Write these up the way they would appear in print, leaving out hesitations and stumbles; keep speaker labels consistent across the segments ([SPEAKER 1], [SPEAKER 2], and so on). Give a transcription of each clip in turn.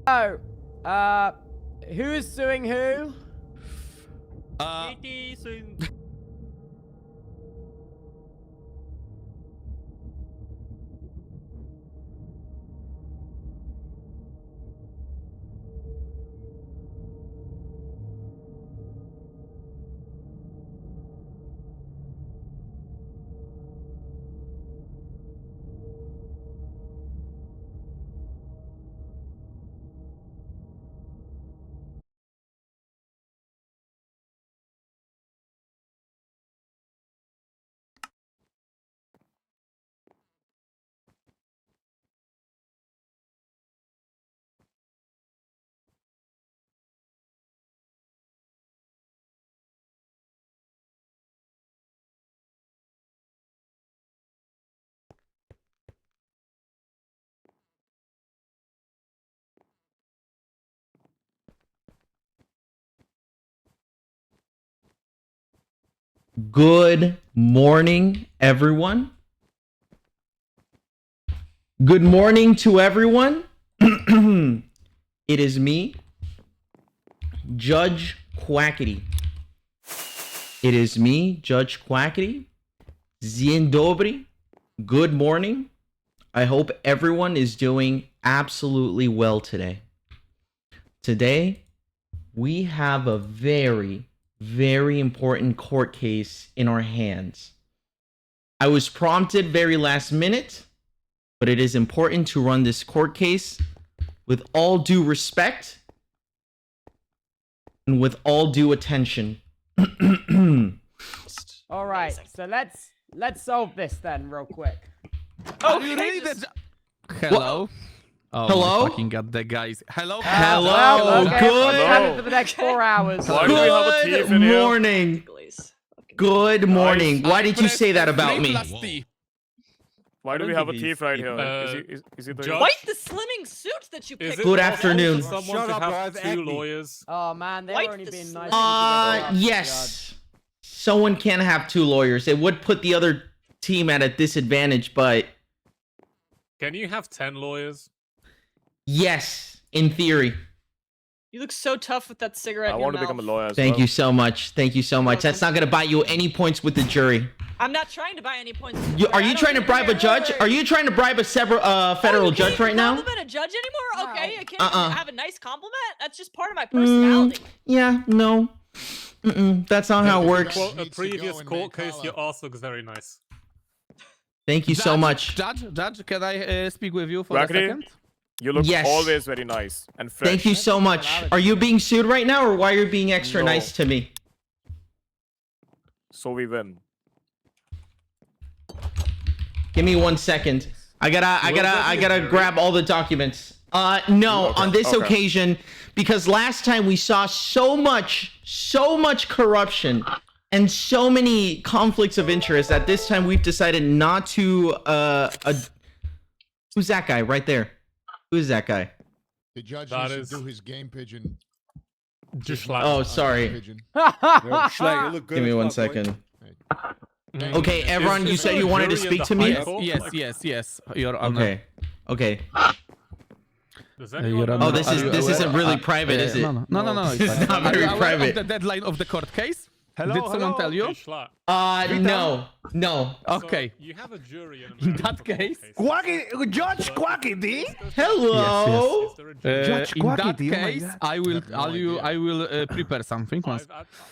[SPEAKER 1] Oh, who is suing who?
[SPEAKER 2] Good morning, everyone. Good morning to everyone. It is me, Judge Quackity. It is me, Judge Quackity. Dzień dobry. Good morning. I hope everyone is doing absolutely well today. Today, we have a very important court case in our hands. I was prompted very last minute, but it is important to run this court case with all due respect and with all due attention.
[SPEAKER 1] All right, so let's solve this then real quick.
[SPEAKER 3] Oh, you really did? Hello. Oh,
[SPEAKER 2] Hello?
[SPEAKER 3] my fucking god, the guys. Hello.
[SPEAKER 2] Hello.
[SPEAKER 1] Well, okay,
[SPEAKER 2] Good.
[SPEAKER 1] everyone's having for the next 4 hours.
[SPEAKER 4] Why do we have a thief in
[SPEAKER 2] Good
[SPEAKER 4] here?
[SPEAKER 2] morning. Good morning. Why did you say that about me?
[SPEAKER 4] Why do we have a thief right here? Is he the...
[SPEAKER 5] White the slimming suit that you picked.
[SPEAKER 2] Good afternoon.
[SPEAKER 4] Someone should have two lawyers.
[SPEAKER 1] Oh man, they're
[SPEAKER 5] Wipe
[SPEAKER 1] only
[SPEAKER 5] the
[SPEAKER 1] being
[SPEAKER 5] slime.
[SPEAKER 1] nice.
[SPEAKER 2] Yes. Someone can have 2 lawyers. It would put the other team at a disadvantage, but
[SPEAKER 4] Can you have 10 lawyers?
[SPEAKER 2] yes, in theory.
[SPEAKER 5] You look so tough with that cigarette
[SPEAKER 4] I
[SPEAKER 5] in your
[SPEAKER 4] want to become a
[SPEAKER 5] mouth.
[SPEAKER 4] lawyer as
[SPEAKER 2] Thank
[SPEAKER 4] well.
[SPEAKER 2] you so much. Thank you so much. That's not going to buy you any points with the jury.
[SPEAKER 5] I'm not trying to buy any points.
[SPEAKER 2] Are you trying to bribe a judge? Are you trying to bribe a federal judge right now?
[SPEAKER 5] Compliment a judge anymore? Okay, I can't have a nice compliment. That's just part of my
[SPEAKER 2] Mm,
[SPEAKER 5] personality.
[SPEAKER 2] yeah, no. That's not how it works.
[SPEAKER 4] A previous court case, your ass looks very nice.
[SPEAKER 2] Thank you so much.
[SPEAKER 3] Judge, can I speak with you for a
[SPEAKER 4] Quackity?
[SPEAKER 3] second?
[SPEAKER 4] You look
[SPEAKER 2] Yes.
[SPEAKER 4] always very nice and fresh.
[SPEAKER 2] Thank you so much. Are you being sued right now, or why are you being extra
[SPEAKER 4] No.
[SPEAKER 2] nice to me?
[SPEAKER 4] So we win.
[SPEAKER 2] Give me 1 second. I gotta grab all the documents. No,
[SPEAKER 4] Okay,
[SPEAKER 2] on this
[SPEAKER 4] okay.
[SPEAKER 2] occasion, because last time we saw so much corruption and so many conflicts of interest that this time we've decided not to. Who's that guy right there? Who is that guy?
[SPEAKER 6] The judge
[SPEAKER 4] That
[SPEAKER 6] needs to
[SPEAKER 4] is-
[SPEAKER 6] do his game pigeon.
[SPEAKER 4] Just like...
[SPEAKER 2] Oh, sorry.
[SPEAKER 6] Pigeon.
[SPEAKER 7] Schlag, you look good
[SPEAKER 2] Give me
[SPEAKER 7] as
[SPEAKER 2] 1
[SPEAKER 7] fuck, boy.
[SPEAKER 2] second.
[SPEAKER 6] Thank
[SPEAKER 2] Okay,
[SPEAKER 6] you.
[SPEAKER 2] Evron, you said you wanted to speak to me.
[SPEAKER 3] Yes, Your Honor.
[SPEAKER 2] Okay.
[SPEAKER 4] Does
[SPEAKER 3] Your
[SPEAKER 4] anyone
[SPEAKER 3] Honor,
[SPEAKER 4] know-
[SPEAKER 2] Oh, this isn't really private, is it?
[SPEAKER 3] No.
[SPEAKER 2] This is not very
[SPEAKER 3] Are you aware
[SPEAKER 2] private.
[SPEAKER 3] of the deadline of the court case? Did someone tell you?
[SPEAKER 4] Hey, Schlag.
[SPEAKER 2] No.
[SPEAKER 3] Okay.
[SPEAKER 4] So, you have a jury
[SPEAKER 3] In that case,
[SPEAKER 7] Quackity, Judge Quackity.
[SPEAKER 2] Hello.
[SPEAKER 4] Is there a jury?
[SPEAKER 7] Judge
[SPEAKER 3] in that
[SPEAKER 7] Quackity, oh my
[SPEAKER 3] case,
[SPEAKER 7] God.
[SPEAKER 3] I will prepare something. Once.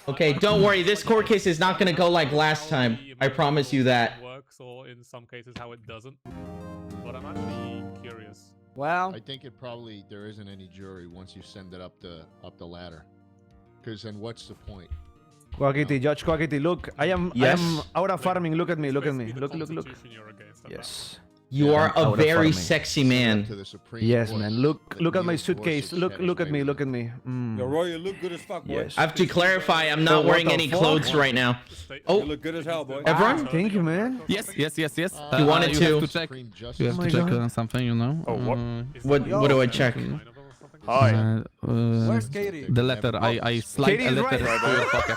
[SPEAKER 2] Okay, don't worry. This court case is not gonna go like last time. I promise you that.
[SPEAKER 4] Works, or in some cases how it doesn't. But I'm actually curious.
[SPEAKER 1] Well,
[SPEAKER 6] I think it probably there isn't any jury once you send it up the ladder. Because then what's the point?
[SPEAKER 7] Quackity, Judge Quackity, look, I am out of farming. Look at me, look at me.
[SPEAKER 4] Basically
[SPEAKER 7] Look.
[SPEAKER 4] the Constitution you're against,
[SPEAKER 7] Yes.
[SPEAKER 2] You are a
[SPEAKER 7] Out of
[SPEAKER 2] very
[SPEAKER 7] farming.
[SPEAKER 2] sexy
[SPEAKER 6] Send it
[SPEAKER 2] man.
[SPEAKER 6] to the Supreme
[SPEAKER 7] Yes,
[SPEAKER 6] Court
[SPEAKER 7] man.
[SPEAKER 6] that
[SPEAKER 7] Look at my
[SPEAKER 6] Neil
[SPEAKER 7] suitcase.
[SPEAKER 6] Gorsuch
[SPEAKER 7] Look
[SPEAKER 6] had his
[SPEAKER 7] at
[SPEAKER 6] way
[SPEAKER 7] me,
[SPEAKER 6] with
[SPEAKER 7] look
[SPEAKER 6] it.
[SPEAKER 7] at me.
[SPEAKER 6] Mm.
[SPEAKER 7] Mm.
[SPEAKER 8] Roy, you look good as fuck, boy.
[SPEAKER 7] Yes.
[SPEAKER 2] I have to clarify, I'm not
[SPEAKER 7] So
[SPEAKER 2] wearing
[SPEAKER 7] what the
[SPEAKER 2] any
[SPEAKER 7] fuck?
[SPEAKER 2] clothes right now.
[SPEAKER 8] You
[SPEAKER 2] Oh,
[SPEAKER 8] look good as hell, boy.
[SPEAKER 2] Everyone?
[SPEAKER 7] Thank you, man.
[SPEAKER 3] Yes.
[SPEAKER 2] You wanted
[SPEAKER 3] you
[SPEAKER 2] to-
[SPEAKER 3] have to check.
[SPEAKER 6] Supreme Justice.
[SPEAKER 3] You have
[SPEAKER 7] Oh
[SPEAKER 3] to
[SPEAKER 7] my
[SPEAKER 3] check
[SPEAKER 7] God.
[SPEAKER 3] on something, you know.
[SPEAKER 4] Oh, what?
[SPEAKER 2] what do I check?
[SPEAKER 4] Hi.
[SPEAKER 8] Where's Katie?
[SPEAKER 3] The letter. I slide
[SPEAKER 7] Katie
[SPEAKER 3] a
[SPEAKER 7] is
[SPEAKER 3] letter
[SPEAKER 7] right.
[SPEAKER 3] to your pocket.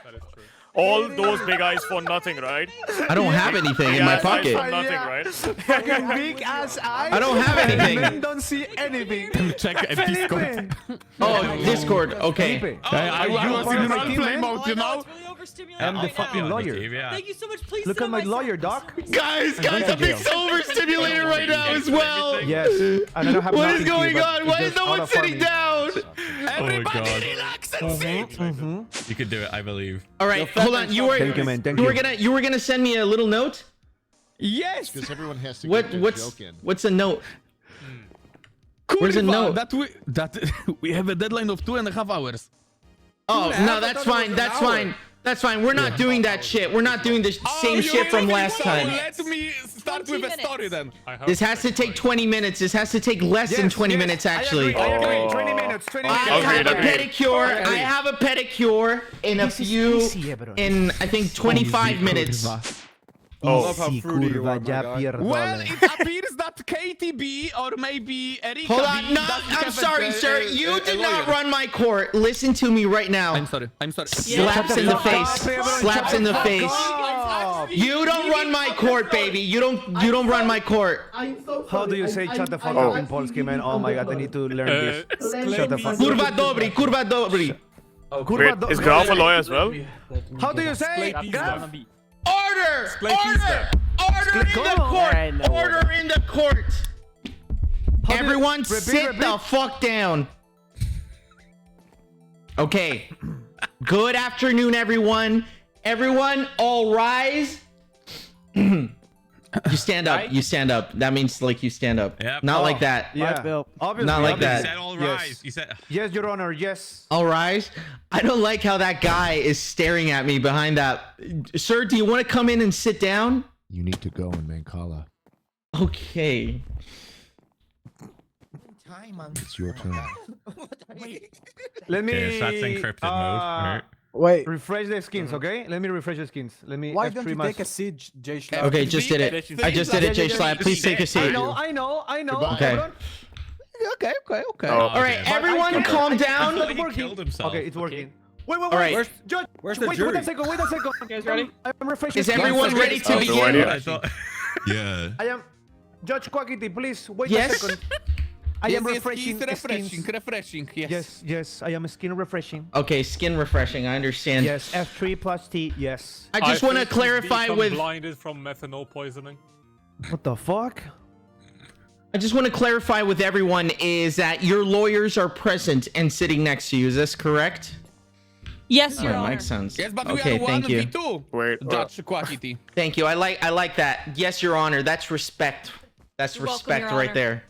[SPEAKER 4] That is true.
[SPEAKER 9] all those big eyes for nothing, right?
[SPEAKER 2] I don't have anything in my
[SPEAKER 9] Big-ass eyes
[SPEAKER 2] pocket.
[SPEAKER 9] for nothing, right?
[SPEAKER 7] Fucking big ass eyes.
[SPEAKER 2] I don't have anything.
[SPEAKER 7] Men don't see anything.
[SPEAKER 3] Check Discord.
[SPEAKER 2] Oh, Discord. Okay.
[SPEAKER 7] Felipe.
[SPEAKER 3] I was
[SPEAKER 7] part
[SPEAKER 3] in
[SPEAKER 7] of my team,
[SPEAKER 3] roleplay
[SPEAKER 7] man?
[SPEAKER 3] mode, you know?
[SPEAKER 5] It's really overstimulating
[SPEAKER 7] I'm the
[SPEAKER 5] right
[SPEAKER 7] fucking
[SPEAKER 5] now.
[SPEAKER 7] lawyer.
[SPEAKER 5] Thank you so much. Please
[SPEAKER 7] Look
[SPEAKER 5] sit
[SPEAKER 7] at
[SPEAKER 5] on
[SPEAKER 7] my
[SPEAKER 5] side.
[SPEAKER 7] lawyer, doc.
[SPEAKER 2] Guys,
[SPEAKER 7] going
[SPEAKER 2] I'm
[SPEAKER 7] to
[SPEAKER 2] being
[SPEAKER 7] jail.
[SPEAKER 2] so overstimulated right now as well.
[SPEAKER 7] Yes. And I don't have
[SPEAKER 2] What
[SPEAKER 7] nothing
[SPEAKER 2] is going
[SPEAKER 7] here, but
[SPEAKER 2] on?
[SPEAKER 7] it's
[SPEAKER 2] Why is
[SPEAKER 7] just
[SPEAKER 2] no
[SPEAKER 7] out
[SPEAKER 2] one
[SPEAKER 7] of
[SPEAKER 2] sitting
[SPEAKER 7] farming.
[SPEAKER 2] down?
[SPEAKER 3] Everybody
[SPEAKER 2] relax and sit.
[SPEAKER 3] You can do it, I believe.
[SPEAKER 2] All right, hold on. You were
[SPEAKER 7] Thank you, man. Thank
[SPEAKER 2] you were gonna send me a little note.
[SPEAKER 3] Yes.
[SPEAKER 6] Because everyone has to
[SPEAKER 2] What
[SPEAKER 6] get their
[SPEAKER 2] what's
[SPEAKER 6] joke in.
[SPEAKER 2] what's a note? Where's the note?
[SPEAKER 3] That we have a deadline of 2.5 hours.
[SPEAKER 2] Oh no, that's fine. That's fine. That's fine. We're not doing that shit. We're not doing the same shit from last time.
[SPEAKER 3] Let me start
[SPEAKER 5] 20
[SPEAKER 3] with a story then.
[SPEAKER 4] I hope
[SPEAKER 2] This has to take 20 minutes. This has to take less than 20 minutes, actually.
[SPEAKER 7] I agree.
[SPEAKER 9] Oh.
[SPEAKER 7] 20 minutes. 20
[SPEAKER 2] I
[SPEAKER 7] minutes.
[SPEAKER 2] have a
[SPEAKER 9] Agreed.
[SPEAKER 2] pedicure. I have a pedicure in a few, in I think 25 minutes.
[SPEAKER 8] I love how fruity you are, my guy.
[SPEAKER 3] Well, it appears that KTB or maybe Erika
[SPEAKER 2] Hold on.
[SPEAKER 3] B
[SPEAKER 2] No,
[SPEAKER 3] doesn't
[SPEAKER 2] I'm
[SPEAKER 3] have
[SPEAKER 2] sorry, sir. You did not
[SPEAKER 3] lawyer.
[SPEAKER 2] run my court. Listen to me right now.
[SPEAKER 3] I'm sorry. I'm sorry.
[SPEAKER 2] Slaps in the face. Slaps in the face.
[SPEAKER 7] Oh.
[SPEAKER 2] You don't run my court, baby. You don't run my court.
[SPEAKER 7] How do you say shut the fuck up in Polski, man? Oh my god, I need to learn this. Shut the fuck up.
[SPEAKER 2] Kurwa dobry, kurwa dobry.
[SPEAKER 7] Kurwa,
[SPEAKER 9] Wait, is Graf a lawyer as well?
[SPEAKER 7] How do you say? Graf?
[SPEAKER 2] Order! Order! Order in the court! Order in the court! Everyone
[SPEAKER 7] Repeat,
[SPEAKER 2] sit
[SPEAKER 7] repeat.
[SPEAKER 2] the fuck down. Okay. Good afternoon, everyone. Everyone, all rise. You stand up. You stand up. That means like you stand up.
[SPEAKER 3] Yep.
[SPEAKER 2] Not like that.
[SPEAKER 7] Yeah. Obviously.
[SPEAKER 2] Not like
[SPEAKER 3] You
[SPEAKER 2] that.
[SPEAKER 3] said all
[SPEAKER 7] Yes.
[SPEAKER 3] rise. You said.
[SPEAKER 7] Yes, Your Honor. Yes.
[SPEAKER 2] All rise. I don't like how that guy is staring at me behind that. Sir, do you want to come in and sit down?
[SPEAKER 6] You need to go in Mancala.
[SPEAKER 2] Okay.
[SPEAKER 6] It's your turn.
[SPEAKER 7] Let me.
[SPEAKER 3] Okay, so that's encrypted mode. Right?
[SPEAKER 10] Wait,
[SPEAKER 7] Refresh the skins, okay? Let me refresh the skins. Let me.
[SPEAKER 10] why
[SPEAKER 7] F3
[SPEAKER 10] don't you
[SPEAKER 7] must-
[SPEAKER 10] take a seat, Jay Schlapp?
[SPEAKER 2] Okay, just did it. I just did it, Jay Slab. Please take a
[SPEAKER 7] I
[SPEAKER 2] seat.
[SPEAKER 7] know.
[SPEAKER 2] Okay.
[SPEAKER 7] Everyone.
[SPEAKER 10] Okay.
[SPEAKER 9] Oh,
[SPEAKER 2] All right, everyone calm down.
[SPEAKER 7] It's
[SPEAKER 3] He
[SPEAKER 7] working.
[SPEAKER 3] killed himself.
[SPEAKER 7] Okay, it's working. Wait,
[SPEAKER 2] All right.
[SPEAKER 7] Judge,
[SPEAKER 8] Where's the
[SPEAKER 7] wait
[SPEAKER 8] jury?
[SPEAKER 7] a second. Wait a second.
[SPEAKER 5] guys ready?
[SPEAKER 7] I'm refreshing.
[SPEAKER 2] Is everyone ready to
[SPEAKER 9] no
[SPEAKER 2] begin?
[SPEAKER 9] idea.
[SPEAKER 3] I thought. Yeah.
[SPEAKER 7] I am. Judge Quackity, please wait
[SPEAKER 2] Yes?
[SPEAKER 7] a second. I am refreshing. skins.
[SPEAKER 3] refreshing. Yes.
[SPEAKER 7] Yes, I am skin refreshing.
[SPEAKER 2] Okay, skin refreshing. I understand.
[SPEAKER 7] Yes, F3 plus T. Yes.
[SPEAKER 2] I just want to
[SPEAKER 4] think he's
[SPEAKER 2] clarify
[SPEAKER 4] become
[SPEAKER 2] with.
[SPEAKER 4] blinded from methanol poisoning.
[SPEAKER 7] What the fuck?
[SPEAKER 2] I just want to clarify with everyone is that your lawyers are present and sitting next to you. Is this correct?
[SPEAKER 5] Yes, Your
[SPEAKER 2] My
[SPEAKER 5] Honor.
[SPEAKER 2] mic sounds.
[SPEAKER 3] Yes, but
[SPEAKER 2] Okay,
[SPEAKER 3] we are
[SPEAKER 2] thank you.
[SPEAKER 3] 1v2.
[SPEAKER 9] Wait,
[SPEAKER 3] Judge Quackity.
[SPEAKER 2] Thank you. I like that. Yes, Your Honor. That's respect. That's
[SPEAKER 5] You're welcome,
[SPEAKER 2] respect
[SPEAKER 5] Your
[SPEAKER 2] right
[SPEAKER 5] Honor.
[SPEAKER 2] there.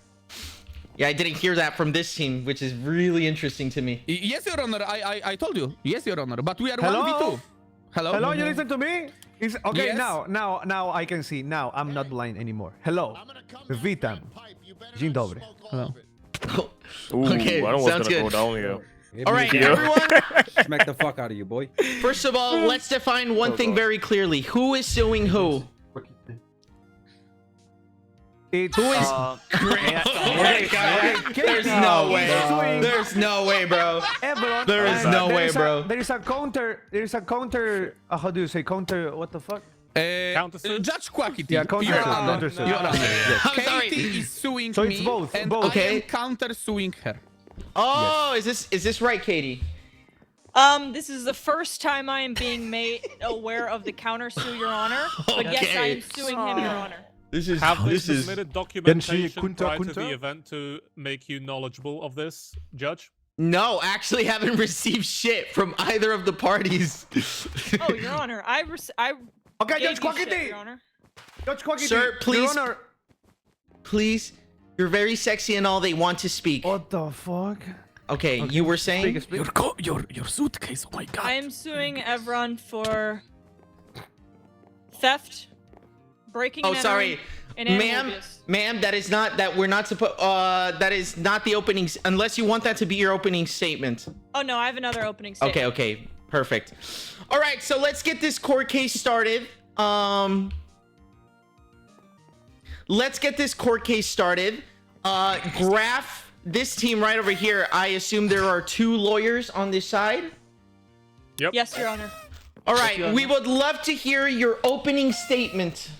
[SPEAKER 2] Yeah, I didn't hear that from this team, which is really interesting to me.
[SPEAKER 3] Yes, Your Honor. I told you. Yes, Your Honor. But we are
[SPEAKER 7] Hello?
[SPEAKER 3] 1v2. Hello.
[SPEAKER 7] Hello, you listen to me? Is okay
[SPEAKER 3] Yes.
[SPEAKER 7] now I can see. Now I'm not blind anymore. Hello. Witam. Dzień dobry.
[SPEAKER 3] Hello.
[SPEAKER 9] Ooh,
[SPEAKER 2] Okay,
[SPEAKER 9] I don't know what's
[SPEAKER 2] sounds
[SPEAKER 9] gonna go
[SPEAKER 2] good.
[SPEAKER 9] down here.
[SPEAKER 8] Hit
[SPEAKER 2] All
[SPEAKER 8] me
[SPEAKER 2] right,
[SPEAKER 8] again.
[SPEAKER 2] everyone.
[SPEAKER 8] Smack the fuck out of you, boy.
[SPEAKER 2] First of all, let's define one thing very clearly. Who is suing who?
[SPEAKER 7] It's
[SPEAKER 2] Who is? There's no way.
[SPEAKER 7] Suing
[SPEAKER 2] There's no way, bro.
[SPEAKER 7] everyone.
[SPEAKER 2] There is
[SPEAKER 7] And
[SPEAKER 2] no way, bro.
[SPEAKER 7] There is a counter. There is a counter. How do you say counter? What the fuck?
[SPEAKER 4] Countersuit?
[SPEAKER 3] Judge Quackity.
[SPEAKER 7] Yeah, countersuit,
[SPEAKER 3] Your Honor.
[SPEAKER 7] countersuit.
[SPEAKER 3] Your Honor.
[SPEAKER 2] I'm sorry.
[SPEAKER 3] Katie is suing
[SPEAKER 7] So it's
[SPEAKER 3] me,
[SPEAKER 7] both,
[SPEAKER 3] and
[SPEAKER 7] both.
[SPEAKER 3] I
[SPEAKER 2] Okay.
[SPEAKER 3] am counter-suing her.
[SPEAKER 2] Oh, is this right, Katie?
[SPEAKER 5] This is the first time I am being made aware of the countersue, Your Honor. But yes, I
[SPEAKER 2] Okay.
[SPEAKER 5] am suing him, Your Honor.
[SPEAKER 2] This is
[SPEAKER 4] Have they
[SPEAKER 2] this is.
[SPEAKER 4] submitted documentation
[SPEAKER 10] kunta
[SPEAKER 4] prior to
[SPEAKER 10] kunta?
[SPEAKER 4] the event to make you knowledgeable of this, Judge?
[SPEAKER 2] No, actually haven't received shit from either of the parties.
[SPEAKER 5] Oh, Your Honor, I
[SPEAKER 7] Okay,
[SPEAKER 5] gave
[SPEAKER 7] Judge
[SPEAKER 5] you shit,
[SPEAKER 7] Quackity.
[SPEAKER 5] Your Honor.
[SPEAKER 7] Judge Quackity.
[SPEAKER 2] Sir, please.
[SPEAKER 7] Your Honor.
[SPEAKER 2] Please, you're very sexy and all. They want to speak.
[SPEAKER 7] What the fuck?
[SPEAKER 2] Okay, you were saying.
[SPEAKER 7] Speak.
[SPEAKER 3] Your suitcase. Oh my God.
[SPEAKER 5] I am suing Evron for theft, breaking
[SPEAKER 2] Oh,
[SPEAKER 5] and
[SPEAKER 2] sorry,
[SPEAKER 5] entering, and animal
[SPEAKER 2] ma'am.
[SPEAKER 5] abuse.
[SPEAKER 2] Ma'am, that is not that we're not supposed. That is not the opening. Unless you want that to be your opening statement.
[SPEAKER 5] Oh no, I have another opening statement.
[SPEAKER 2] Okay, okay, perfect. All right, so let's get this court case started. Let's get this court case started. Graph, this team right over here. I assume there are two lawyers on this side.
[SPEAKER 4] Yep.
[SPEAKER 5] Yes, Your Honor.
[SPEAKER 2] All right, we would love to hear your opening statement.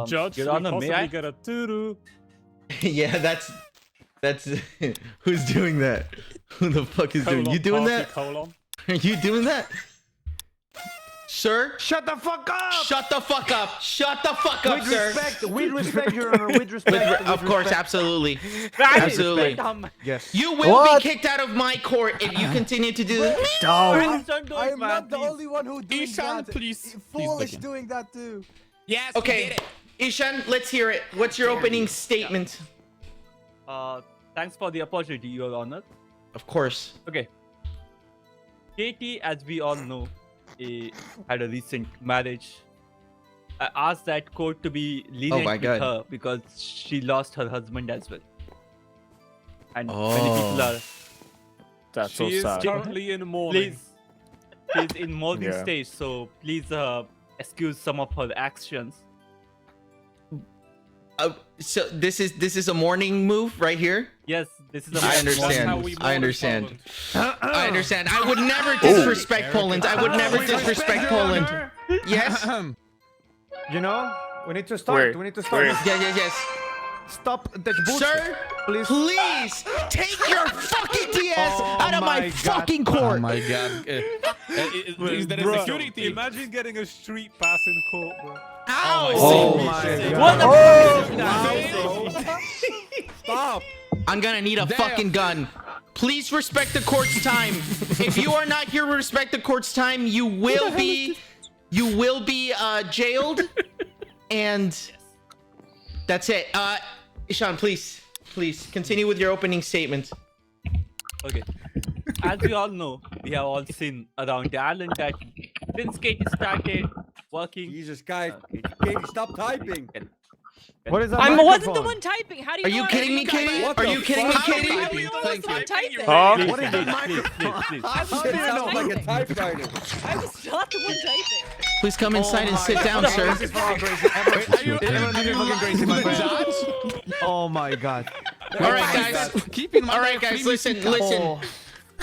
[SPEAKER 4] Judge,
[SPEAKER 3] Your
[SPEAKER 4] we
[SPEAKER 3] Honor, may
[SPEAKER 4] possibly
[SPEAKER 3] I?
[SPEAKER 4] get a doo-doo.
[SPEAKER 2] Yeah, that's who's doing that? Who the fuck is doing? You doing that?
[SPEAKER 4] Colon.
[SPEAKER 2] Are you doing that? Sir?
[SPEAKER 7] Shut the fuck up!
[SPEAKER 2] Shut the fuck up! Shut the fuck up, sir!
[SPEAKER 7] With respect, Your Honor, with respect.
[SPEAKER 2] Of course, absolutely.
[SPEAKER 5] Right.
[SPEAKER 2] Absolutely.
[SPEAKER 7] Yes.
[SPEAKER 2] You will be kicked out of my court if you continue to do this.
[SPEAKER 10] I am not the only one who doing
[SPEAKER 3] Ishan,
[SPEAKER 10] that.
[SPEAKER 3] please.
[SPEAKER 10] Foolish doing that too.
[SPEAKER 3] Yes.
[SPEAKER 2] Okay, Ishan, let's hear it. What's your opening statement?
[SPEAKER 11] Thanks for the opportunity, Your Honor.
[SPEAKER 2] Of course.
[SPEAKER 11] Okay. Katie, as we all know, had a recent marriage. I asked that court to be lenient
[SPEAKER 2] my
[SPEAKER 11] with
[SPEAKER 2] God.
[SPEAKER 11] her because she lost her husband as well. And many
[SPEAKER 2] Oh.
[SPEAKER 11] people are.
[SPEAKER 9] That's so
[SPEAKER 4] She is
[SPEAKER 9] sad.
[SPEAKER 4] currently in mourning.
[SPEAKER 11] She's in mourning
[SPEAKER 9] Yeah.
[SPEAKER 11] stage, so please excuse some of her actions.
[SPEAKER 2] So this is a morning move right here.
[SPEAKER 11] Yes, this is a
[SPEAKER 2] I
[SPEAKER 4] That's how
[SPEAKER 2] understand.
[SPEAKER 4] we mourn
[SPEAKER 2] I
[SPEAKER 4] in
[SPEAKER 2] understand.
[SPEAKER 4] Poland.
[SPEAKER 2] I understand. I would never disrespect Poland. I would never
[SPEAKER 7] With respect,
[SPEAKER 2] disrespect
[SPEAKER 7] Your
[SPEAKER 2] Poland.
[SPEAKER 7] Honor.
[SPEAKER 2] Yes.
[SPEAKER 7] You know, we need to start.
[SPEAKER 9] Wait,
[SPEAKER 7] We need to start.
[SPEAKER 9] wait.
[SPEAKER 2] Yes.
[SPEAKER 7] Stop that bullshit.
[SPEAKER 2] Sir,
[SPEAKER 7] Please.
[SPEAKER 2] please take your fucking DS
[SPEAKER 7] Oh
[SPEAKER 2] out of my
[SPEAKER 7] my God.
[SPEAKER 2] fucking
[SPEAKER 3] Oh
[SPEAKER 2] court.
[SPEAKER 3] my god. Is there a
[SPEAKER 4] Bruh,
[SPEAKER 3] security?
[SPEAKER 4] Imagine getting a street pass in court, bro.
[SPEAKER 2] Ow!
[SPEAKER 7] Oh my God.
[SPEAKER 11] What the
[SPEAKER 3] Oh, Stop.
[SPEAKER 2] I'm gonna need a fucking gun. Please respect the court's time. If you are not here to respect the court's time, you will be jailed. And that's it. Ishan, please continue with your opening statement.
[SPEAKER 11] Okay. As we all know, we have all seen around the island that since Katie started working.
[SPEAKER 8] Jesus, guys. Katie, stop typing.
[SPEAKER 7] What is that?
[SPEAKER 5] I wasn't the
[SPEAKER 7] microphone?
[SPEAKER 5] one typing. How do you
[SPEAKER 2] Are
[SPEAKER 5] know
[SPEAKER 2] you
[SPEAKER 5] I
[SPEAKER 2] kidding me,
[SPEAKER 5] was
[SPEAKER 2] Katie?
[SPEAKER 8] What
[SPEAKER 2] Are
[SPEAKER 8] the
[SPEAKER 2] you kidding me,
[SPEAKER 8] fuck?
[SPEAKER 2] Katie?
[SPEAKER 5] How do you know I was the one typing?
[SPEAKER 9] Huh?
[SPEAKER 11] Please,
[SPEAKER 7] What is that
[SPEAKER 11] please,
[SPEAKER 7] microphone?
[SPEAKER 11] please.
[SPEAKER 8] It sounds like a typewriter.
[SPEAKER 5] I was not the one typing.
[SPEAKER 2] Please come inside and sit down, sir.
[SPEAKER 7] This is fucking crazy. Everyone fucking crazy, my man. Oh my God.
[SPEAKER 2] All right, guys.
[SPEAKER 3] Keep in mind.
[SPEAKER 2] All right, guys.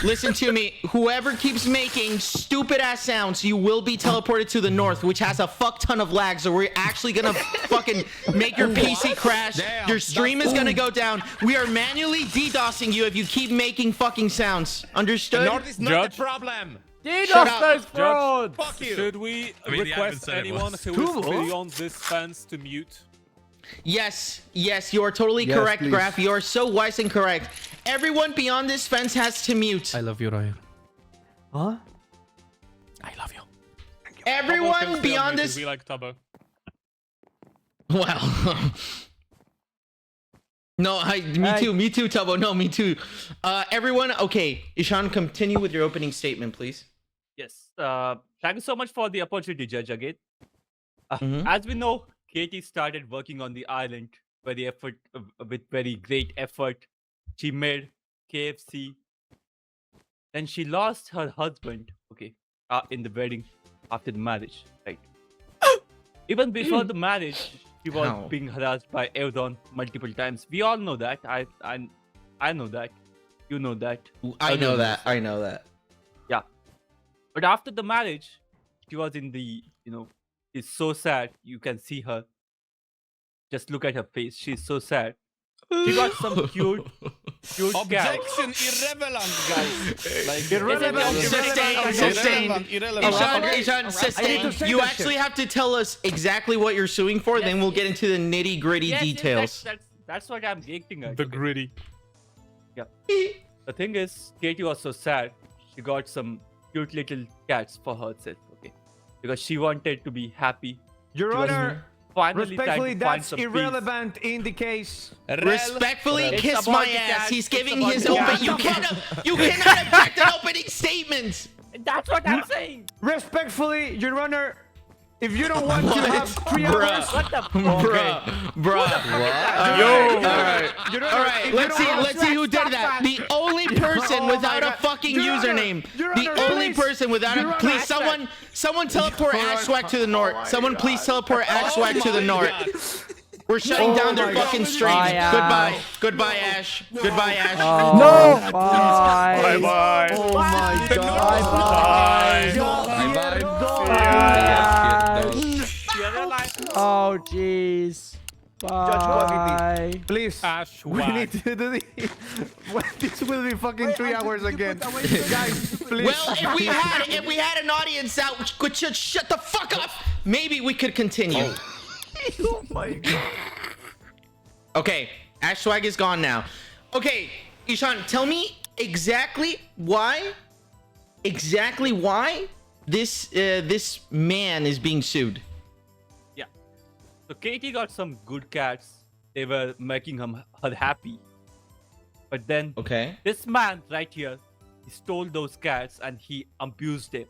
[SPEAKER 2] Listen to me. Whoever keeps making stupid ass sounds, you will be teleported to the north, which has a fuck ton of lag. So we're actually gonna fucking make your PC crash.
[SPEAKER 3] Damn,
[SPEAKER 2] Your stream is gonna go down. We are manually DDoSing you if you keep making fucking sounds. Understood?
[SPEAKER 3] North is not
[SPEAKER 4] Judge?
[SPEAKER 3] the problem.
[SPEAKER 2] Shut up.
[SPEAKER 1] those frauds!
[SPEAKER 3] Fuck you.
[SPEAKER 4] Should we
[SPEAKER 3] I mean, the admin
[SPEAKER 4] request
[SPEAKER 3] said it
[SPEAKER 4] anyone
[SPEAKER 3] was.
[SPEAKER 4] who is beyond this fence to mute?
[SPEAKER 2] Yes, you are totally
[SPEAKER 10] Yes,
[SPEAKER 2] correct,
[SPEAKER 10] please.
[SPEAKER 2] Graf. You are so wise and correct. Everyone beyond this fence has to mute.
[SPEAKER 3] I love you, Ryan.
[SPEAKER 7] Huh?
[SPEAKER 3] I love you.
[SPEAKER 4] Tubbo
[SPEAKER 2] Everyone
[SPEAKER 4] can stay
[SPEAKER 2] beyond
[SPEAKER 4] unmuted,
[SPEAKER 2] this.
[SPEAKER 4] We like Tubbo.
[SPEAKER 2] Well. No, me too, Tubbo. No, me too. Everyone, okay. Ishan, continue with your opening statement, please.
[SPEAKER 11] Yes. Thank you so much for the opportunity, Judge Agate.
[SPEAKER 2] Mhm.
[SPEAKER 11] As we know, Katie started working on the island with very great effort. She made KFC. Then she lost her husband, in the wedding after the marriage, right? Even before the marriage, she was
[SPEAKER 2] How?
[SPEAKER 11] being harassed by Evdon multiple times. We all know that. I know that. You know that.
[SPEAKER 2] I know that. I know that.
[SPEAKER 11] But after the marriage, she was in the, she's so sad. You can see her. Just look at her face. She's so sad. She got some cute cats.
[SPEAKER 3] Objection irrelevant, guys. Like
[SPEAKER 2] Sustained. Ishan, sustained. You actually have to tell us exactly what you're suing for, then we'll get into the nitty gritty
[SPEAKER 11] Yes,
[SPEAKER 2] details.
[SPEAKER 11] that's what I'm getting at.
[SPEAKER 4] The gritty.
[SPEAKER 11] The thing is, Katie was so sad. She got some cute little cats for herself, because she wanted to be happy.
[SPEAKER 7] Your
[SPEAKER 11] She was
[SPEAKER 7] Honor,
[SPEAKER 11] finally
[SPEAKER 7] respectfully,
[SPEAKER 11] trying to find
[SPEAKER 7] that's
[SPEAKER 11] some peace.
[SPEAKER 7] irrelevant in the case.
[SPEAKER 2] Respectfully,
[SPEAKER 11] It's
[SPEAKER 2] kiss
[SPEAKER 11] about
[SPEAKER 2] my
[SPEAKER 11] the
[SPEAKER 2] ass.
[SPEAKER 11] cat.
[SPEAKER 2] He's
[SPEAKER 11] It's
[SPEAKER 2] giving
[SPEAKER 11] about
[SPEAKER 2] his
[SPEAKER 11] the
[SPEAKER 2] open.
[SPEAKER 11] cat.
[SPEAKER 2] You cannot object an opening statement.
[SPEAKER 11] That's what I'm saying.
[SPEAKER 7] Respectfully, Your Honor, if you don't want to
[SPEAKER 2] What?
[SPEAKER 7] have 3 hours,
[SPEAKER 11] What the fuck?
[SPEAKER 2] Bruh. All right. Let's see who did that. The only person without a fucking username. The only person without a. Please, someone teleport Ashwag to the north. Someone please teleport Ashwag to the north. We're shutting down their
[SPEAKER 7] my God.
[SPEAKER 2] fucking stream.
[SPEAKER 1] Bye, Ash.
[SPEAKER 2] Goodbye. Goodbye, Ash. Goodbye, Ash.
[SPEAKER 1] Oh,
[SPEAKER 10] No!
[SPEAKER 1] Bye.
[SPEAKER 4] Bye.
[SPEAKER 7] Oh my
[SPEAKER 1] Bye.
[SPEAKER 7] God.
[SPEAKER 1] Bye.
[SPEAKER 11] Bye.
[SPEAKER 1] Oh, jeez. Bye.
[SPEAKER 7] Please,
[SPEAKER 4] Ash
[SPEAKER 7] we
[SPEAKER 4] whack.
[SPEAKER 7] need to do this. This will be fucking 3 hours again. Guys, please.
[SPEAKER 2] Well, if we had an audience that could just shut the fuck up, maybe we could continue.
[SPEAKER 7] Oh my God.
[SPEAKER 2] Okay, Ash Swag is gone now. Okay, Ishan, tell me exactly why this man is being sued.
[SPEAKER 11] Yeah. So Katie got some good cats. They were making her happy. But then
[SPEAKER 2] Okay.
[SPEAKER 11] this man right here, he stole those cats and he abused them.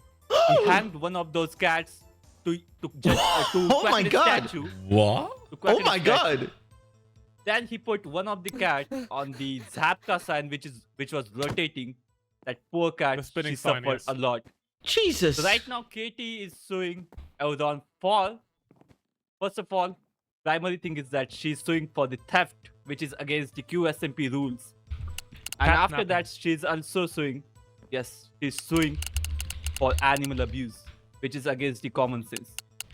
[SPEAKER 11] He hanged one of those cats to
[SPEAKER 2] Oh my
[SPEAKER 11] Quackity's
[SPEAKER 2] God.
[SPEAKER 11] statue.
[SPEAKER 3] What?
[SPEAKER 11] to
[SPEAKER 2] Oh
[SPEAKER 11] Quackity's
[SPEAKER 2] my
[SPEAKER 11] statue.
[SPEAKER 2] God.
[SPEAKER 11] Then he put one of the cat on the Zapka sign, which was rotating. That poor cat,
[SPEAKER 4] The spinning
[SPEAKER 11] she
[SPEAKER 4] sign,
[SPEAKER 11] suffered
[SPEAKER 4] yes.
[SPEAKER 11] a lot.
[SPEAKER 2] Jesus.
[SPEAKER 11] So right now, Katie is suing Eldon for. First of all, primary thing is that she's suing for the theft, which is against the QSMP rules. And after
[SPEAKER 4] Catnapping.
[SPEAKER 11] that, she's also suing. Yes, she's suing for animal abuse, which is against the common sense.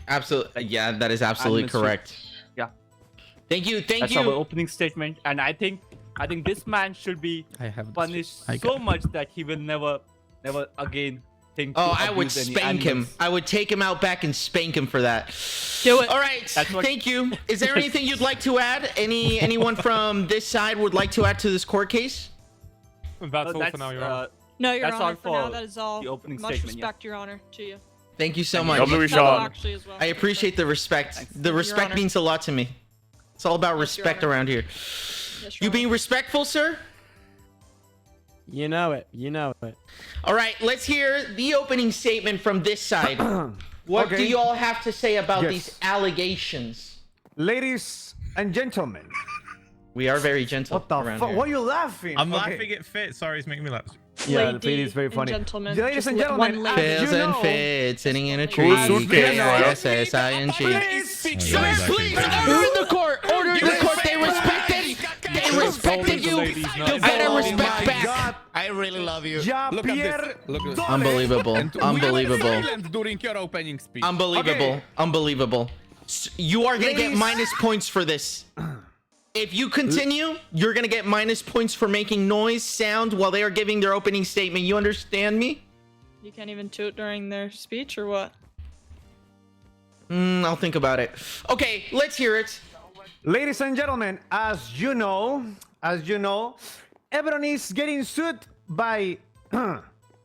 [SPEAKER 2] Absolutely. Yeah, that is absolutely
[SPEAKER 11] Animal
[SPEAKER 2] correct.
[SPEAKER 11] Yeah.
[SPEAKER 2] Thank you. Thank
[SPEAKER 11] That's our
[SPEAKER 2] you.
[SPEAKER 11] opening statement, and I think this man should be punished so much that he will never again think.
[SPEAKER 2] Oh,
[SPEAKER 11] to
[SPEAKER 2] I would
[SPEAKER 11] abuse any
[SPEAKER 2] spank him.
[SPEAKER 11] animals.
[SPEAKER 2] I would take him out back and spank him for that.
[SPEAKER 5] Do it.
[SPEAKER 2] All right.
[SPEAKER 11] That's what-
[SPEAKER 2] Thank you. Is there anything you'd like to add? Anyone from this side would like to add to this court case?
[SPEAKER 4] That's all for now, Your Honor.
[SPEAKER 5] No, Your
[SPEAKER 11] That's
[SPEAKER 5] Honor,
[SPEAKER 11] all
[SPEAKER 5] for now,
[SPEAKER 11] for
[SPEAKER 5] that is all.
[SPEAKER 11] the opening
[SPEAKER 5] Much
[SPEAKER 11] statement, yeah.
[SPEAKER 5] respect, Your Honor, to you.
[SPEAKER 2] Thank you so
[SPEAKER 11] Thank
[SPEAKER 2] much.
[SPEAKER 11] you.
[SPEAKER 9] Lovely
[SPEAKER 5] Fellow
[SPEAKER 9] Sean.
[SPEAKER 5] actually as well.
[SPEAKER 2] I appreciate the respect.
[SPEAKER 11] Thanks.
[SPEAKER 2] The respect
[SPEAKER 5] Honor.
[SPEAKER 2] means a lot to me. It's all about
[SPEAKER 5] Yes, Your
[SPEAKER 2] respect
[SPEAKER 5] Honor.
[SPEAKER 2] around here.
[SPEAKER 5] Yes, Your
[SPEAKER 2] You
[SPEAKER 5] Honor.
[SPEAKER 2] being respectful, sir?
[SPEAKER 1] You know it. You know it.
[SPEAKER 2] All right, let's hear the opening statement from this side. What do
[SPEAKER 7] Okay.
[SPEAKER 2] you all have to say about
[SPEAKER 7] Yes.
[SPEAKER 2] these allegations?
[SPEAKER 7] Ladies and gentlemen.
[SPEAKER 2] We are very gentle
[SPEAKER 7] What the
[SPEAKER 2] around
[SPEAKER 7] fuck?
[SPEAKER 2] here.
[SPEAKER 7] Why are you laughing?
[SPEAKER 3] I'm
[SPEAKER 7] Okay.
[SPEAKER 3] laughing at Fit. Sorry, it's making me laugh.
[SPEAKER 7] Yeah,
[SPEAKER 5] Lady
[SPEAKER 7] it is very
[SPEAKER 5] and
[SPEAKER 7] funny.
[SPEAKER 5] gentlemen,
[SPEAKER 7] Ladies
[SPEAKER 5] just
[SPEAKER 7] and
[SPEAKER 5] one
[SPEAKER 7] gentlemen,
[SPEAKER 5] lady.
[SPEAKER 7] as
[SPEAKER 2] Fails
[SPEAKER 7] you
[SPEAKER 2] and
[SPEAKER 7] know,
[SPEAKER 2] fit, sitting in a tree.
[SPEAKER 9] Who's suitcase, right?
[SPEAKER 2] KSSING.
[SPEAKER 7] please,
[SPEAKER 2] Sir, please, order in the court. Order in the court. They respected. They respected you.
[SPEAKER 4] ladies not-
[SPEAKER 2] You better
[SPEAKER 7] Oh
[SPEAKER 2] respect
[SPEAKER 7] my
[SPEAKER 2] back.
[SPEAKER 7] God.
[SPEAKER 6] I really love you.
[SPEAKER 3] Look at
[SPEAKER 7] Jean-Pierre
[SPEAKER 3] this. Look at this.
[SPEAKER 7] Dole.
[SPEAKER 2] Unbelievable. Unbelievable.
[SPEAKER 3] Silent during your opening speech.
[SPEAKER 2] Unbelievable.
[SPEAKER 7] Okay.
[SPEAKER 2] Unbelievable. You are gonna get
[SPEAKER 7] Ladies-
[SPEAKER 2] minus points for this. If you continue, you're gonna get minus points for making noise, sound while they are giving their opening statement. You understand me?
[SPEAKER 5] You can't even toot during their speech, or what?
[SPEAKER 2] I'll think about it. Okay, let's hear it.
[SPEAKER 7] Ladies and gentlemen, as you know, everyone is getting sued by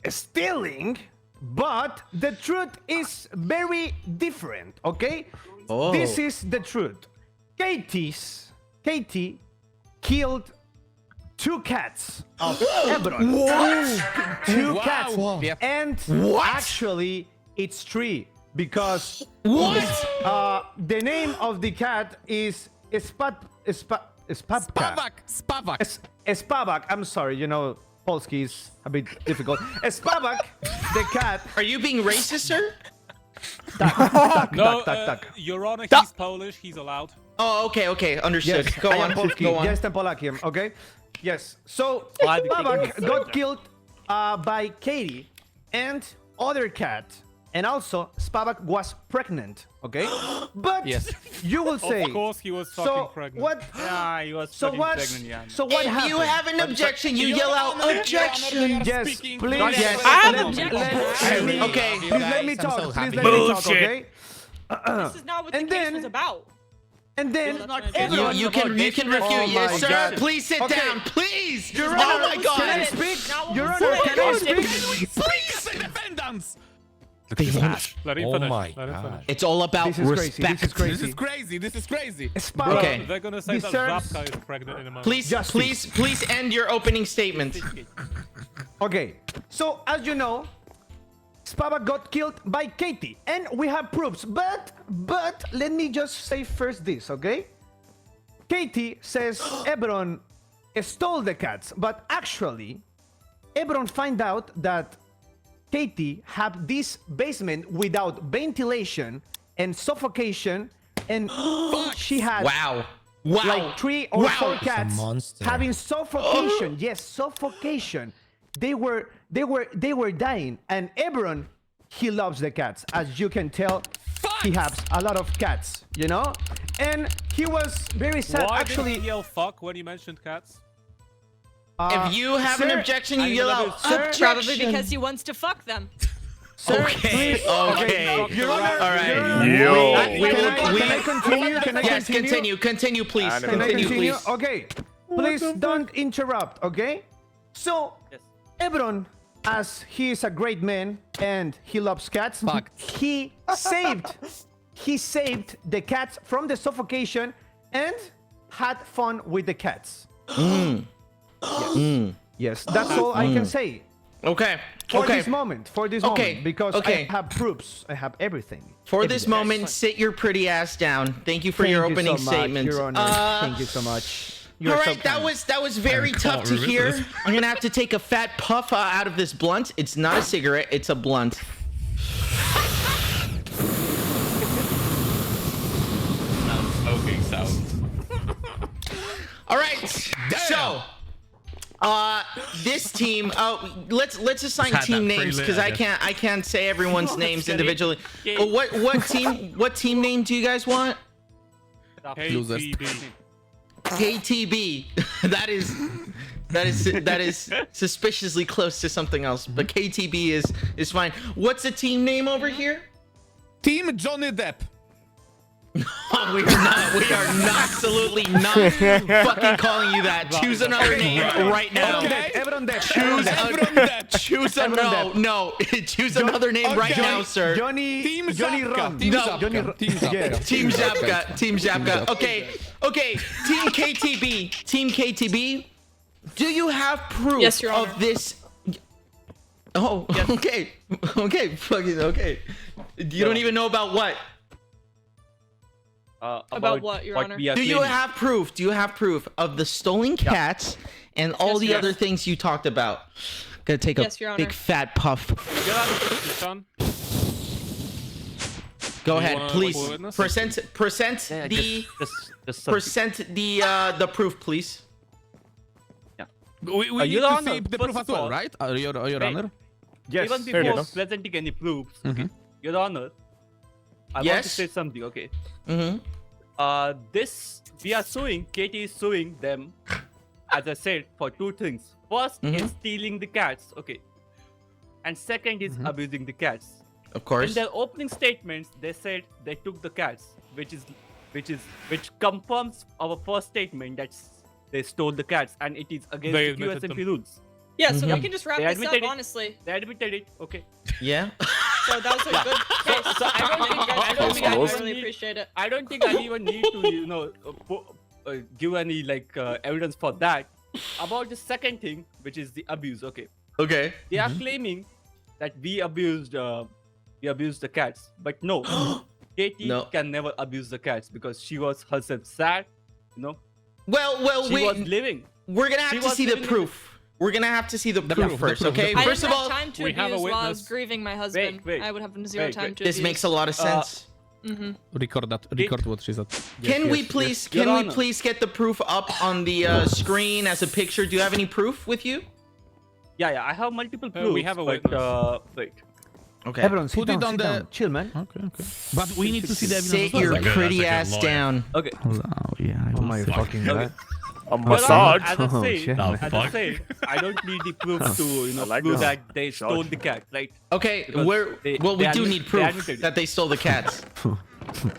[SPEAKER 7] stealing, but the truth is very different, okay?
[SPEAKER 2] Oh.
[SPEAKER 7] This is the truth. Katie killed 2 cats of Ebron. Two cats.
[SPEAKER 3] Yeah.
[SPEAKER 7] And
[SPEAKER 2] What?
[SPEAKER 7] actually, it's 3 because
[SPEAKER 2] What?
[SPEAKER 7] the name of the cat is Spavak. Spavak. I'm sorry, you know, Polski is a bit difficult. Spavak, the cat.
[SPEAKER 2] Are you being racist, sir?
[SPEAKER 4] No,
[SPEAKER 7] Tak.
[SPEAKER 4] Your Honor, he's Polish. He's allowed.
[SPEAKER 2] Oh, okay, understood.
[SPEAKER 7] Yes,
[SPEAKER 2] Go
[SPEAKER 7] I
[SPEAKER 2] on,
[SPEAKER 7] am Polski.
[SPEAKER 2] go on.
[SPEAKER 7] Jestem Polakiem, okay? Yes. So
[SPEAKER 11] Why the
[SPEAKER 7] Spavak
[SPEAKER 11] king is
[SPEAKER 7] got
[SPEAKER 11] so
[SPEAKER 7] killed by Katie and other cat, and also Spavak was pregnant, okay? But you will say.
[SPEAKER 4] Of course, he was fucking
[SPEAKER 7] So
[SPEAKER 4] pregnant.
[SPEAKER 7] what?
[SPEAKER 11] Yeah, he was
[SPEAKER 7] So
[SPEAKER 11] fucking
[SPEAKER 7] what?
[SPEAKER 11] pregnant, yeah.
[SPEAKER 7] So what
[SPEAKER 2] If
[SPEAKER 7] happened?
[SPEAKER 2] you have an objection, you yell out objection.
[SPEAKER 7] Yes,
[SPEAKER 3] Speaking
[SPEAKER 7] please.
[SPEAKER 3] from-
[SPEAKER 7] Yes,
[SPEAKER 5] I have
[SPEAKER 7] let-
[SPEAKER 5] objection.
[SPEAKER 7] let me-
[SPEAKER 2] Okay.
[SPEAKER 7] Please let me talk. Please let me talk, okay?
[SPEAKER 5] This is not what the
[SPEAKER 7] And
[SPEAKER 5] case
[SPEAKER 7] then-
[SPEAKER 5] was about.
[SPEAKER 7] And then
[SPEAKER 11] This is not
[SPEAKER 7] everyone-
[SPEAKER 2] You can refute.
[SPEAKER 7] Oh
[SPEAKER 2] Yes,
[SPEAKER 7] my
[SPEAKER 2] sir.
[SPEAKER 7] God.
[SPEAKER 2] Please sit
[SPEAKER 7] Okay.
[SPEAKER 2] down. Please.
[SPEAKER 7] Your
[SPEAKER 2] Oh
[SPEAKER 7] Honor,
[SPEAKER 2] my
[SPEAKER 7] Can I
[SPEAKER 2] God.
[SPEAKER 7] speak?
[SPEAKER 5] Not what
[SPEAKER 7] Your
[SPEAKER 5] was
[SPEAKER 7] Honor,
[SPEAKER 5] said.
[SPEAKER 7] can I
[SPEAKER 5] Please.
[SPEAKER 7] speak?
[SPEAKER 3] Please, defendants.
[SPEAKER 2] They won't.
[SPEAKER 4] Let him
[SPEAKER 3] Oh
[SPEAKER 4] finish.
[SPEAKER 3] my
[SPEAKER 4] Let him
[SPEAKER 3] God.
[SPEAKER 4] finish.
[SPEAKER 2] It's all about
[SPEAKER 7] This is crazy.
[SPEAKER 2] respect.
[SPEAKER 7] This is crazy.
[SPEAKER 3] This is crazy. This is crazy.
[SPEAKER 7] Spavak
[SPEAKER 2] Okay.
[SPEAKER 4] They're gonna say that
[SPEAKER 7] deserves-
[SPEAKER 4] Zapka is pregnant in a month.
[SPEAKER 2] Please,
[SPEAKER 7] Justice.
[SPEAKER 2] please end your opening statement.
[SPEAKER 7] Okay, so as you know, Spavak got killed by Katie, and we have proofs. But let me just say first this, okay? Katie says Ebron stole the cats, but actually, Ebron find out that Katie had this basement without ventilation and suffocation and she had
[SPEAKER 2] Wow. Wow.
[SPEAKER 7] like 3 or 4
[SPEAKER 2] Wow.
[SPEAKER 7] cats
[SPEAKER 12] monster.
[SPEAKER 7] having suffocation. Yes, suffocation. They were dying. And Ebron, he loves the cats. As you can tell, he has a lot of cats, you know? And he was very sad.
[SPEAKER 4] Why
[SPEAKER 7] Actually,
[SPEAKER 4] did you yell fuck when you mentioned cats?
[SPEAKER 2] If you have an
[SPEAKER 7] sir,
[SPEAKER 2] objection, you
[SPEAKER 4] I
[SPEAKER 2] yell
[SPEAKER 4] love
[SPEAKER 2] out,
[SPEAKER 4] it, sir.
[SPEAKER 2] objection.
[SPEAKER 5] Probably because he wants to fuck them.
[SPEAKER 7] sir,
[SPEAKER 2] Okay,
[SPEAKER 7] please-
[SPEAKER 2] okay.
[SPEAKER 7] Your Honor,
[SPEAKER 2] All right.
[SPEAKER 7] Your Honor,
[SPEAKER 9] Yo.
[SPEAKER 7] Can I continue? Can I
[SPEAKER 2] Yes,
[SPEAKER 7] continue?
[SPEAKER 2] continue, please.
[SPEAKER 9] Can I
[SPEAKER 7] Can I
[SPEAKER 2] Continue,
[SPEAKER 7] continue?
[SPEAKER 2] please.
[SPEAKER 7] Okay. Please don't interrupt, okay? So,
[SPEAKER 11] Yes.
[SPEAKER 7] Ebron, as he is a great man and he loves cats, he saved the cats from the suffocation and had fun with the cats. Yes, that's all I can say
[SPEAKER 2] Okay.
[SPEAKER 7] for
[SPEAKER 2] Okay.
[SPEAKER 7] this moment.
[SPEAKER 2] Okay,
[SPEAKER 7] Because
[SPEAKER 2] okay.
[SPEAKER 7] I have proofs. I have everything.
[SPEAKER 2] For this
[SPEAKER 7] Evidence.
[SPEAKER 2] moment, sit your pretty ass down. Thank you for your
[SPEAKER 7] Thank you
[SPEAKER 2] opening
[SPEAKER 7] so much,
[SPEAKER 2] statement.
[SPEAKER 7] Your Honor. Thank you so much. You're
[SPEAKER 2] All
[SPEAKER 7] so
[SPEAKER 2] right, that
[SPEAKER 7] kind.
[SPEAKER 2] was very tough to hear. I'm gonna have to take a fat puff out of this blunt. It's not a cigarette, it's a blunt.
[SPEAKER 3] Okay, sound.
[SPEAKER 2] All right, so this team. Let's assign
[SPEAKER 3] Had
[SPEAKER 2] team
[SPEAKER 3] that
[SPEAKER 2] names
[SPEAKER 3] pre-lit,
[SPEAKER 2] because
[SPEAKER 3] I
[SPEAKER 2] I can't say everyone's names
[SPEAKER 11] kidding.
[SPEAKER 2] individually.
[SPEAKER 11] Okay.
[SPEAKER 2] Oh, what team name do you guys want?
[SPEAKER 4] KTB.
[SPEAKER 2] KTB. that is suspiciously close to something else, but KTB is fine. What's the team name over here?
[SPEAKER 3] Team Johnny Depp.
[SPEAKER 2] Oh, we are absolutely not fucking calling you that. Choose another name right now.
[SPEAKER 7] Ebron Depp.
[SPEAKER 2] Choose choose a no. Choose another name right now, sir.
[SPEAKER 3] Team
[SPEAKER 7] Johnny
[SPEAKER 3] Zapka.
[SPEAKER 7] Ron.
[SPEAKER 3] Team
[SPEAKER 2] No.
[SPEAKER 3] Zapka. Team Zapka.
[SPEAKER 7] Yes.
[SPEAKER 2] Team Zapka. Team Zapka. Okay. Team KTB. Team KTB. Do you have proof
[SPEAKER 5] Yes, Your Honor.
[SPEAKER 2] of this? Oh, okay. Fucking okay. You don't even know about what?
[SPEAKER 5] About what, Your Honor?
[SPEAKER 11] We are
[SPEAKER 2] Do you
[SPEAKER 11] claiming.
[SPEAKER 2] have proof? Do you have proof of the stolen cats and all
[SPEAKER 5] Yes,
[SPEAKER 2] the
[SPEAKER 5] Your
[SPEAKER 2] other
[SPEAKER 5] Honor.
[SPEAKER 2] things you talked about? Gonna take
[SPEAKER 5] Yes,
[SPEAKER 2] a
[SPEAKER 5] Your
[SPEAKER 2] big
[SPEAKER 5] Honor.
[SPEAKER 2] fat puff.
[SPEAKER 4] Get out of the sun.
[SPEAKER 2] Go
[SPEAKER 4] You
[SPEAKER 2] ahead,
[SPEAKER 4] wanna
[SPEAKER 2] please.
[SPEAKER 4] wait for witness?
[SPEAKER 2] Present
[SPEAKER 11] Yeah,
[SPEAKER 2] the
[SPEAKER 11] just
[SPEAKER 2] present the proof, please.
[SPEAKER 3] We need
[SPEAKER 11] Your
[SPEAKER 3] to
[SPEAKER 11] Honor,
[SPEAKER 3] see the
[SPEAKER 11] first
[SPEAKER 3] proof
[SPEAKER 11] of
[SPEAKER 3] as well,
[SPEAKER 11] all-
[SPEAKER 3] right? Your
[SPEAKER 11] Wait.
[SPEAKER 3] Honor?
[SPEAKER 7] Yes.
[SPEAKER 11] Even
[SPEAKER 9] There you
[SPEAKER 11] before
[SPEAKER 9] go.
[SPEAKER 11] presenting any proofs,
[SPEAKER 3] Mhm.
[SPEAKER 11] Your Honor, I want to
[SPEAKER 2] Yes?
[SPEAKER 11] say something. Okay.
[SPEAKER 2] Mm-hmm.
[SPEAKER 11] We are suing. Katie is suing them, as I said, for 2 things. First is stealing the cats. Okay. And second is abusing the cats.
[SPEAKER 2] Of
[SPEAKER 11] In
[SPEAKER 2] course.
[SPEAKER 11] their opening statements, they said they took the cats, which confirms our first statement that they stole the cats, and it is against
[SPEAKER 4] They
[SPEAKER 11] the
[SPEAKER 4] admitted
[SPEAKER 11] QSMP
[SPEAKER 4] them.
[SPEAKER 11] rules.
[SPEAKER 5] Yeah, so we can just wrap
[SPEAKER 11] They
[SPEAKER 5] this up,
[SPEAKER 11] admitted it.
[SPEAKER 5] honestly.
[SPEAKER 11] They admitted it. Okay.
[SPEAKER 2] Yeah.
[SPEAKER 5] So that was a good case.
[SPEAKER 11] So I don't think
[SPEAKER 5] I
[SPEAKER 9] closed.
[SPEAKER 5] really appreciate it.
[SPEAKER 11] I don't think I even need to, give any evidence for that. About the second thing, which is the abuse. Okay.
[SPEAKER 2] Okay.
[SPEAKER 11] They are claiming that we abused the cats, but no, Katie
[SPEAKER 2] No.
[SPEAKER 11] can never abuse the cats because she was herself sad,
[SPEAKER 2] Well,
[SPEAKER 11] she was living.
[SPEAKER 2] we're gonna
[SPEAKER 11] she
[SPEAKER 2] have to
[SPEAKER 11] was
[SPEAKER 2] see the
[SPEAKER 11] living in
[SPEAKER 2] proof. We're gonna have to see the proof
[SPEAKER 3] proof,
[SPEAKER 2] first,
[SPEAKER 3] the proof,
[SPEAKER 2] okay?
[SPEAKER 3] the
[SPEAKER 5] I
[SPEAKER 2] First of
[SPEAKER 5] didn't
[SPEAKER 2] all,
[SPEAKER 5] have time to
[SPEAKER 4] we have a
[SPEAKER 5] abuse while I was
[SPEAKER 4] witness.
[SPEAKER 5] grieving my husband.
[SPEAKER 11] wait,
[SPEAKER 5] I would have zero
[SPEAKER 11] wait,
[SPEAKER 5] time
[SPEAKER 11] wait.
[SPEAKER 5] to
[SPEAKER 2] this
[SPEAKER 5] abuse.
[SPEAKER 2] makes a lot of sense.
[SPEAKER 3] Record that. Record what she said.
[SPEAKER 2] Can we please get the proof up on the screen as a picture? Do you have any proof with you?
[SPEAKER 11] Yeah, I have multiple proofs.
[SPEAKER 4] we have a
[SPEAKER 11] but,
[SPEAKER 4] witness.
[SPEAKER 11] wait.
[SPEAKER 2] Okay.
[SPEAKER 7] Ebron, sit
[SPEAKER 3] Put it
[SPEAKER 7] down,
[SPEAKER 3] on
[SPEAKER 7] sit
[SPEAKER 3] the-
[SPEAKER 7] down. Chill, man.
[SPEAKER 3] Okay. But we need to see the evidence.
[SPEAKER 2] Sit your
[SPEAKER 3] as well.
[SPEAKER 2] pretty ass down.
[SPEAKER 11] Okay.
[SPEAKER 3] Oh, yeah.
[SPEAKER 7] Oh my fucking god.
[SPEAKER 9] A
[SPEAKER 11] Well,
[SPEAKER 9] massage.
[SPEAKER 11] As I
[SPEAKER 7] Oh,
[SPEAKER 11] said,
[SPEAKER 7] shit.
[SPEAKER 11] I don't need the proof to
[SPEAKER 9] I like
[SPEAKER 11] prove
[SPEAKER 9] this.
[SPEAKER 11] that they stole the cat. Right?
[SPEAKER 2] Okay,
[SPEAKER 11] Because
[SPEAKER 2] we
[SPEAKER 11] they
[SPEAKER 2] do need
[SPEAKER 11] they
[SPEAKER 2] proof
[SPEAKER 11] admitted it.
[SPEAKER 2] that they stole the cats.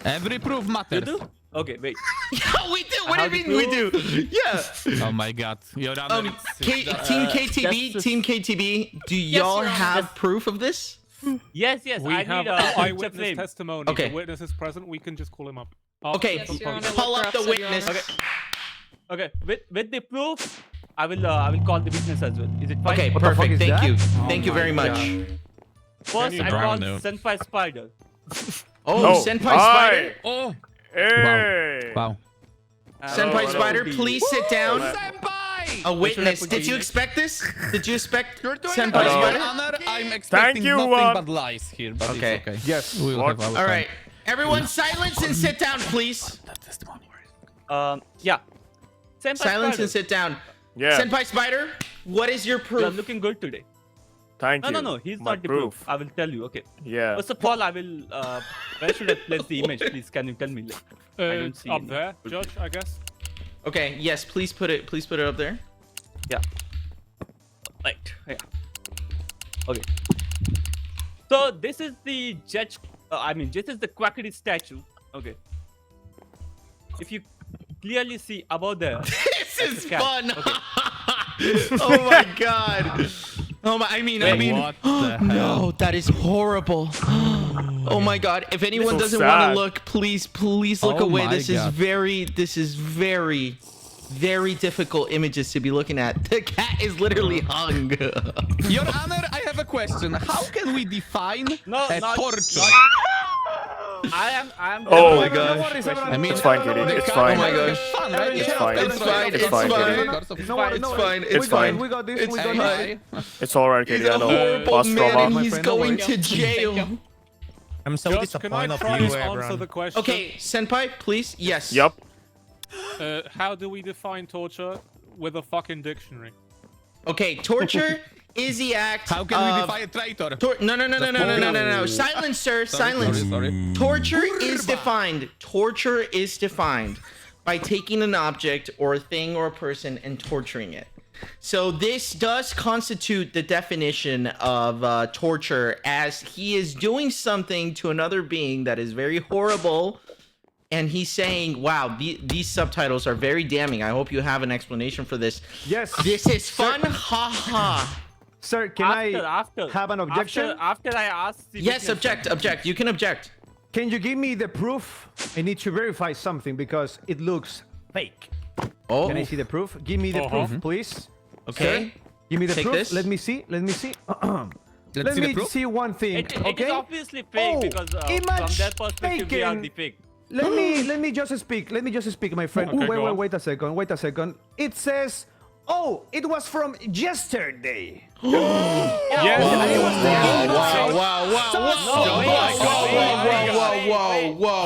[SPEAKER 3] Every proof
[SPEAKER 11] You
[SPEAKER 3] matters.
[SPEAKER 11] do? Okay, wait.
[SPEAKER 2] Yeah, we do. What
[SPEAKER 11] How
[SPEAKER 2] do you
[SPEAKER 11] do
[SPEAKER 2] mean we do? Yeah.
[SPEAKER 3] Oh my god. Your Honor,
[SPEAKER 2] Team KTB,
[SPEAKER 11] that's
[SPEAKER 2] Team KTB, do y'all
[SPEAKER 5] Your Honor.
[SPEAKER 2] have proof of this?
[SPEAKER 11] Yes,
[SPEAKER 4] We
[SPEAKER 11] I
[SPEAKER 4] have
[SPEAKER 11] need
[SPEAKER 4] eyewitness
[SPEAKER 11] flame.
[SPEAKER 4] testimony.
[SPEAKER 2] Okay.
[SPEAKER 4] The witness is present. We can just call him up.
[SPEAKER 2] Okay,
[SPEAKER 5] Yes, Your Honor.
[SPEAKER 2] call up the
[SPEAKER 5] Look for us, Your
[SPEAKER 2] witness.
[SPEAKER 5] Honor.
[SPEAKER 11] Okay, with the proof, I will call the witness as well. Is it fine?
[SPEAKER 2] Okay,
[SPEAKER 7] What the fuck
[SPEAKER 2] perfect.
[SPEAKER 7] is
[SPEAKER 2] Thank
[SPEAKER 7] that?
[SPEAKER 2] you.
[SPEAKER 7] Oh
[SPEAKER 2] Thank you
[SPEAKER 7] my
[SPEAKER 2] very much.
[SPEAKER 11] First, I
[SPEAKER 3] Brown
[SPEAKER 11] called
[SPEAKER 3] note.
[SPEAKER 11] Senpai Spider.
[SPEAKER 2] Oh, Senpai Spider.
[SPEAKER 3] Oh.
[SPEAKER 9] Hey.
[SPEAKER 3] Wow.
[SPEAKER 2] Senpai
[SPEAKER 11] Hello,
[SPEAKER 2] Spider,
[SPEAKER 11] hello.
[SPEAKER 2] please sit down.
[SPEAKER 3] Senpai!
[SPEAKER 2] A witness.
[SPEAKER 11] put
[SPEAKER 2] Did
[SPEAKER 11] the-
[SPEAKER 2] you expect this? Did you expect
[SPEAKER 3] You're doing
[SPEAKER 2] Senpai
[SPEAKER 3] it.
[SPEAKER 9] Hello.
[SPEAKER 3] Your
[SPEAKER 2] Spider?
[SPEAKER 3] Honor, I'm expecting
[SPEAKER 9] you,
[SPEAKER 3] nothing but lies here, but
[SPEAKER 2] Okay.
[SPEAKER 3] it's okay.
[SPEAKER 7] Yes.
[SPEAKER 3] We will
[SPEAKER 9] What?
[SPEAKER 3] have our
[SPEAKER 2] All
[SPEAKER 3] time.
[SPEAKER 2] right. Everyone silence and sit down, please.
[SPEAKER 11] Yeah. Senpai
[SPEAKER 2] Silence
[SPEAKER 11] Spider,
[SPEAKER 2] and sit down.
[SPEAKER 9] Yeah.
[SPEAKER 2] Senpai Spider, what is your
[SPEAKER 11] you are
[SPEAKER 2] proof?
[SPEAKER 11] looking good today.
[SPEAKER 9] Thank
[SPEAKER 11] No,
[SPEAKER 9] you.
[SPEAKER 11] no, no. He's
[SPEAKER 9] My
[SPEAKER 11] not the proof. I will tell you. Okay.
[SPEAKER 9] Yeah.
[SPEAKER 11] First of all, I will. Where should I place the image? Please, can you tell me? Like, I don't see
[SPEAKER 4] Up
[SPEAKER 11] any.
[SPEAKER 4] there, Judge, I guess.
[SPEAKER 2] Okay, yes, please put it up there.
[SPEAKER 11] Yeah. Right. Yeah. Okay. So this is the judge. This is the Quackity statue. Okay. If you clearly see above there.
[SPEAKER 2] This
[SPEAKER 11] that's
[SPEAKER 2] is
[SPEAKER 11] a cat.
[SPEAKER 2] fun.
[SPEAKER 11] Okay.
[SPEAKER 2] Oh my god. Oh my, I mean,
[SPEAKER 3] What the hell?
[SPEAKER 2] no, that is horrible. Oh my god. If anyone
[SPEAKER 9] so
[SPEAKER 2] doesn't want to
[SPEAKER 9] sad.
[SPEAKER 2] look, please look
[SPEAKER 3] Oh
[SPEAKER 2] away.
[SPEAKER 3] my
[SPEAKER 2] This is
[SPEAKER 3] God.
[SPEAKER 2] very difficult images to be looking at. The cat is literally hung.
[SPEAKER 3] Your Honor, I have a question. How can we define
[SPEAKER 11] No,
[SPEAKER 3] a
[SPEAKER 11] not-
[SPEAKER 3] torture?
[SPEAKER 11] I am.
[SPEAKER 9] Oh my
[SPEAKER 2] gosh.
[SPEAKER 3] I mean,
[SPEAKER 9] It's fine, Kitty. It's fine.
[SPEAKER 2] Oh my gosh.
[SPEAKER 3] Fun, right?
[SPEAKER 9] It's fine.
[SPEAKER 2] It's fine.
[SPEAKER 9] It's
[SPEAKER 2] It's
[SPEAKER 9] fine,
[SPEAKER 2] fine.
[SPEAKER 9] Kitty.
[SPEAKER 7] No worries, no
[SPEAKER 2] It's
[SPEAKER 7] worries.
[SPEAKER 2] fine.
[SPEAKER 7] We
[SPEAKER 2] It's
[SPEAKER 7] got
[SPEAKER 9] fine.
[SPEAKER 7] it, we got this.
[SPEAKER 2] It's
[SPEAKER 7] We got
[SPEAKER 2] fine.
[SPEAKER 7] this.
[SPEAKER 9] It's all right,
[SPEAKER 2] He's
[SPEAKER 9] Kitty. I
[SPEAKER 2] a
[SPEAKER 9] know.
[SPEAKER 2] horrible
[SPEAKER 9] Boss
[SPEAKER 2] man
[SPEAKER 9] trauma.
[SPEAKER 2] and
[SPEAKER 7] My
[SPEAKER 2] he's
[SPEAKER 7] friend, no
[SPEAKER 2] going
[SPEAKER 7] worries.
[SPEAKER 2] to jail.
[SPEAKER 10] I'm so
[SPEAKER 4] Judge, can I
[SPEAKER 10] disappointed
[SPEAKER 4] try
[SPEAKER 10] of
[SPEAKER 4] to
[SPEAKER 10] you,
[SPEAKER 4] answer
[SPEAKER 10] everyone.
[SPEAKER 4] the question?
[SPEAKER 2] Okay, Senpai, please. Yes.
[SPEAKER 9] Yup.
[SPEAKER 4] How do we define torture with a fucking dictionary?
[SPEAKER 2] Okay, torture is the act
[SPEAKER 3] How can we
[SPEAKER 2] of...
[SPEAKER 3] define a traitor?
[SPEAKER 2] No. Silence, sir. Silence.
[SPEAKER 3] Sorry.
[SPEAKER 2] Torture is defined. Torture is defined by taking an object or a thing or a person and torturing it. So this does constitute the definition of torture, as he is doing something to another being that is very horrible. And he's saying, wow, these subtitles are very damning. I hope you have an explanation for this.
[SPEAKER 7] Yes.
[SPEAKER 2] This is fun. Ha ha.
[SPEAKER 7] Sir, can I have an objection?
[SPEAKER 11] After I ask. the
[SPEAKER 2] Yes,
[SPEAKER 11] witness-
[SPEAKER 2] object. You can object.
[SPEAKER 7] Can you give me the proof? I need to verify something because it looks fake.
[SPEAKER 2] Oh,
[SPEAKER 7] Can I see the proof? Give me the proof, please.
[SPEAKER 2] okay.
[SPEAKER 7] Give me the
[SPEAKER 2] Take
[SPEAKER 7] proof.
[SPEAKER 2] this.
[SPEAKER 7] Let me see. Let me see.
[SPEAKER 3] Let's
[SPEAKER 7] Let
[SPEAKER 3] see the
[SPEAKER 7] me
[SPEAKER 3] proof.
[SPEAKER 7] see one thing.
[SPEAKER 11] It is
[SPEAKER 7] Okay.
[SPEAKER 11] obviously fake
[SPEAKER 7] Oh,
[SPEAKER 11] because from
[SPEAKER 7] image
[SPEAKER 11] their perspective we are
[SPEAKER 7] taken.
[SPEAKER 11] the fake.
[SPEAKER 7] Let me just speak. Let me just speak, my friend.
[SPEAKER 4] Okay, go on.
[SPEAKER 7] Wait a second. Wait a second. It says, oh, it was from yesterday.
[SPEAKER 4] Yes.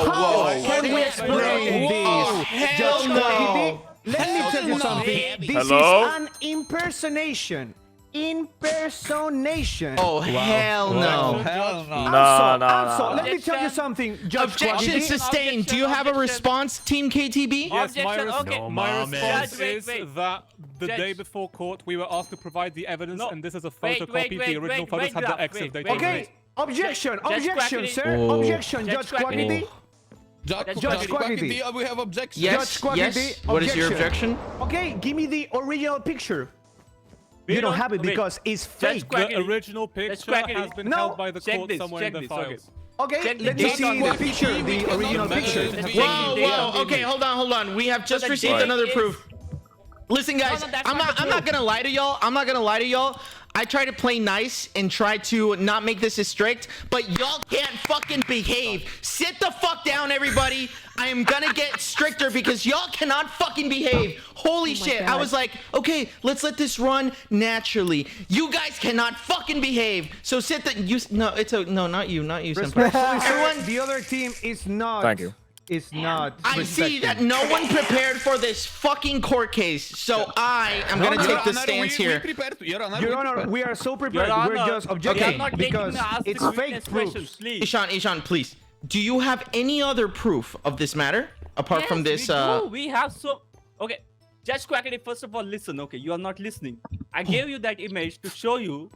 [SPEAKER 7] How can we explain this?
[SPEAKER 2] hell
[SPEAKER 7] Judge
[SPEAKER 2] no.
[SPEAKER 7] Quackity, let me tell you
[SPEAKER 3] no.
[SPEAKER 7] something. This
[SPEAKER 9] Hello?
[SPEAKER 7] is an impersonation. Impersonation.
[SPEAKER 2] Oh, hell no.
[SPEAKER 3] Hell no.
[SPEAKER 7] Also, let me
[SPEAKER 11] Objection.
[SPEAKER 7] tell you something, Judge
[SPEAKER 2] Objection
[SPEAKER 7] Quackity.
[SPEAKER 2] sustained. Do you have a response, Team KTB?
[SPEAKER 4] Yes, my,
[SPEAKER 11] Objection, okay.
[SPEAKER 4] my response
[SPEAKER 11] Judge, wait,
[SPEAKER 4] is
[SPEAKER 11] wait.
[SPEAKER 4] that the
[SPEAKER 11] Judge.
[SPEAKER 4] day before court, we were asked to provide the evidence,
[SPEAKER 11] No.
[SPEAKER 4] and this is a
[SPEAKER 11] Wait,
[SPEAKER 4] photocopy.
[SPEAKER 11] wait,
[SPEAKER 4] the
[SPEAKER 11] wait,
[SPEAKER 4] original
[SPEAKER 11] wait,
[SPEAKER 4] photos
[SPEAKER 11] wait,
[SPEAKER 4] have the
[SPEAKER 11] Graf,
[SPEAKER 4] X if
[SPEAKER 11] wait,
[SPEAKER 4] they
[SPEAKER 11] wait,
[SPEAKER 4] take
[SPEAKER 7] Okay,
[SPEAKER 4] it.
[SPEAKER 7] objection,
[SPEAKER 11] Judge
[SPEAKER 7] objection,
[SPEAKER 11] Quackity.
[SPEAKER 7] sir.
[SPEAKER 2] Oh.
[SPEAKER 7] Objection,
[SPEAKER 11] Judge
[SPEAKER 7] Judge Quackity.
[SPEAKER 3] Judge
[SPEAKER 7] Quackity.
[SPEAKER 3] Quackity, we have objection.
[SPEAKER 2] Yes,
[SPEAKER 7] Judge Quackity,
[SPEAKER 2] yes. What is your
[SPEAKER 7] objection.
[SPEAKER 2] objection?
[SPEAKER 7] Okay, give me the original picture.
[SPEAKER 11] We
[SPEAKER 7] You don't have it
[SPEAKER 11] wait.
[SPEAKER 7] because it's
[SPEAKER 11] Judge
[SPEAKER 7] fake.
[SPEAKER 11] Quackity.
[SPEAKER 4] The original picture
[SPEAKER 11] Quackity.
[SPEAKER 4] has been
[SPEAKER 7] No.
[SPEAKER 4] held by the
[SPEAKER 11] Check
[SPEAKER 4] court
[SPEAKER 11] this,
[SPEAKER 4] somewhere in
[SPEAKER 11] check
[SPEAKER 4] the
[SPEAKER 11] this, okay.
[SPEAKER 4] files.
[SPEAKER 7] Okay,
[SPEAKER 11] Check the
[SPEAKER 7] let me
[SPEAKER 11] date
[SPEAKER 7] see
[SPEAKER 11] on
[SPEAKER 7] the
[SPEAKER 11] this.
[SPEAKER 7] picture,
[SPEAKER 3] We
[SPEAKER 7] the
[SPEAKER 3] cannot
[SPEAKER 7] original
[SPEAKER 3] measure
[SPEAKER 7] picture.
[SPEAKER 3] it.
[SPEAKER 11] Check
[SPEAKER 2] Whoa,
[SPEAKER 11] the date
[SPEAKER 2] whoa.
[SPEAKER 11] on the
[SPEAKER 2] Okay,
[SPEAKER 11] image.
[SPEAKER 2] hold on. We have just
[SPEAKER 11] the
[SPEAKER 2] received
[SPEAKER 11] date
[SPEAKER 2] another
[SPEAKER 11] is-
[SPEAKER 2] proof. Listen, guys,
[SPEAKER 11] No, that's
[SPEAKER 2] I'm
[SPEAKER 11] not the
[SPEAKER 2] not
[SPEAKER 11] proof.
[SPEAKER 2] gonna lie to y'all. I try to play nice and try to not make this as strict, but y'all can't fucking behave. Sit the fuck down, everybody. I am gonna get stricter because y'all cannot fucking behave. Holy shit. I was like, okay, let's let this run naturally. You guys cannot fucking behave. So sit no, not you, senpai. Everyone,
[SPEAKER 7] The other team is not.
[SPEAKER 9] Thank you.
[SPEAKER 7] Is not.
[SPEAKER 2] I see
[SPEAKER 7] respecting.
[SPEAKER 2] that no one prepared for this fucking court case, so I am gonna take the stance here.
[SPEAKER 3] Your Honor,
[SPEAKER 7] Your
[SPEAKER 3] we
[SPEAKER 7] Honor,
[SPEAKER 3] prepared.
[SPEAKER 7] we are so prepared.
[SPEAKER 11] Your
[SPEAKER 7] We're
[SPEAKER 11] Honor,
[SPEAKER 7] just
[SPEAKER 11] we are
[SPEAKER 7] objecting
[SPEAKER 11] not
[SPEAKER 7] because
[SPEAKER 11] taking ask
[SPEAKER 7] it's
[SPEAKER 11] the
[SPEAKER 7] fake
[SPEAKER 11] witness questions,
[SPEAKER 7] proofs.
[SPEAKER 11] please.
[SPEAKER 2] Ishan, please. Do you have any other proof of this matter apart from this?
[SPEAKER 11] We have so. Okay, Judge Quackity. First of all, listen. Okay, you are not listening. I gave you that image to show you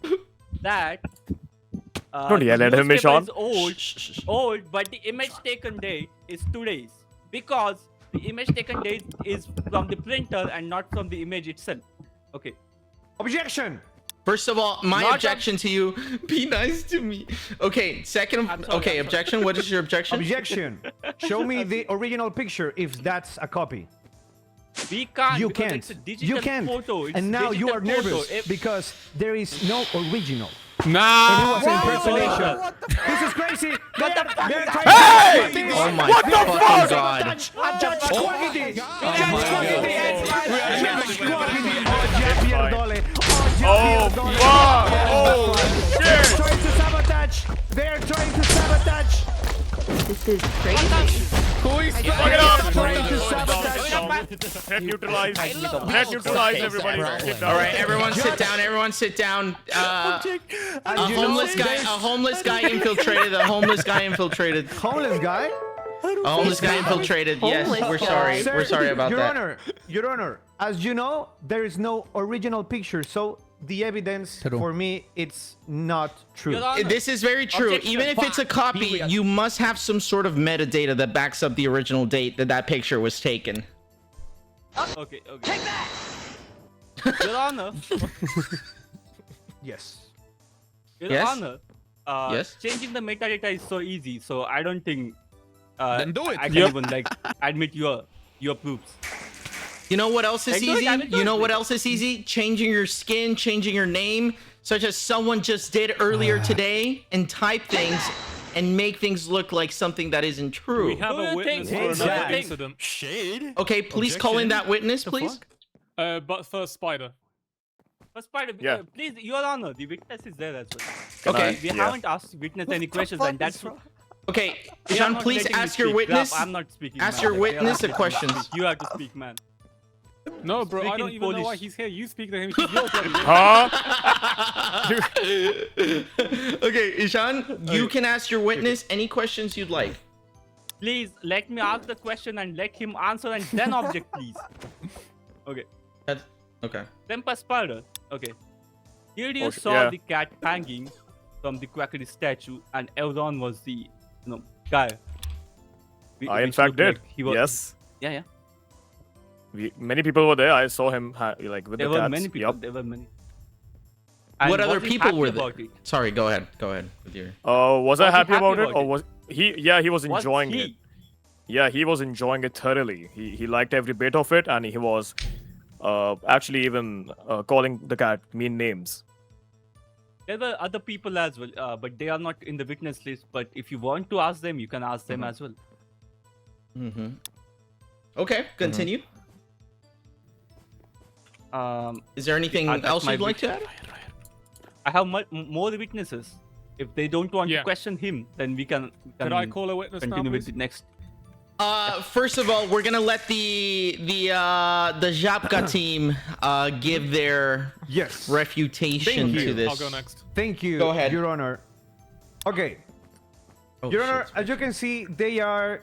[SPEAKER 11] that.
[SPEAKER 9] Don't yell
[SPEAKER 11] the
[SPEAKER 9] at him,
[SPEAKER 11] newspaper
[SPEAKER 9] Ishan.
[SPEAKER 11] is old, but the image taken date is today's because the image taken date is from the printer and not from the image itself. Okay.
[SPEAKER 7] Objection.
[SPEAKER 2] First of all, my
[SPEAKER 11] Not
[SPEAKER 2] objection to you: be nice to me. Okay. Second,
[SPEAKER 11] I'm sorry,
[SPEAKER 2] okay,
[SPEAKER 11] I'm
[SPEAKER 2] objection. What is your objection?
[SPEAKER 7] Objection. Show me the original picture if that's a copy.
[SPEAKER 11] We can't.
[SPEAKER 7] You
[SPEAKER 11] because
[SPEAKER 7] can't.
[SPEAKER 11] It's a digital
[SPEAKER 7] You can't.
[SPEAKER 11] Photo. It's
[SPEAKER 7] And now you
[SPEAKER 11] digital
[SPEAKER 7] are
[SPEAKER 11] photo.
[SPEAKER 7] nervous
[SPEAKER 11] If-
[SPEAKER 7] because there is no original.
[SPEAKER 4] Nah.
[SPEAKER 7] It was an impersonation.
[SPEAKER 11] What
[SPEAKER 7] This is crazy.
[SPEAKER 11] What the fuck is that?
[SPEAKER 7] Hey!
[SPEAKER 2] Oh my fucking god!
[SPEAKER 7] Judge Quackity. Judge Quackity. Judge Quackity.
[SPEAKER 9] Oh, fuck! Oh,
[SPEAKER 7] They're trying to sabotage. They're trying to sabotage.
[SPEAKER 12] This is crazy.
[SPEAKER 3] Who is
[SPEAKER 9] Fuck it up! Net neutralized. Net neutralized, everybody. Get down.
[SPEAKER 2] All right, everyone sit down. Everyone sit down. A homeless guy infiltrated. A homeless guy infiltrated.
[SPEAKER 7] Homeless guy?
[SPEAKER 2] A homeless guy infiltrated. Yes, we're sorry.
[SPEAKER 7] Sir,
[SPEAKER 2] We're sorry about
[SPEAKER 7] Your
[SPEAKER 2] that.
[SPEAKER 7] Honor, Your Honor, as you know, there is no original picture, so the evidence for me, it's not true.
[SPEAKER 2] This is very true. Even if it's a copy, you must have some sort of metadata that backs up the original date that that picture was taken.
[SPEAKER 11] Okay. Take that! Your Honor.
[SPEAKER 7] Yes.
[SPEAKER 11] Your
[SPEAKER 2] Yes?
[SPEAKER 11] Honor.
[SPEAKER 2] Yes?
[SPEAKER 11] Changing the metadata is so easy, so I don't think
[SPEAKER 3] Then do it.
[SPEAKER 11] I can even like admit your proofs.
[SPEAKER 2] You know what else is
[SPEAKER 11] Like, do it,
[SPEAKER 2] easy?
[SPEAKER 11] damn it, do
[SPEAKER 2] You
[SPEAKER 11] it,
[SPEAKER 2] know what
[SPEAKER 11] please.
[SPEAKER 2] else is easy? Changing your skin, changing your name, such as someone just did earlier today, and type things and make things look like something that isn't
[SPEAKER 4] We
[SPEAKER 2] true.
[SPEAKER 4] have
[SPEAKER 11] Do
[SPEAKER 4] a
[SPEAKER 11] you
[SPEAKER 4] witness
[SPEAKER 11] think-
[SPEAKER 4] for
[SPEAKER 11] do you
[SPEAKER 4] another
[SPEAKER 11] think-
[SPEAKER 4] incident.
[SPEAKER 3] Shade.
[SPEAKER 2] Okay, please call in that witness,
[SPEAKER 3] The
[SPEAKER 2] please.
[SPEAKER 3] fuck?
[SPEAKER 4] But first, Spider.
[SPEAKER 11] But Spider,
[SPEAKER 9] Yeah.
[SPEAKER 11] please, Your Honor, the witness is there as well.
[SPEAKER 2] Okay.
[SPEAKER 11] We haven't asked witness any questions, and that's
[SPEAKER 2] Okay,
[SPEAKER 11] they are
[SPEAKER 2] Ishan,
[SPEAKER 11] not
[SPEAKER 2] please
[SPEAKER 11] letting me
[SPEAKER 2] ask your
[SPEAKER 11] speak.
[SPEAKER 2] witness.
[SPEAKER 11] Ralph, I'm not speaking.
[SPEAKER 2] Ask
[SPEAKER 11] man.
[SPEAKER 2] your
[SPEAKER 11] They are
[SPEAKER 2] witness
[SPEAKER 11] not
[SPEAKER 2] the
[SPEAKER 11] letting me
[SPEAKER 2] questions.
[SPEAKER 11] speak. You have to speak, man.
[SPEAKER 4] No, bro, I
[SPEAKER 11] Speak
[SPEAKER 4] don't
[SPEAKER 11] in
[SPEAKER 4] even know why
[SPEAKER 11] Polish.
[SPEAKER 4] he's here. You speak to him. He's your bloody
[SPEAKER 9] Huh?
[SPEAKER 2] Okay, Ishan, you can ask your witness any questions you'd like.
[SPEAKER 11] Please let me ask the question and let him answer, and then object, please. Okay.
[SPEAKER 2] Okay.
[SPEAKER 11] Temper Spider. Okay. Here you
[SPEAKER 9] Oh,
[SPEAKER 11] saw
[SPEAKER 9] yeah.
[SPEAKER 11] the cat hanging from the Quackity statue, and Evron was the guy.
[SPEAKER 9] I in
[SPEAKER 11] which
[SPEAKER 9] fact
[SPEAKER 11] looked
[SPEAKER 9] did.
[SPEAKER 11] like he was-
[SPEAKER 9] Yes.
[SPEAKER 11] Yeah.
[SPEAKER 9] Many people were there. I saw him like with
[SPEAKER 11] There
[SPEAKER 9] the
[SPEAKER 11] were
[SPEAKER 9] cats.
[SPEAKER 11] many people.
[SPEAKER 9] Yup.
[SPEAKER 11] There were many.
[SPEAKER 2] What other
[SPEAKER 11] was he
[SPEAKER 2] people
[SPEAKER 11] happy
[SPEAKER 2] were there?
[SPEAKER 11] about it?
[SPEAKER 2] Sorry, go ahead. Go ahead with your.
[SPEAKER 9] Was I
[SPEAKER 11] Was he
[SPEAKER 9] happy about it,
[SPEAKER 11] happy
[SPEAKER 9] or
[SPEAKER 11] about
[SPEAKER 9] was he? Yeah, he was
[SPEAKER 11] Was
[SPEAKER 9] enjoying
[SPEAKER 11] he?
[SPEAKER 9] it. Yeah, he was enjoying it thoroughly. He liked every bit of it, and he was actually even calling the cat mean names.
[SPEAKER 11] There were other people as well, but they are not in the witness list. But if you want to ask them, you can ask them as well.
[SPEAKER 2] Mm-hmm. Okay, continue. Is there anything
[SPEAKER 11] that's
[SPEAKER 2] else
[SPEAKER 11] my
[SPEAKER 2] you'd like to add?
[SPEAKER 11] I have more witnesses. If they don't want
[SPEAKER 4] Yeah.
[SPEAKER 11] to question him, then we can
[SPEAKER 4] Could I call a witness now,
[SPEAKER 11] continue with
[SPEAKER 4] please?
[SPEAKER 11] the next.
[SPEAKER 2] First of all, we're gonna let the Żabka team give their
[SPEAKER 7] Yes.
[SPEAKER 2] refutation
[SPEAKER 7] Thank
[SPEAKER 2] to
[SPEAKER 7] you.
[SPEAKER 2] this.
[SPEAKER 4] I'll go next.
[SPEAKER 7] Thank you,
[SPEAKER 2] Go ahead.
[SPEAKER 7] Your Honor. Okay,
[SPEAKER 2] Oh,
[SPEAKER 7] Your Honor,
[SPEAKER 2] shit.
[SPEAKER 7] as you can see, they are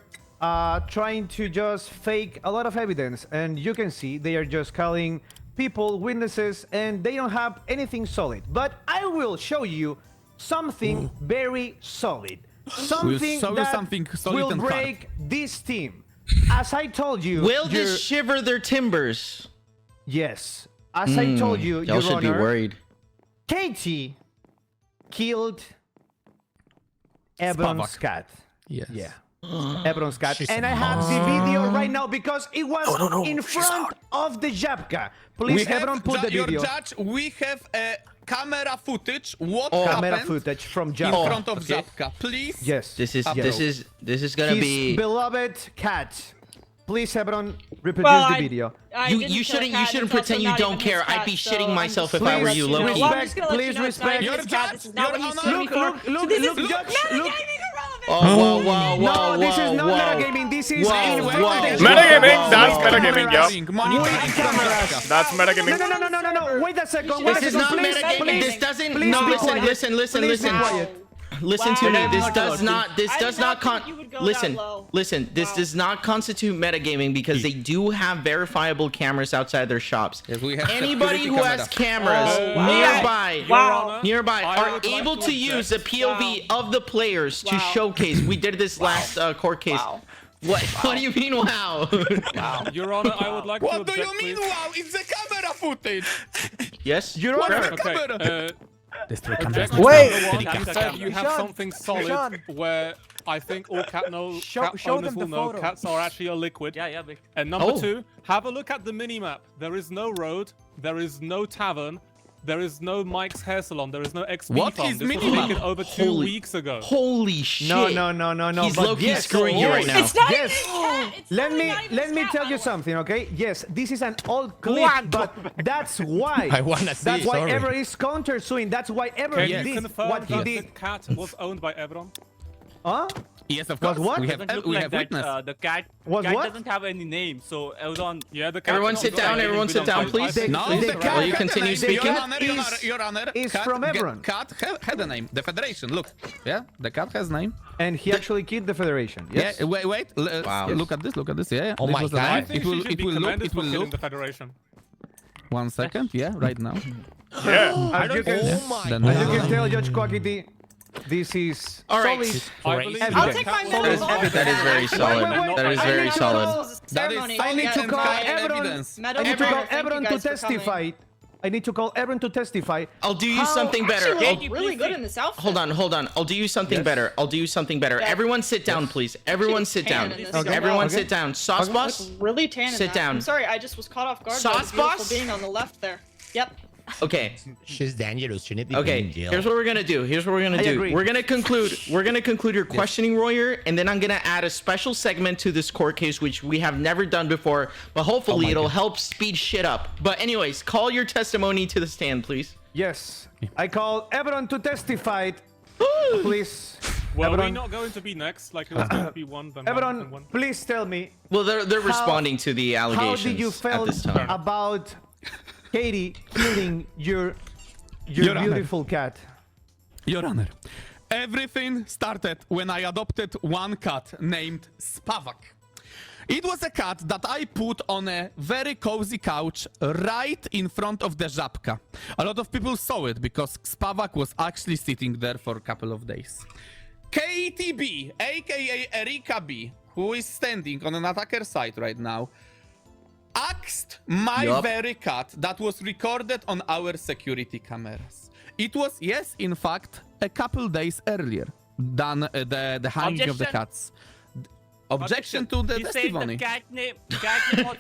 [SPEAKER 7] trying to just fake a lot of evidence, and you can see they are just calling people witnesses, and they don't have anything solid. But I will show you something very solid, something
[SPEAKER 3] show you
[SPEAKER 7] that
[SPEAKER 3] something solid
[SPEAKER 7] will
[SPEAKER 3] and hard.
[SPEAKER 7] break this team. As I told you,
[SPEAKER 2] Will
[SPEAKER 7] your-
[SPEAKER 2] this shiver their timbers?
[SPEAKER 7] yes, as I told you,
[SPEAKER 2] Y'all
[SPEAKER 7] Your
[SPEAKER 2] should be
[SPEAKER 7] Honor,
[SPEAKER 2] worried.
[SPEAKER 7] Katie killed Ebron's cat.
[SPEAKER 3] Yes.
[SPEAKER 7] Yeah. Ebron's cat. And I have the video right now because it was in front of the Żabka. Please, Ebron, put the video.
[SPEAKER 3] Judge, we have a camera footage. What
[SPEAKER 7] Camera
[SPEAKER 3] happened
[SPEAKER 7] footage from
[SPEAKER 3] in
[SPEAKER 7] Żabka.
[SPEAKER 3] front of Żabka? Please.
[SPEAKER 7] Yes.
[SPEAKER 2] This is
[SPEAKER 3] Upload.
[SPEAKER 2] this is gonna
[SPEAKER 7] His
[SPEAKER 2] be.
[SPEAKER 7] beloved cat. Please, Ebron, reproduce
[SPEAKER 5] Well,
[SPEAKER 7] the
[SPEAKER 5] I-
[SPEAKER 7] video.
[SPEAKER 2] You shouldn't pretend you don't care. I'd be shitting myself if I were you,
[SPEAKER 7] Please,
[SPEAKER 2] Loki.
[SPEAKER 7] respect, please respect.
[SPEAKER 3] Your judge, your honor.
[SPEAKER 7] Look, Judge, look.
[SPEAKER 2] Oh, whoa, whoa, whoa,
[SPEAKER 7] No, this is
[SPEAKER 2] whoa,
[SPEAKER 7] not
[SPEAKER 2] whoa.
[SPEAKER 7] metagaming. This is
[SPEAKER 2] Whoa,
[SPEAKER 7] in
[SPEAKER 2] whoa.
[SPEAKER 7] front of the
[SPEAKER 9] Metagaming,
[SPEAKER 7] Żabka.
[SPEAKER 9] that's
[SPEAKER 7] With
[SPEAKER 9] metagaming,
[SPEAKER 7] cameras.
[SPEAKER 9] yeah.
[SPEAKER 7] With cameras.
[SPEAKER 9] That's metagaming.
[SPEAKER 7] No. Wait a second. Wait
[SPEAKER 2] This
[SPEAKER 7] a
[SPEAKER 2] is
[SPEAKER 7] second,
[SPEAKER 2] not
[SPEAKER 7] please.
[SPEAKER 2] metagaming.
[SPEAKER 7] Please.
[SPEAKER 2] This doesn't.
[SPEAKER 7] Please
[SPEAKER 2] No,
[SPEAKER 7] be
[SPEAKER 2] listen,
[SPEAKER 7] quiet.
[SPEAKER 2] listen, listen,
[SPEAKER 7] Please be
[SPEAKER 2] listen.
[SPEAKER 7] quiet.
[SPEAKER 2] Listen to me. This does not. This
[SPEAKER 5] I
[SPEAKER 2] does
[SPEAKER 5] did
[SPEAKER 2] not.
[SPEAKER 5] not think you would go that
[SPEAKER 2] Listen.
[SPEAKER 5] low.
[SPEAKER 2] Listen. This does not constitute metagaming because they do have verifiable cameras outside their shops.
[SPEAKER 3] Yes, we have
[SPEAKER 2] Anybody
[SPEAKER 3] security
[SPEAKER 2] who has cameras
[SPEAKER 5] Wow.
[SPEAKER 2] nearby,
[SPEAKER 5] Wow.
[SPEAKER 2] nearby
[SPEAKER 4] I
[SPEAKER 2] are
[SPEAKER 4] would like
[SPEAKER 2] able
[SPEAKER 4] to
[SPEAKER 2] to use the
[SPEAKER 4] object.
[SPEAKER 2] POV of the players to
[SPEAKER 5] Wow.
[SPEAKER 2] showcase. We did this last court case.
[SPEAKER 5] Wow.
[SPEAKER 2] What? What do you mean? Wow.
[SPEAKER 4] Your Honor, I would like to
[SPEAKER 3] What do
[SPEAKER 4] object,
[SPEAKER 3] you mean,
[SPEAKER 4] please.
[SPEAKER 3] wow? It's the camera footage.
[SPEAKER 2] Yes.
[SPEAKER 7] Your Honor.
[SPEAKER 4] Okay.
[SPEAKER 3] Camera.
[SPEAKER 4] Object
[SPEAKER 10] Wait.
[SPEAKER 4] number one, you said you have
[SPEAKER 10] Ishan,
[SPEAKER 4] something solid
[SPEAKER 10] Ishan.
[SPEAKER 4] where I think all cat
[SPEAKER 10] Show
[SPEAKER 4] owners
[SPEAKER 10] them
[SPEAKER 4] will
[SPEAKER 10] the
[SPEAKER 4] know
[SPEAKER 10] photo.
[SPEAKER 4] cats are actually a liquid.
[SPEAKER 11] Yeah, big.
[SPEAKER 4] And number
[SPEAKER 2] Oh.
[SPEAKER 4] two, have a look at the mini-map. There is no road, there is no tavern, there is no Mike's hair salon, there is no XP
[SPEAKER 3] What
[SPEAKER 4] farm.
[SPEAKER 3] is
[SPEAKER 4] This was
[SPEAKER 3] mini-map?
[SPEAKER 4] taken over 2
[SPEAKER 2] Holy-
[SPEAKER 4] weeks ago.
[SPEAKER 2] Holy shit.
[SPEAKER 7] No.
[SPEAKER 2] He's
[SPEAKER 7] but
[SPEAKER 2] low-key
[SPEAKER 7] yes,
[SPEAKER 2] screwing you right now.
[SPEAKER 5] It's not
[SPEAKER 7] Yes.
[SPEAKER 5] even his cat. It's
[SPEAKER 7] Let
[SPEAKER 5] totally
[SPEAKER 7] me
[SPEAKER 5] not even
[SPEAKER 7] let
[SPEAKER 5] his
[SPEAKER 7] me
[SPEAKER 5] cat,
[SPEAKER 7] tell
[SPEAKER 5] by
[SPEAKER 7] you
[SPEAKER 5] the way.
[SPEAKER 7] something, okay? Yes, this is an old clip, but that's why.
[SPEAKER 3] I wanna see,
[SPEAKER 7] That's why
[SPEAKER 3] sorry.
[SPEAKER 7] Ever is countersuing. That's why Ever
[SPEAKER 4] Can you
[SPEAKER 7] did
[SPEAKER 4] confirm
[SPEAKER 7] what he
[SPEAKER 4] that
[SPEAKER 7] did.
[SPEAKER 4] the cat was owned by Evron?
[SPEAKER 7] Huh?
[SPEAKER 3] Yes, of
[SPEAKER 7] Was
[SPEAKER 3] course.
[SPEAKER 7] what?
[SPEAKER 3] We have
[SPEAKER 11] Doesn't look
[SPEAKER 3] we
[SPEAKER 11] like
[SPEAKER 3] have
[SPEAKER 11] that,
[SPEAKER 3] witness.
[SPEAKER 11] the cat,
[SPEAKER 7] Was
[SPEAKER 11] cat
[SPEAKER 7] what?
[SPEAKER 11] doesn't have any name, so Elron.
[SPEAKER 4] Yeah, the cat.
[SPEAKER 2] Everyone sit down, everyone sit down, please.
[SPEAKER 3] No,
[SPEAKER 7] The
[SPEAKER 3] the
[SPEAKER 7] cat-
[SPEAKER 3] cat
[SPEAKER 2] Will you
[SPEAKER 3] had a
[SPEAKER 2] continue
[SPEAKER 3] name.
[SPEAKER 2] speaking?
[SPEAKER 3] Your Honor, Your Honor,
[SPEAKER 7] is
[SPEAKER 3] cat
[SPEAKER 7] from Everon.
[SPEAKER 3] Cat had a name. The Federation. Look, yeah, the cat has name.
[SPEAKER 7] And he actually killed the Federation. Yes.
[SPEAKER 3] Yeah, wait.
[SPEAKER 2] Wow.
[SPEAKER 3] Look at this. Look at this. Yeah.
[SPEAKER 2] Oh
[SPEAKER 3] this
[SPEAKER 2] my
[SPEAKER 3] was the
[SPEAKER 2] God.
[SPEAKER 3] name.
[SPEAKER 4] I think
[SPEAKER 3] It will.
[SPEAKER 4] she should
[SPEAKER 3] It
[SPEAKER 4] be
[SPEAKER 3] will look.
[SPEAKER 4] commended
[SPEAKER 3] It
[SPEAKER 4] for
[SPEAKER 3] will
[SPEAKER 4] killing
[SPEAKER 3] look.
[SPEAKER 4] the Federation.
[SPEAKER 3] 1 second. Yeah, right now.
[SPEAKER 9] Yeah.
[SPEAKER 7] As you can,
[SPEAKER 3] Then
[SPEAKER 7] as you can tell, Judge Quackity, this is
[SPEAKER 2] All right.
[SPEAKER 7] solid
[SPEAKER 4] I believe
[SPEAKER 7] evidence.
[SPEAKER 5] I'll take my
[SPEAKER 7] Solid
[SPEAKER 5] medal off.
[SPEAKER 7] evidence.
[SPEAKER 2] That is very solid.
[SPEAKER 7] wait, wait.
[SPEAKER 2] That is
[SPEAKER 7] I
[SPEAKER 2] very
[SPEAKER 7] need to
[SPEAKER 2] solid.
[SPEAKER 3] That is
[SPEAKER 7] I need to call Everon.
[SPEAKER 3] evidence.
[SPEAKER 7] I need to call Everon to testify. I need to call Everon to testify.
[SPEAKER 2] I'll do you
[SPEAKER 7] How-
[SPEAKER 2] something better.
[SPEAKER 5] Actually,
[SPEAKER 2] I'll-
[SPEAKER 5] look really good in this outfit.
[SPEAKER 2] Hold on. I'll do you something
[SPEAKER 7] Yes.
[SPEAKER 2] better. I'll do you something better.
[SPEAKER 5] Yeah.
[SPEAKER 2] Everyone sit down, please. Everyone sit down.
[SPEAKER 5] tan in this
[SPEAKER 7] Okay.
[SPEAKER 2] Everyone
[SPEAKER 7] Okay.
[SPEAKER 2] sit down. Sauce
[SPEAKER 7] Okay.
[SPEAKER 2] boss?
[SPEAKER 5] Really tan in
[SPEAKER 2] Sit
[SPEAKER 5] that.
[SPEAKER 2] down.
[SPEAKER 5] I'm sorry, I just was caught off guard by
[SPEAKER 2] Sauce
[SPEAKER 5] the beautiful
[SPEAKER 2] boss?
[SPEAKER 5] being on the left there. Yep.
[SPEAKER 2] Okay.
[SPEAKER 10] She's dangerous. She need to be
[SPEAKER 2] Okay.
[SPEAKER 10] in jail.
[SPEAKER 2] Here's what we're gonna do.
[SPEAKER 7] I agree.
[SPEAKER 2] We're gonna conclude your questioning, Royer, and then I'm gonna add a special segment to this court case, which we have never done before, but hopefully it'll help speed shit up. But anyways, call your testimony to the stand, please.
[SPEAKER 7] Yes. I call Everon to testify. Please.
[SPEAKER 4] Well, we're
[SPEAKER 7] Everon,
[SPEAKER 4] not going to be next. Like, it was going to be one, then one, then
[SPEAKER 7] Everon,
[SPEAKER 4] one.
[SPEAKER 7] please tell me,
[SPEAKER 2] Well, they're responding to the
[SPEAKER 7] how
[SPEAKER 2] allegations
[SPEAKER 7] did you
[SPEAKER 2] at
[SPEAKER 7] feel
[SPEAKER 2] this time.
[SPEAKER 7] about Katie killing your
[SPEAKER 3] Your Honor.
[SPEAKER 7] beautiful cat?
[SPEAKER 3] Your Honor, everything started when I adopted one cat named Spavak. It was a cat that I put on a very cozy couch right in front of the Żabka. A lot of people saw it because Spavak was actually sitting there for a couple of days. KTB, aka Erika B, who is standing on an attacker side right now, axed my
[SPEAKER 2] Yup.
[SPEAKER 3] very cat that was recorded on our security cameras. It was, yes, in fact, a couple days earlier than the hanging of the
[SPEAKER 11] Objection.
[SPEAKER 3] cats. Objection to the
[SPEAKER 11] He
[SPEAKER 3] testimony.
[SPEAKER 11] said the cat name was.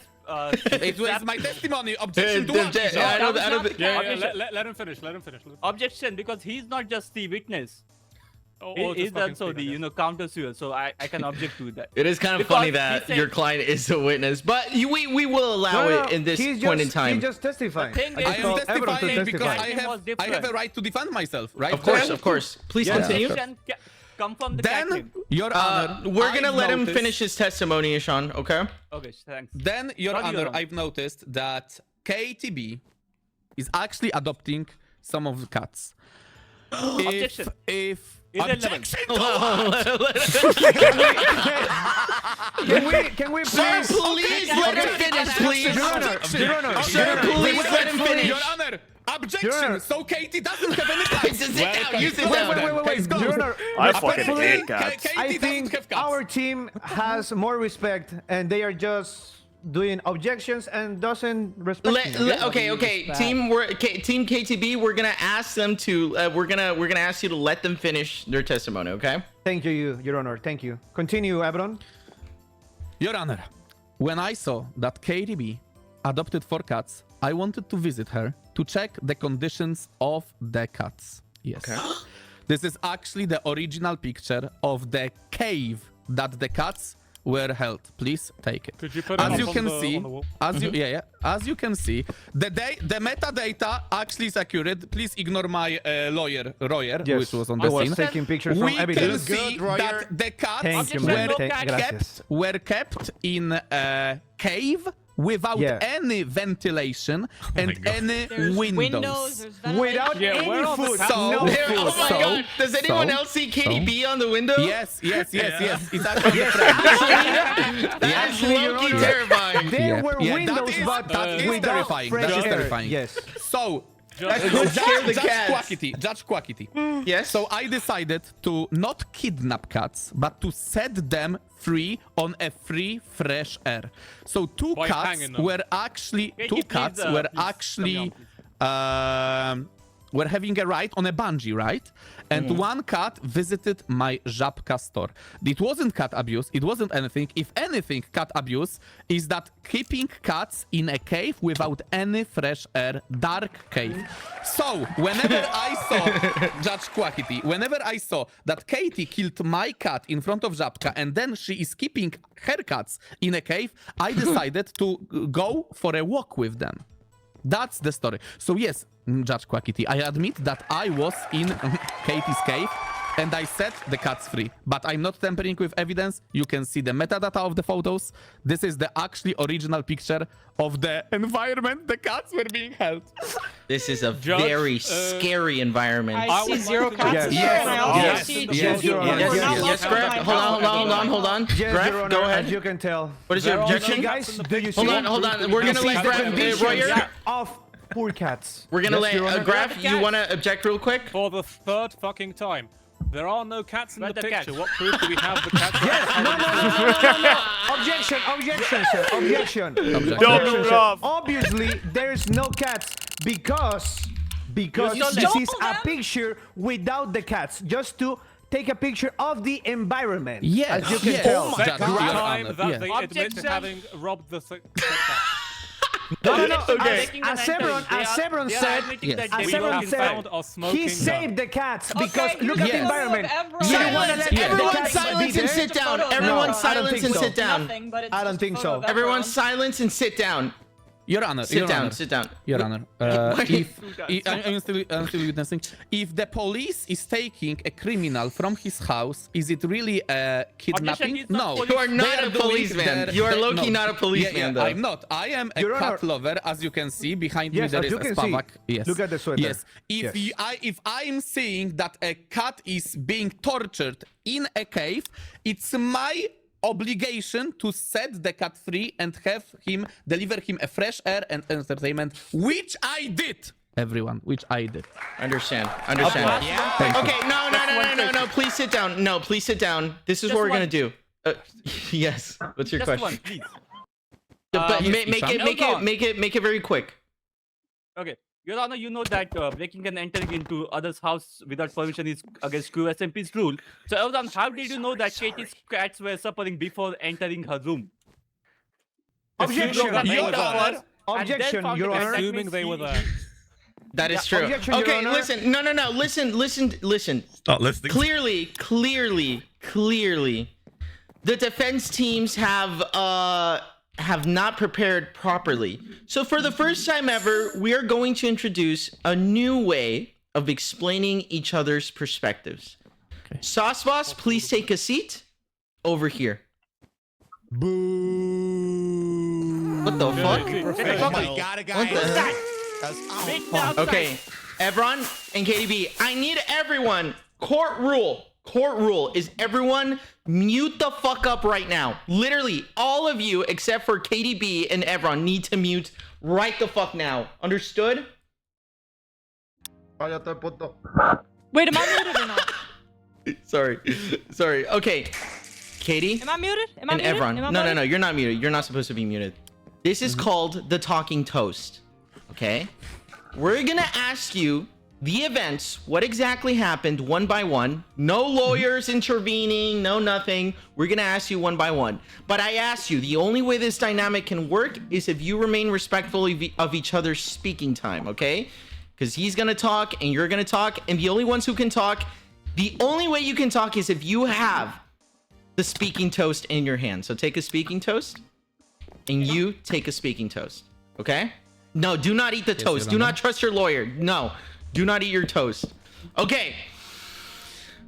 [SPEAKER 3] It was my testimony. Objection to
[SPEAKER 2] the-
[SPEAKER 3] what?
[SPEAKER 2] the-
[SPEAKER 3] Is it?
[SPEAKER 2] I don't-
[SPEAKER 11] That was
[SPEAKER 2] I don't
[SPEAKER 11] not
[SPEAKER 2] thi-
[SPEAKER 11] the
[SPEAKER 4] Yeah,
[SPEAKER 11] cat.
[SPEAKER 4] yeah,
[SPEAKER 11] Objection.
[SPEAKER 4] let him finish. Let him finish.
[SPEAKER 11] Objection, because he's not just the witness.
[SPEAKER 4] Or
[SPEAKER 11] He's
[SPEAKER 4] just fucking
[SPEAKER 11] also
[SPEAKER 4] speak, I
[SPEAKER 11] the
[SPEAKER 4] guess.
[SPEAKER 11] counter suer, so I can object to that.
[SPEAKER 2] It is kind of
[SPEAKER 11] Because
[SPEAKER 2] funny
[SPEAKER 11] he
[SPEAKER 2] that
[SPEAKER 11] said-
[SPEAKER 2] your client is a witness, but we will allow it in this
[SPEAKER 7] he's
[SPEAKER 2] point
[SPEAKER 7] just,
[SPEAKER 2] in time.
[SPEAKER 7] He's just testifying.
[SPEAKER 11] The thing
[SPEAKER 7] I
[SPEAKER 11] is-
[SPEAKER 3] I
[SPEAKER 7] just
[SPEAKER 3] am
[SPEAKER 7] call Everon to
[SPEAKER 3] testifying because
[SPEAKER 7] testify.
[SPEAKER 11] Cat name was
[SPEAKER 3] I have a
[SPEAKER 11] different.
[SPEAKER 3] right to defend myself, right?
[SPEAKER 2] Of course. Please
[SPEAKER 3] Yeah.
[SPEAKER 2] continue.
[SPEAKER 11] Objection come from the cat
[SPEAKER 3] Then,
[SPEAKER 11] name.
[SPEAKER 3] Your Honor,
[SPEAKER 2] We're gonna
[SPEAKER 3] I've
[SPEAKER 2] let him
[SPEAKER 3] noticed-
[SPEAKER 2] finish his testimony, Sean. Okay.
[SPEAKER 11] Okay, thanks.
[SPEAKER 3] Then, Your
[SPEAKER 11] What do you
[SPEAKER 3] Honor,
[SPEAKER 11] want?
[SPEAKER 3] I've noticed that KTB is actually adopting some of the cats.
[SPEAKER 11] Objection.
[SPEAKER 3] If
[SPEAKER 11] Irrelevant.
[SPEAKER 3] objection to
[SPEAKER 7] Can we
[SPEAKER 2] Sir,
[SPEAKER 7] please?
[SPEAKER 2] please let him finish, please.
[SPEAKER 7] Your Honor, Your Honor,
[SPEAKER 2] Sir,
[SPEAKER 7] Your Honor,
[SPEAKER 2] please let him finish.
[SPEAKER 3] Your Honor, objection.
[SPEAKER 7] Your Honor.
[SPEAKER 3] So Katie doesn't have any cats.
[SPEAKER 2] Sit down. You sit
[SPEAKER 7] Wait,
[SPEAKER 2] down.
[SPEAKER 7] wait. Your Honor,
[SPEAKER 9] I fucking
[SPEAKER 7] respectfully,
[SPEAKER 9] hate cats.
[SPEAKER 3] Katie
[SPEAKER 7] I
[SPEAKER 3] doesn't
[SPEAKER 7] think
[SPEAKER 3] have cats.
[SPEAKER 7] our team has more respect, and they are just doing objections and doesn't respect me.
[SPEAKER 2] Okay. Team KTB, we're gonna ask them to. We're gonna ask you to let them finish their testimony. Okay.
[SPEAKER 7] Thank you, Your Honor. Thank you. Continue, Everon.
[SPEAKER 3] Your Honor, when I saw that KDB adopted 4 cats, I wanted to visit her to check the conditions of the cats. Yes. This is actually the original picture of the cave that the cats were held. Please take it.
[SPEAKER 4] Could you put it
[SPEAKER 3] As
[SPEAKER 4] up
[SPEAKER 3] you
[SPEAKER 4] on
[SPEAKER 3] can
[SPEAKER 4] the-
[SPEAKER 3] see,
[SPEAKER 4] on the wall?
[SPEAKER 3] as you can see, the metadata actually is accurate. Please ignore my lawyer Royer,
[SPEAKER 7] Yes,
[SPEAKER 3] which was on
[SPEAKER 7] I
[SPEAKER 3] the
[SPEAKER 7] was
[SPEAKER 3] scene.
[SPEAKER 7] taking pictures from
[SPEAKER 3] We can
[SPEAKER 7] evidence.
[SPEAKER 3] see that the cats
[SPEAKER 7] Thank you,
[SPEAKER 11] Objection,
[SPEAKER 7] man.
[SPEAKER 11] no
[SPEAKER 3] were
[SPEAKER 11] cat.
[SPEAKER 7] Gracias.
[SPEAKER 3] kept in a cave without
[SPEAKER 7] Yeah.
[SPEAKER 3] any ventilation and any
[SPEAKER 5] There's
[SPEAKER 3] windows.
[SPEAKER 5] there's ventilation.
[SPEAKER 7] Without
[SPEAKER 4] Yeah,
[SPEAKER 7] any
[SPEAKER 4] where are the
[SPEAKER 7] food,
[SPEAKER 4] cats?
[SPEAKER 7] no
[SPEAKER 3] There-
[SPEAKER 7] food.
[SPEAKER 2] Oh my
[SPEAKER 3] So-
[SPEAKER 2] God! Does anyone
[SPEAKER 3] so-
[SPEAKER 2] else see KDB on the window?
[SPEAKER 3] Yes. It's actually the friend.
[SPEAKER 2] That is
[SPEAKER 7] Actually, Your
[SPEAKER 2] low-key
[SPEAKER 7] Honor,
[SPEAKER 2] terrifying.
[SPEAKER 7] There were
[SPEAKER 3] Yeah,
[SPEAKER 7] windows, but
[SPEAKER 3] that is
[SPEAKER 7] without
[SPEAKER 3] terrifying.
[SPEAKER 7] fresh
[SPEAKER 3] That is
[SPEAKER 7] air.
[SPEAKER 3] terrifying.
[SPEAKER 7] Yes.
[SPEAKER 3] So,
[SPEAKER 2] That could scare the
[SPEAKER 3] Judge
[SPEAKER 2] cats.
[SPEAKER 3] Quackity.
[SPEAKER 2] Yes.
[SPEAKER 3] So I decided to not kidnap cats, but to set them free on a free fresh air. So two
[SPEAKER 4] By
[SPEAKER 3] cats
[SPEAKER 4] hanging them.
[SPEAKER 3] were actually
[SPEAKER 11] Can
[SPEAKER 3] two
[SPEAKER 11] you please,
[SPEAKER 3] cats
[SPEAKER 11] please
[SPEAKER 3] were
[SPEAKER 11] come
[SPEAKER 3] actually
[SPEAKER 11] down,
[SPEAKER 3] were having a ride on a bungee, right? And one cat visited my Żabka store. It wasn't cat abuse. It wasn't anything. If anything, cat abuse is that keeping cats in a cave without any fresh air, dark cave. So whenever I saw Judge Quackity, whenever I saw that Katie killed my cat in front of Żabka and then she is keeping her cats in a cave, I decided to go for a walk with them. That's the story. So yes, Judge Quackity, I admit that I was in Katie's cave and I set the cats free. But I'm not tampering with evidence. You can see the metadata of the photos. This is the actually original picture of the environment the cats were being held.
[SPEAKER 2] This is a
[SPEAKER 4] Judge,
[SPEAKER 2] very scary environment.
[SPEAKER 5] I see
[SPEAKER 4] would
[SPEAKER 5] zero
[SPEAKER 4] like to
[SPEAKER 5] cats
[SPEAKER 7] Yes,
[SPEAKER 5] in
[SPEAKER 7] yes,
[SPEAKER 5] there, and I also
[SPEAKER 7] yes,
[SPEAKER 5] see
[SPEAKER 7] yes,
[SPEAKER 5] two
[SPEAKER 7] Your
[SPEAKER 5] people
[SPEAKER 7] Honor,
[SPEAKER 5] who are
[SPEAKER 2] Yes,
[SPEAKER 5] not
[SPEAKER 7] yes,
[SPEAKER 2] yes,
[SPEAKER 5] welcome in
[SPEAKER 2] Greg.
[SPEAKER 5] my
[SPEAKER 2] Hold
[SPEAKER 5] house.
[SPEAKER 2] on.
[SPEAKER 7] Yes,
[SPEAKER 2] Greg,
[SPEAKER 7] Your Honor,
[SPEAKER 2] go ahead.
[SPEAKER 7] as you can tell.
[SPEAKER 2] What is your
[SPEAKER 4] There are no
[SPEAKER 2] objection?
[SPEAKER 7] Guys,
[SPEAKER 4] cats in the
[SPEAKER 7] do you
[SPEAKER 4] picture.
[SPEAKER 7] see?
[SPEAKER 2] Hold on. We're
[SPEAKER 7] You
[SPEAKER 2] gonna
[SPEAKER 7] see
[SPEAKER 2] let
[SPEAKER 7] the
[SPEAKER 2] Greg.
[SPEAKER 7] conditions
[SPEAKER 2] Royer,
[SPEAKER 7] of poor cats.
[SPEAKER 2] we're gonna
[SPEAKER 7] Yes, Your
[SPEAKER 2] let
[SPEAKER 7] Honor.
[SPEAKER 2] Graf. You want to object real quick?
[SPEAKER 4] For the third fucking time. There are no cats in
[SPEAKER 11] Where
[SPEAKER 4] the
[SPEAKER 11] the
[SPEAKER 4] picture.
[SPEAKER 11] cats?
[SPEAKER 4] What proof do we have the cats?
[SPEAKER 7] No. Objection, sir. Objection.
[SPEAKER 9] Double
[SPEAKER 7] sir.
[SPEAKER 9] Graf.
[SPEAKER 7] Obviously, there's no cats because
[SPEAKER 5] stole
[SPEAKER 7] this
[SPEAKER 5] them.
[SPEAKER 7] is a picture without the cats, just to take a picture of the environment.
[SPEAKER 3] Yes,
[SPEAKER 7] as you can
[SPEAKER 3] yes.
[SPEAKER 7] tell.
[SPEAKER 3] Oh my
[SPEAKER 4] Second
[SPEAKER 3] God. Your
[SPEAKER 4] time
[SPEAKER 3] Honor,
[SPEAKER 4] that
[SPEAKER 3] yes.
[SPEAKER 4] they admit to
[SPEAKER 11] Objection.
[SPEAKER 4] having robbed the cat.
[SPEAKER 7] No.
[SPEAKER 2] Okay.
[SPEAKER 7] As Sevron
[SPEAKER 11] They are
[SPEAKER 7] said,
[SPEAKER 11] admitting that
[SPEAKER 3] Yes.
[SPEAKER 11] they
[SPEAKER 7] as
[SPEAKER 11] were
[SPEAKER 7] Sevron
[SPEAKER 11] walking
[SPEAKER 7] said,
[SPEAKER 4] found are smoking
[SPEAKER 7] he
[SPEAKER 4] gun.
[SPEAKER 7] saved the cats because
[SPEAKER 5] Okay,
[SPEAKER 7] look
[SPEAKER 5] here's
[SPEAKER 7] at the
[SPEAKER 3] Yes.
[SPEAKER 7] environment.
[SPEAKER 5] Everyone.
[SPEAKER 7] You don't wanna
[SPEAKER 2] Silence!
[SPEAKER 7] let the
[SPEAKER 2] Everyone
[SPEAKER 7] cats be
[SPEAKER 2] silence and
[SPEAKER 7] there?
[SPEAKER 2] sit down.
[SPEAKER 5] Photo of
[SPEAKER 2] Everyone
[SPEAKER 5] Evron.
[SPEAKER 2] silence
[SPEAKER 7] think
[SPEAKER 2] and
[SPEAKER 7] so.
[SPEAKER 2] sit down.
[SPEAKER 5] Nothing, but it's
[SPEAKER 7] I don't
[SPEAKER 5] just a
[SPEAKER 7] think
[SPEAKER 5] photo
[SPEAKER 7] so.
[SPEAKER 5] of
[SPEAKER 2] Everyone
[SPEAKER 5] Evron.
[SPEAKER 2] silence and sit down.
[SPEAKER 3] Your Honor,
[SPEAKER 2] Sit
[SPEAKER 3] Your
[SPEAKER 2] down.
[SPEAKER 3] Honor.
[SPEAKER 2] Sit down.
[SPEAKER 3] Your Honor,
[SPEAKER 2] Wait.
[SPEAKER 3] I'm still witnessing. If the police is taking a criminal from his house, is it really a kidnapping?
[SPEAKER 11] Objection, it's not
[SPEAKER 3] No.
[SPEAKER 11] police.
[SPEAKER 2] You are
[SPEAKER 3] They
[SPEAKER 2] not
[SPEAKER 3] are
[SPEAKER 2] a
[SPEAKER 3] doing
[SPEAKER 2] policeman.
[SPEAKER 3] their-
[SPEAKER 2] You are
[SPEAKER 3] their-
[SPEAKER 2] low-key
[SPEAKER 3] no.
[SPEAKER 2] not a policeman, though.
[SPEAKER 3] I'm not. I am a
[SPEAKER 7] Your Honor.
[SPEAKER 3] cat lover, as you can see. Behind
[SPEAKER 7] Yes,
[SPEAKER 3] me there
[SPEAKER 7] as
[SPEAKER 3] is
[SPEAKER 7] you
[SPEAKER 3] a
[SPEAKER 7] can see.
[SPEAKER 3] Spavak. Yes.
[SPEAKER 7] Look at the sweater.
[SPEAKER 3] Yes. If I'm saying that a cat is being tortured in a cave, it's my obligation to set the cat free and have him deliver him a fresh air and entertainment, which I did. Everyone, which I did.
[SPEAKER 2] Understand.
[SPEAKER 3] Thank you.
[SPEAKER 2] Okay, no. Please sit down. No, please sit down. This is
[SPEAKER 11] Just
[SPEAKER 2] what we're
[SPEAKER 11] one.
[SPEAKER 2] gonna do. Yes. What's your
[SPEAKER 11] Just
[SPEAKER 2] question?
[SPEAKER 11] one, please.
[SPEAKER 2] But
[SPEAKER 3] Yes, Ishan.
[SPEAKER 2] make it very quick.
[SPEAKER 11] Okay. Your Honor, you know that breaking and entering into others' house without permission is against QSMP's rule. So, Evron, how did you know that Katie's cats were suffering before entering her room?
[SPEAKER 7] Objection,
[SPEAKER 11] Your
[SPEAKER 7] Your
[SPEAKER 11] Honor.
[SPEAKER 7] Honor. Objection, Your Honor.
[SPEAKER 4] Assuming they were there.
[SPEAKER 2] That is
[SPEAKER 7] Yeah,
[SPEAKER 2] true.
[SPEAKER 7] objection, Your
[SPEAKER 2] Okay,
[SPEAKER 7] Honor.
[SPEAKER 2] listen. No. Listen.
[SPEAKER 10] Stop listening.
[SPEAKER 2] Clearly, the defense teams have not prepared properly. So for the first time ever, we are going to introduce a new way of explaining each other's perspectives.
[SPEAKER 3] Okay.
[SPEAKER 2] Sauce Boss, please take a seat over here.
[SPEAKER 10] Boo.
[SPEAKER 2] What the fuck?
[SPEAKER 10] Oh my God, guys.
[SPEAKER 2] What the heck?
[SPEAKER 11] Break down
[SPEAKER 2] Okay, Evron and KDB, I need everyone. Court rule is everyone mute the fuck up right now. Literally, all of you except for KDB and Evron need to mute right the fuck now. Understood?
[SPEAKER 5] Wait, am I muted or not?
[SPEAKER 2] Sorry. Okay, Katie
[SPEAKER 5] Am I muted? Am I
[SPEAKER 2] and
[SPEAKER 5] muted?
[SPEAKER 2] Evron.
[SPEAKER 5] Am I
[SPEAKER 2] No,
[SPEAKER 5] muted?
[SPEAKER 2] you're not muted. You're not supposed to be muted. This is called the talking toast. Okay? We're gonna ask you the events, what exactly happened one by one. No lawyers intervening, no nothing. We're gonna ask you one by one. But I ask you, the only way this dynamic can work is if you remain respectful of each other's speaking time, okay? Because he's gonna talk and you're gonna talk, and the only ones who can talk, the only way you can talk is if you have the speaking toast in your hand. So take a speaking toast, and you take a speaking toast, okay? No, do not eat the toast. Do not trust your lawyer. No, do not eat your toast. Okay.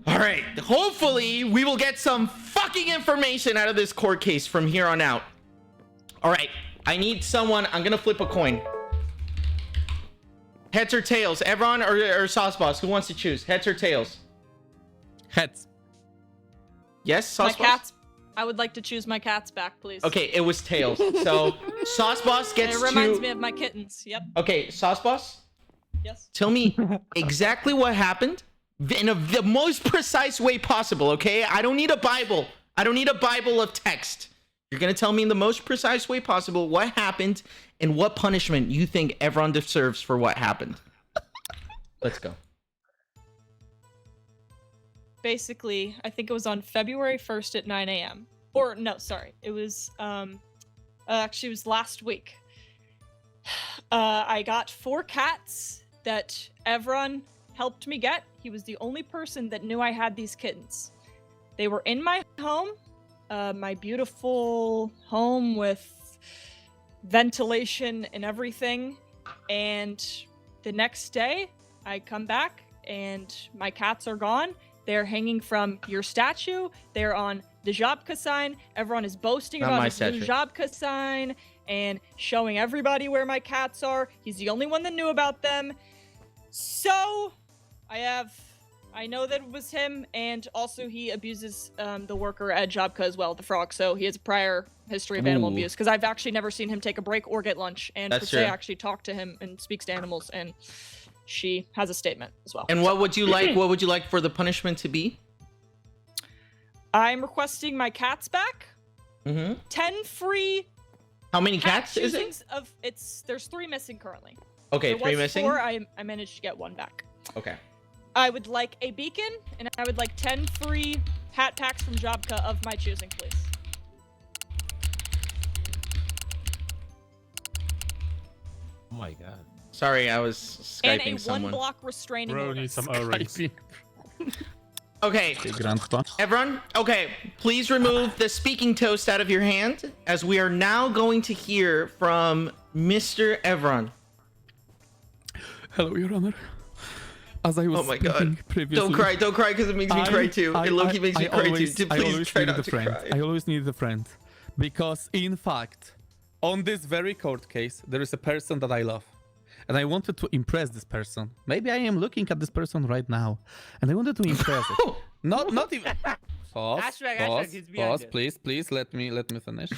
[SPEAKER 2] All right. Hopefully, we will get some fucking information out of this court case from here on out. All right. I need someone. I'm going to flip a coin. Heads or tails? Evron or Sauce Boss? Who wants to choose? Heads or tails?
[SPEAKER 3] Heads.
[SPEAKER 2] Yes,
[SPEAKER 5] My
[SPEAKER 2] Sauce Boss?
[SPEAKER 5] cats. I would like to choose my cats back, please.
[SPEAKER 2] Okay, it was tails. So, Sauce Boss
[SPEAKER 5] And
[SPEAKER 2] gets
[SPEAKER 5] it reminds
[SPEAKER 2] to...
[SPEAKER 5] me of my kittens. Yep.
[SPEAKER 2] Okay, Sauce Boss?
[SPEAKER 5] Yes.
[SPEAKER 2] Tell me exactly what happened in the most precise way possible, okay? I don't need a Bible. I don't need a Bible of text. You're going to tell me in the most precise way possible what happened and what punishment you think everyone deserves for what happened. Let's go.
[SPEAKER 5] Basically, I think it was on February 1st at 9 a.m. Or, no, sorry. It was, actually, it was last week. I got 4 cats that Evron helped me get. He was the only person that knew I had these kittens. They were in my home, my beautiful home with ventilation and everything. And the next day, I come back and my cats are gone. They're hanging from your statue. They're on the Żabka sign. Everyone is boasting
[SPEAKER 2] Not
[SPEAKER 5] about
[SPEAKER 2] my
[SPEAKER 5] his new
[SPEAKER 2] statue.
[SPEAKER 5] Żabka sign and showing everybody where my cats are. He's the only one that knew about them. So, I know that it was him, and also he abuses the worker at Żabka as well, the frog. So he has a prior history of animal
[SPEAKER 2] Ooh.
[SPEAKER 5] abuse, because I've actually never seen him take a break or get lunch. And
[SPEAKER 2] That's
[SPEAKER 5] Priscilla
[SPEAKER 2] true.
[SPEAKER 5] actually talked to him and speaks to animals, and she has a statement as well.
[SPEAKER 2] And what would you like? What would you like for the punishment to be?
[SPEAKER 5] I'm requesting my cats back.
[SPEAKER 2] Mm-hmm.
[SPEAKER 5] 10 free
[SPEAKER 2] How many
[SPEAKER 5] cat
[SPEAKER 2] cats is it?
[SPEAKER 5] choosings of there's 3 missing currently.
[SPEAKER 2] Okay,
[SPEAKER 5] There
[SPEAKER 2] 3
[SPEAKER 5] was
[SPEAKER 2] missing.
[SPEAKER 5] 4, I managed to get 1 back.
[SPEAKER 2] Okay.
[SPEAKER 5] I would like a beacon, and I would like 10 free hat packs from Żabka of my choosing, please.
[SPEAKER 10] Oh my god.
[SPEAKER 2] Sorry, I was
[SPEAKER 5] And
[SPEAKER 2] skyping
[SPEAKER 5] a
[SPEAKER 2] someone.
[SPEAKER 5] 1-block restraining
[SPEAKER 4] Bro
[SPEAKER 5] order.
[SPEAKER 4] needs some O-rings.
[SPEAKER 2] Okay,
[SPEAKER 3] Grandpa.
[SPEAKER 2] everyone. Okay, please remove the speaking toast out of your hand, as we are now going to hear from Mr. Evron.
[SPEAKER 3] Hello, Your Honor. As I was
[SPEAKER 2] Oh my God.
[SPEAKER 3] speaking previously,
[SPEAKER 2] Don't cry, because it makes me cry too. It low-key makes me cry too.
[SPEAKER 3] I
[SPEAKER 2] Please
[SPEAKER 3] always
[SPEAKER 2] try
[SPEAKER 3] need
[SPEAKER 2] not
[SPEAKER 3] a
[SPEAKER 2] to
[SPEAKER 3] friend.
[SPEAKER 2] cry.
[SPEAKER 3] I always need a friend. Because, in fact, on this very court case, there is a person that I love. And I wanted to impress this person. Maybe I am looking at this person right now. And I wanted to impress it. Not even... Pause,
[SPEAKER 11] Ashrak,
[SPEAKER 3] pause,
[SPEAKER 11] he's behind
[SPEAKER 3] pause,
[SPEAKER 11] us.
[SPEAKER 3] please, let me finish.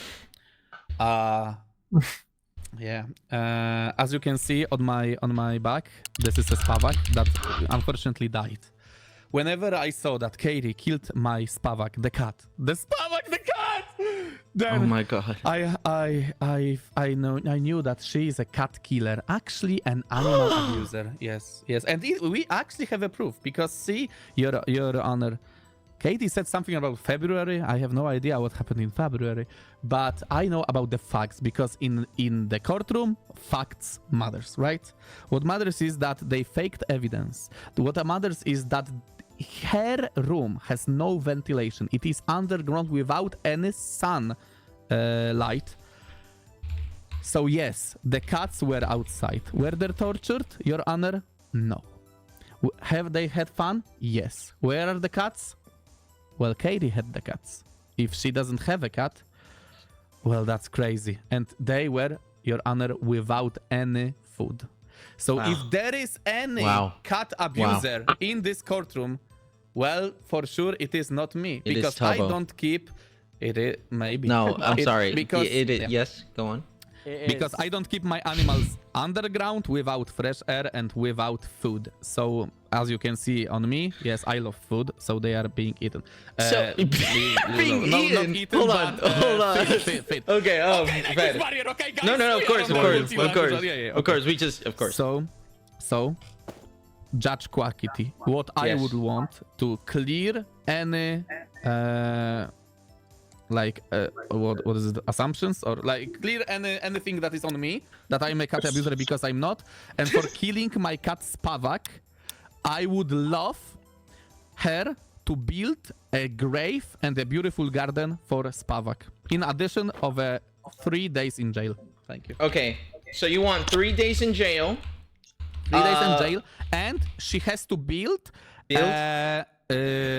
[SPEAKER 3] Yeah. As you can see on my back, this is a Spavak that unfortunately died. Whenever I saw that Katie killed my Spavak, the cat, then
[SPEAKER 2] Oh my god.
[SPEAKER 3] I knew that she is a cat killer, actually an animal abuser. Yes, and we actually have a proof, because see, Your Honor, Katie said something about February. I have no idea what happened in February, but I know about the facts, because in the courtroom, facts matters, right? What matters is that they faked evidence. What matters is that her room has no ventilation. It is underground without any sun light. So yes, the cats were outside. Were they tortured, Your Honor? No. Have they had fun? Yes. Where are the cats? Well, Katie had the cats. If she doesn't have a cat, well, that's crazy. And they were, Your Honor, without any food. So
[SPEAKER 2] Wow.
[SPEAKER 3] if there is any
[SPEAKER 2] Wow.
[SPEAKER 3] cat abuser in this courtroom, well, for sure it is not me.
[SPEAKER 2] It is
[SPEAKER 3] Because I
[SPEAKER 2] Tabo.
[SPEAKER 3] don't keep... It is, maybe.
[SPEAKER 2] No, I'm sorry.
[SPEAKER 3] Because, yeah.
[SPEAKER 2] Yes, go on.
[SPEAKER 3] Because I don't keep my animals underground without fresh air and without food. So, as you can see on me, yes, I love food, so they are being eaten.
[SPEAKER 2] Being
[SPEAKER 3] not
[SPEAKER 2] eaten?
[SPEAKER 3] eaten,
[SPEAKER 2] Hold on,
[SPEAKER 3] but,
[SPEAKER 2] hold on.
[SPEAKER 3] Feed.
[SPEAKER 2] Okay,
[SPEAKER 3] This barrier, okay, guys?
[SPEAKER 2] No, of
[SPEAKER 3] We
[SPEAKER 2] course,
[SPEAKER 3] are
[SPEAKER 2] of
[SPEAKER 3] on the
[SPEAKER 2] course,
[SPEAKER 3] multilateral. Yeah,
[SPEAKER 2] of course. We just, of course.
[SPEAKER 3] So, Judge Quackity, what I
[SPEAKER 2] Yes.
[SPEAKER 3] would want to clear any what is it, assumptions, or like clear anything that is on me that I'm a cat abuser, because I'm not. And for killing my cat Spavak, I would love her to build a grave and a beautiful garden for Spavak, in addition of 3 days in jail. Thank you.
[SPEAKER 2] Okay, so you want 3 days in jail?
[SPEAKER 3] 3 days in jail, and she has to build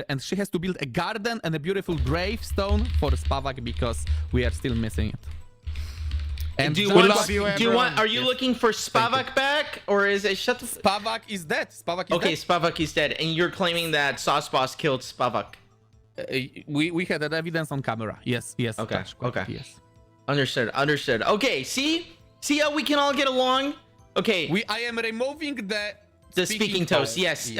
[SPEAKER 3] and she has to build a garden and a beautiful gravestone for Spavak, because we are still missing it. And
[SPEAKER 2] Do you
[SPEAKER 3] Judge-
[SPEAKER 2] want? Are you
[SPEAKER 3] Yes.
[SPEAKER 2] looking for Spavak back, or is it shut the?
[SPEAKER 3] Spavak is dead. Spavak is
[SPEAKER 2] Okay,
[SPEAKER 3] dead.
[SPEAKER 2] Spavak is dead, and you're claiming that Sauce Boss killed Spavak.
[SPEAKER 3] We had that evidence on camera. Yes.
[SPEAKER 2] Okay,
[SPEAKER 3] Judge Quackity,
[SPEAKER 2] okay.
[SPEAKER 3] Yes.
[SPEAKER 2] Understood. Okay, see how we can all get along. Okay,
[SPEAKER 3] I am removing
[SPEAKER 2] the speaking toast. Yes.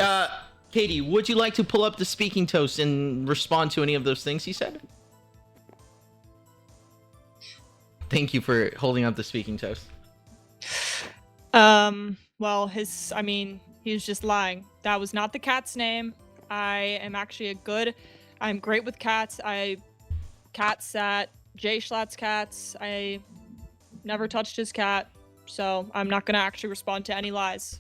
[SPEAKER 2] Katie, would you like to pull up the speaking toast and respond to any of those things he said? Thank you for holding up the speaking toast.
[SPEAKER 5] Well, he was just lying. That was not the cat's name. I am actually I'm great with cats. Cat sat, Jay Schlatt's cats. I never touched his cat, so I'm not gonna actually respond to any lies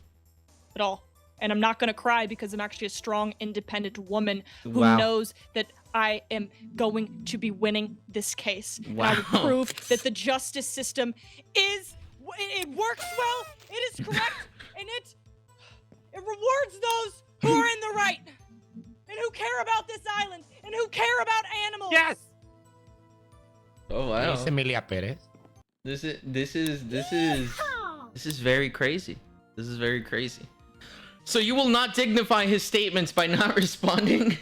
[SPEAKER 5] at all. And I'm not gonna cry, because I'm actually a strong, independent woman who
[SPEAKER 2] Wow.
[SPEAKER 5] knows that I am going to be winning this case. And I will
[SPEAKER 2] Wow.
[SPEAKER 5] prove that the justice system it works well, it is correct, and it rewards those who are in the right and who care about this island and who care about animals.
[SPEAKER 11] Yes.
[SPEAKER 2] Oh wow.
[SPEAKER 10] Es Emilia Perez.
[SPEAKER 2] This is very crazy. This is very crazy. So you will not dignify his statements by not responding?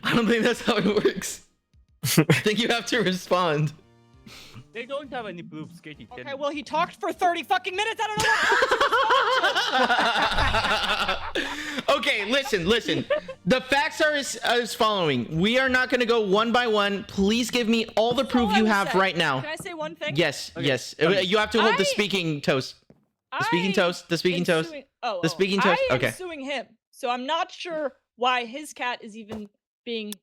[SPEAKER 2] I don't think that's how it works. I think you have to respond.
[SPEAKER 11] They don't have any proofs, Katie.
[SPEAKER 5] Okay, well, he talked for 30 fucking minutes. I don't know what.
[SPEAKER 2] Okay, listen. The facts are as following. We are not going to go one by one. Please give me all the proof you have right now.
[SPEAKER 5] Can I say one thing?
[SPEAKER 2] Yes, yes. You have to hold the speaking toast. The speaking toast. The speaking toast. The speaking toast.
[SPEAKER 5] I
[SPEAKER 2] Okay.
[SPEAKER 5] am suing him, so I'm not sure why his cat is even being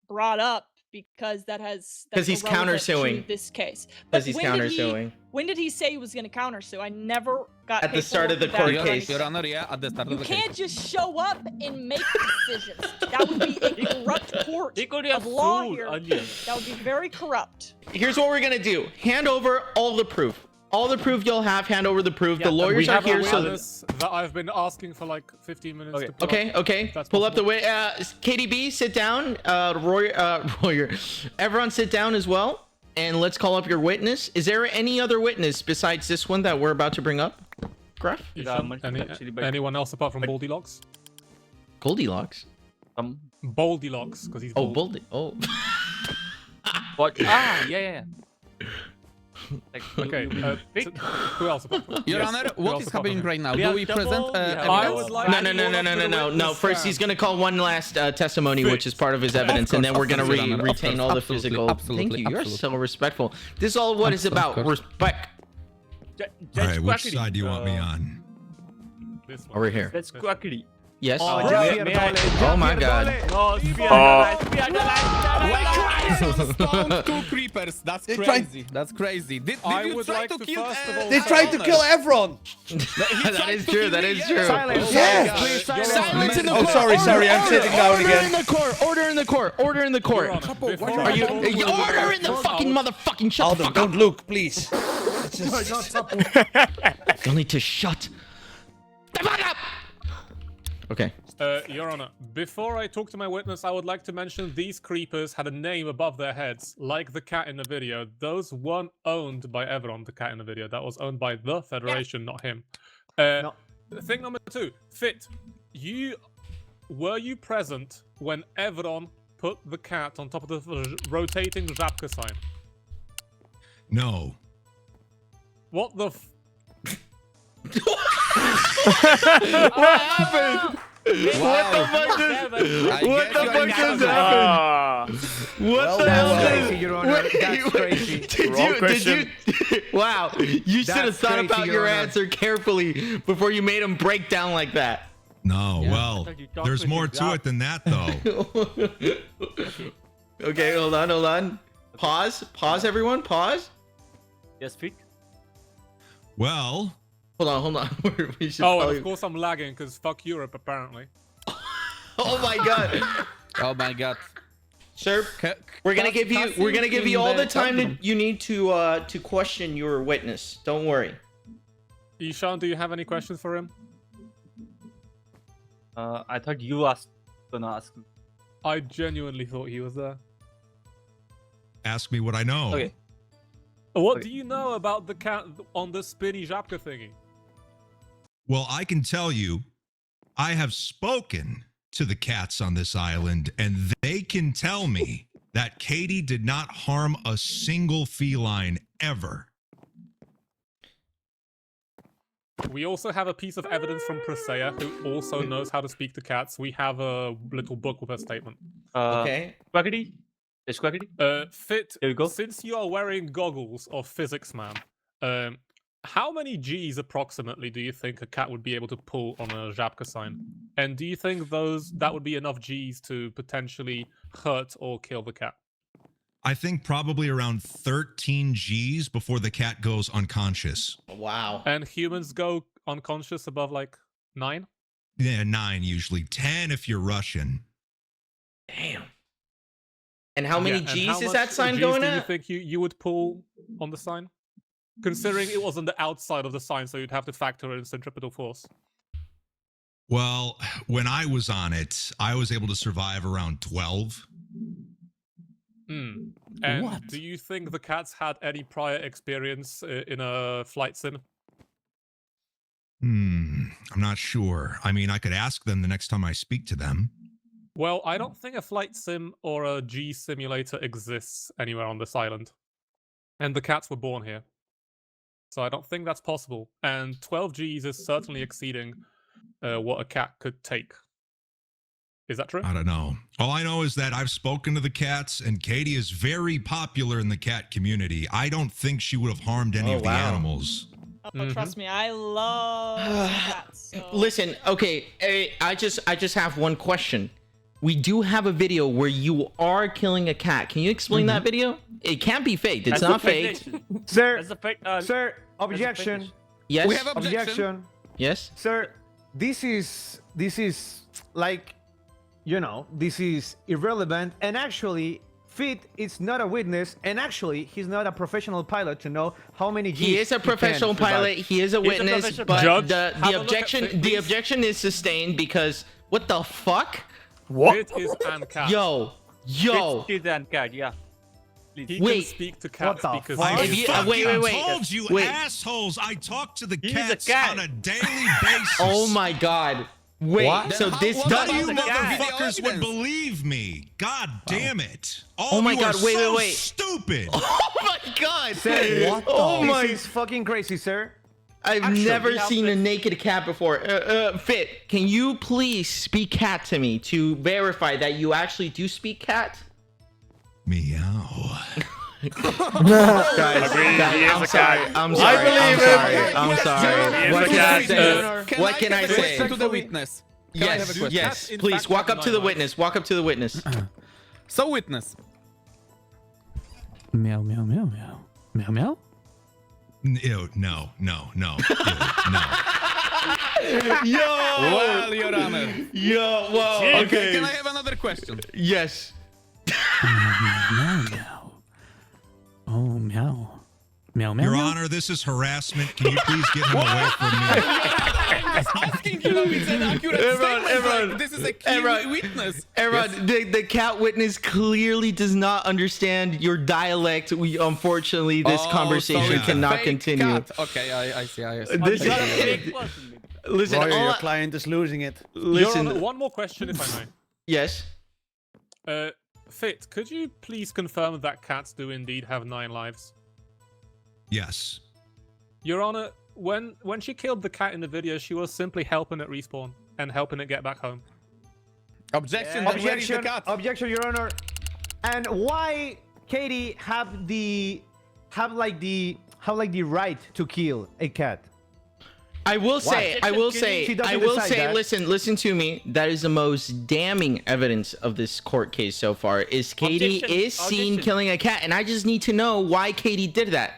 [SPEAKER 5] brought up because that's
[SPEAKER 2] he's
[SPEAKER 5] irrelevant to
[SPEAKER 2] countersuing.
[SPEAKER 5] this case.
[SPEAKER 2] Because he's countersuing.
[SPEAKER 5] When did he say he was going to countersue? I never got
[SPEAKER 2] At the start of the
[SPEAKER 5] paperwork
[SPEAKER 2] court
[SPEAKER 5] back.
[SPEAKER 2] case.
[SPEAKER 3] Your Honor, yeah, at the start
[SPEAKER 5] You
[SPEAKER 3] of the
[SPEAKER 5] can't
[SPEAKER 3] case.
[SPEAKER 5] just show up and make decisions. That would be a corrupt court
[SPEAKER 11] They could have
[SPEAKER 5] of law
[SPEAKER 11] sued
[SPEAKER 5] here.
[SPEAKER 11] earlier.
[SPEAKER 5] That would be very corrupt.
[SPEAKER 2] Here's what we're going to do. Hand over all the proof. All the proof you'll have, hand over the proof. The lawyers
[SPEAKER 4] we
[SPEAKER 2] are
[SPEAKER 4] have
[SPEAKER 2] here,
[SPEAKER 4] a
[SPEAKER 2] so...
[SPEAKER 4] witness that I've been asking for like 15 minutes to pull up.
[SPEAKER 2] Okay.
[SPEAKER 4] That's
[SPEAKER 2] Pull up the
[SPEAKER 4] possible.
[SPEAKER 2] way. KDB, sit down. Royer, everyone sit down as well. And let's call up your witness. Is there any other witness besides this one that we're about to bring up? Gruff?
[SPEAKER 11] There are multiple actually, but
[SPEAKER 4] Anyone else apart from Goldilocks?
[SPEAKER 2] Goldilocks?
[SPEAKER 4] Goldilocks, because he's
[SPEAKER 2] Oh,
[SPEAKER 4] bald.
[SPEAKER 2] Oh.
[SPEAKER 11] what? Ah, yeah. Like,
[SPEAKER 4] Okay, who else apart from
[SPEAKER 3] Your
[SPEAKER 4] Yes,
[SPEAKER 3] Honor,
[SPEAKER 4] who
[SPEAKER 3] what
[SPEAKER 4] else
[SPEAKER 3] is
[SPEAKER 4] apart
[SPEAKER 3] happening
[SPEAKER 4] from him?
[SPEAKER 3] right now?
[SPEAKER 11] We
[SPEAKER 3] Do
[SPEAKER 11] have
[SPEAKER 3] we
[SPEAKER 11] double,
[SPEAKER 3] present
[SPEAKER 11] we have
[SPEAKER 3] evidence?
[SPEAKER 4] I would like
[SPEAKER 2] No. First, he's gonna call one last testimony, which is part of his evidence, and then we're gonna retain all the physical. Thank you. You're so respectful. This is all what it's about. Respect.
[SPEAKER 8] All right, which side do you want me on?
[SPEAKER 4] This one.
[SPEAKER 2] Over here.
[SPEAKER 11] That's Quackity.
[SPEAKER 2] Yes.
[SPEAKER 7] Oh,
[SPEAKER 11] may I-
[SPEAKER 2] Oh my God.
[SPEAKER 11] No, we are the
[SPEAKER 3] Spawned two creepers. That's
[SPEAKER 8] They
[SPEAKER 3] crazy. That's crazy. Did
[SPEAKER 4] I
[SPEAKER 3] you
[SPEAKER 4] would
[SPEAKER 3] try
[SPEAKER 4] like
[SPEAKER 3] to
[SPEAKER 4] to
[SPEAKER 3] kill?
[SPEAKER 4] first of all-
[SPEAKER 8] They tried to kill Evron.
[SPEAKER 2] That is true. That is true.
[SPEAKER 7] Silence.
[SPEAKER 8] Yes.
[SPEAKER 7] Please, silence.
[SPEAKER 2] Silence in the
[SPEAKER 8] Oh,
[SPEAKER 2] court.
[SPEAKER 8] sorry, I'm sitting down
[SPEAKER 2] Order
[SPEAKER 8] again.
[SPEAKER 2] in the court. Order in the court. Order in the court.
[SPEAKER 4] Your Honor, before
[SPEAKER 2] Are you?
[SPEAKER 4] I talk to
[SPEAKER 2] Order in the fucking motherfucking shut the
[SPEAKER 8] Alden,
[SPEAKER 2] fuck up.
[SPEAKER 8] don't look, please.
[SPEAKER 2] You'll need to shut the fuck up. Okay.
[SPEAKER 4] Your Honor, before I talk to my witness, I would like to mention these creepers had a name above their heads, like the cat in the video. Those weren't owned by Evron, the cat in the video. That was owned by the Federation, not him.
[SPEAKER 7] No.
[SPEAKER 4] Thing number 2, Fit, were you present when Evron put the cat on top of the rotating Żabka sign?
[SPEAKER 8] No.
[SPEAKER 4] What the
[SPEAKER 2] What happened? What the fuck just? What the fuck just happened? What the hell
[SPEAKER 7] Crazy,
[SPEAKER 2] did?
[SPEAKER 7] Your Honor. That's crazy.
[SPEAKER 2] Did you? Wow, you should have
[SPEAKER 7] That's
[SPEAKER 2] thought
[SPEAKER 7] crazy,
[SPEAKER 2] about
[SPEAKER 7] Your
[SPEAKER 2] your
[SPEAKER 7] Honor.
[SPEAKER 2] answer carefully before you made him break down like that.
[SPEAKER 8] No,
[SPEAKER 11] Yeah, I
[SPEAKER 8] well,
[SPEAKER 11] thought you talked
[SPEAKER 8] there's
[SPEAKER 11] with
[SPEAKER 8] more
[SPEAKER 11] your
[SPEAKER 8] to
[SPEAKER 11] job.
[SPEAKER 8] it than that, though.
[SPEAKER 2] Okay, hold on. Pause, everyone. Pause.
[SPEAKER 11] Yes, Fit.
[SPEAKER 8] Well,
[SPEAKER 2] Hold on. We should
[SPEAKER 4] Oh, and
[SPEAKER 2] probably...
[SPEAKER 4] of course I'm lagging because fuck Europe, apparently.
[SPEAKER 2] Oh my God,
[SPEAKER 3] Oh my God.
[SPEAKER 2] sir. We're gonna give you all the time that you need to question your witness. Don't worry.
[SPEAKER 4] Ishan, do you have any questions for him?
[SPEAKER 11] I thought you gonna ask me.
[SPEAKER 4] I genuinely thought he was there.
[SPEAKER 8] ask me what I know.
[SPEAKER 11] Okay.
[SPEAKER 4] What do you know about the cat on the spinny Żabka thingy?
[SPEAKER 8] Well, I can tell you, I have spoken to the cats on this island, and they can tell me that Katie did not harm a single feline ever.
[SPEAKER 4] We also have a piece of evidence from Presea, who also knows how to speak to cats. We have a little book with her statement.
[SPEAKER 2] Okay.
[SPEAKER 11] Quackity. Yes, Quackity.
[SPEAKER 4] Fit,
[SPEAKER 11] There we go.
[SPEAKER 4] since you are wearing goggles of Physics Man, how many Gs approximately do you think a cat would be able to pull on a Żabka sign? And do you think that would be enough Gs to potentially hurt or kill the cat?
[SPEAKER 8] I think probably around 13 Gs before the cat goes unconscious.
[SPEAKER 2] Wow.
[SPEAKER 4] And humans go unconscious above like 9?
[SPEAKER 8] Yeah, 9 usually. 10 if you're Russian.
[SPEAKER 2] Damn. And how many
[SPEAKER 4] Yeah, and
[SPEAKER 2] Gs
[SPEAKER 4] how
[SPEAKER 2] is
[SPEAKER 4] much
[SPEAKER 2] that sign
[SPEAKER 4] Gs
[SPEAKER 2] going
[SPEAKER 4] do you
[SPEAKER 2] at?
[SPEAKER 4] think you would pull on the sign? Considering it was on the outside of the sign, so you'd have to factor in centripetal force.
[SPEAKER 8] Well, when I was on it, I was able to survive around 12.
[SPEAKER 4] Hmm. And
[SPEAKER 3] What?
[SPEAKER 4] do you think the cats had any prior experience in a flight sim?
[SPEAKER 8] I'm not sure. I mean, I could ask them the next time I speak to them.
[SPEAKER 4] Well, I don't think a flight sim or a G simulator exists anywhere on this island. And the cats were born here. So I don't think that's possible. And 12 Gs is certainly exceeding what a cat could take. Is that true?
[SPEAKER 8] I don't know. All I know is that I've spoken to the cats, and Katie is very popular in the cat community. I don't think she would have harmed any of the animals.
[SPEAKER 5] Oh, trust me, I love cats. So.
[SPEAKER 2] Listen, okay, I just have one question. We do have a video where you are killing a cat. Can you explain that video? It can't be faked. It's not faked.
[SPEAKER 7] Sir,
[SPEAKER 11] That's a fact.
[SPEAKER 7] sir, objection.
[SPEAKER 2] Yes.
[SPEAKER 3] We have objection.
[SPEAKER 7] Objection.
[SPEAKER 2] Yes.
[SPEAKER 7] Sir, this is like, you know, this is irrelevant, and actually Fit is not a witness, and actually he's not a professional pilot to know how many Gs
[SPEAKER 2] He is a professional pilot. He is a witness,
[SPEAKER 11] professional
[SPEAKER 2] but
[SPEAKER 4] Judge,
[SPEAKER 2] the
[SPEAKER 4] have a look at
[SPEAKER 2] objection
[SPEAKER 4] Fit,
[SPEAKER 2] the
[SPEAKER 4] please.
[SPEAKER 2] objection is sustained because what the fuck?
[SPEAKER 4] It is an cat.
[SPEAKER 2] Yo.
[SPEAKER 11] It's and cat, yeah.
[SPEAKER 4] He
[SPEAKER 2] Wait.
[SPEAKER 4] can speak to cats
[SPEAKER 7] the
[SPEAKER 4] because
[SPEAKER 7] fuck?
[SPEAKER 8] I
[SPEAKER 2] If you-
[SPEAKER 8] fucking
[SPEAKER 2] wait.
[SPEAKER 8] told you,
[SPEAKER 2] Wait.
[SPEAKER 8] assholes. I talk to the
[SPEAKER 11] He's a
[SPEAKER 8] cats
[SPEAKER 11] cat.
[SPEAKER 8] on a daily basis.
[SPEAKER 2] Oh my god. Wait.
[SPEAKER 7] What?
[SPEAKER 2] So
[SPEAKER 3] Then
[SPEAKER 2] this
[SPEAKER 3] what
[SPEAKER 8] None
[SPEAKER 2] does
[SPEAKER 8] of you
[SPEAKER 3] about the cat?
[SPEAKER 8] motherfuckers would
[SPEAKER 3] Video
[SPEAKER 8] believe me. God damn it. All
[SPEAKER 2] Oh my
[SPEAKER 8] you
[SPEAKER 2] God,
[SPEAKER 8] are
[SPEAKER 2] wait,
[SPEAKER 8] so
[SPEAKER 2] wait.
[SPEAKER 8] stupid.
[SPEAKER 2] Oh my god.
[SPEAKER 7] Sir, what
[SPEAKER 2] Oh my
[SPEAKER 7] This is fucking crazy, sir.
[SPEAKER 2] I've
[SPEAKER 7] Actually,
[SPEAKER 2] never
[SPEAKER 11] we have
[SPEAKER 2] seen a
[SPEAKER 11] this-
[SPEAKER 2] naked cat before. Fit, can you please speak cat to me to verify that you actually do speak cat?
[SPEAKER 8] Meow.
[SPEAKER 2] Guys,
[SPEAKER 9] Agreed, he is
[SPEAKER 2] I'm
[SPEAKER 9] a
[SPEAKER 2] sorry.
[SPEAKER 9] cat.
[SPEAKER 2] I'm sorry.
[SPEAKER 9] believe him.
[SPEAKER 2] I'm sorry.
[SPEAKER 9] He is
[SPEAKER 2] What
[SPEAKER 9] a
[SPEAKER 2] can I
[SPEAKER 9] cat.
[SPEAKER 2] say? What can I
[SPEAKER 3] have a question
[SPEAKER 2] say?
[SPEAKER 3] to the witness? Can I have a
[SPEAKER 2] Yes,
[SPEAKER 3] question?
[SPEAKER 2] yes.
[SPEAKER 4] Cats, in
[SPEAKER 2] Please
[SPEAKER 4] fact,
[SPEAKER 2] walk
[SPEAKER 4] have
[SPEAKER 2] up to the
[SPEAKER 4] 9 lives.
[SPEAKER 2] witness. Walk up to the witness.
[SPEAKER 3] So, witness. Meow, meow, meow, meow. Meow, meow?
[SPEAKER 8] Ew, no. Ew, no.
[SPEAKER 2] Yo,
[SPEAKER 3] Well, Your Honor.
[SPEAKER 2] yo, whoa.
[SPEAKER 3] Okay,
[SPEAKER 2] Okay.
[SPEAKER 3] can I have another question?
[SPEAKER 2] Yes.
[SPEAKER 3] Meow, meow. Oh, meow. Meow, meow,
[SPEAKER 8] Your
[SPEAKER 3] meow.
[SPEAKER 8] Honor, this is harassment. Can you please get him away from me?
[SPEAKER 3] Asking you if it's an accurate
[SPEAKER 2] Everyone,
[SPEAKER 3] statement.
[SPEAKER 2] everyone,
[SPEAKER 3] Like, this is a key
[SPEAKER 2] everyone.
[SPEAKER 3] witness.
[SPEAKER 2] Aaron, the cat witness clearly does not understand your dialect. Unfortunately, this
[SPEAKER 3] Oh,
[SPEAKER 2] conversation
[SPEAKER 3] so it's a
[SPEAKER 2] cannot
[SPEAKER 3] fake
[SPEAKER 2] continue.
[SPEAKER 3] cat. Okay, I see. I see.
[SPEAKER 2] This
[SPEAKER 11] You're a fake person, maybe.
[SPEAKER 2] listen,
[SPEAKER 7] Roy,
[SPEAKER 2] all
[SPEAKER 7] your
[SPEAKER 2] I-
[SPEAKER 7] client is losing it.
[SPEAKER 4] Your
[SPEAKER 2] listen.
[SPEAKER 4] Honor, one more question, if I
[SPEAKER 2] Yes.
[SPEAKER 4] may. Fit, could you please confirm that cats do indeed have 9 lives?
[SPEAKER 8] Yes.
[SPEAKER 4] Your Honor, when she killed the cat in the video, she was simply helping it respawn and helping it get back home.
[SPEAKER 3] Objection. Then where is the
[SPEAKER 7] Objection,
[SPEAKER 3] cat?
[SPEAKER 7] objection, Your Honor. And why Katie have the right to kill a cat?
[SPEAKER 2] I will say,
[SPEAKER 7] She
[SPEAKER 2] I
[SPEAKER 7] doesn't
[SPEAKER 2] will
[SPEAKER 7] decide
[SPEAKER 2] say,
[SPEAKER 7] that.
[SPEAKER 2] listen to me. That is the most damning evidence of this court case so far. Is Katie
[SPEAKER 11] Objection,
[SPEAKER 2] is seen
[SPEAKER 11] objection.
[SPEAKER 2] killing a cat, and I just need to know why Katie did that.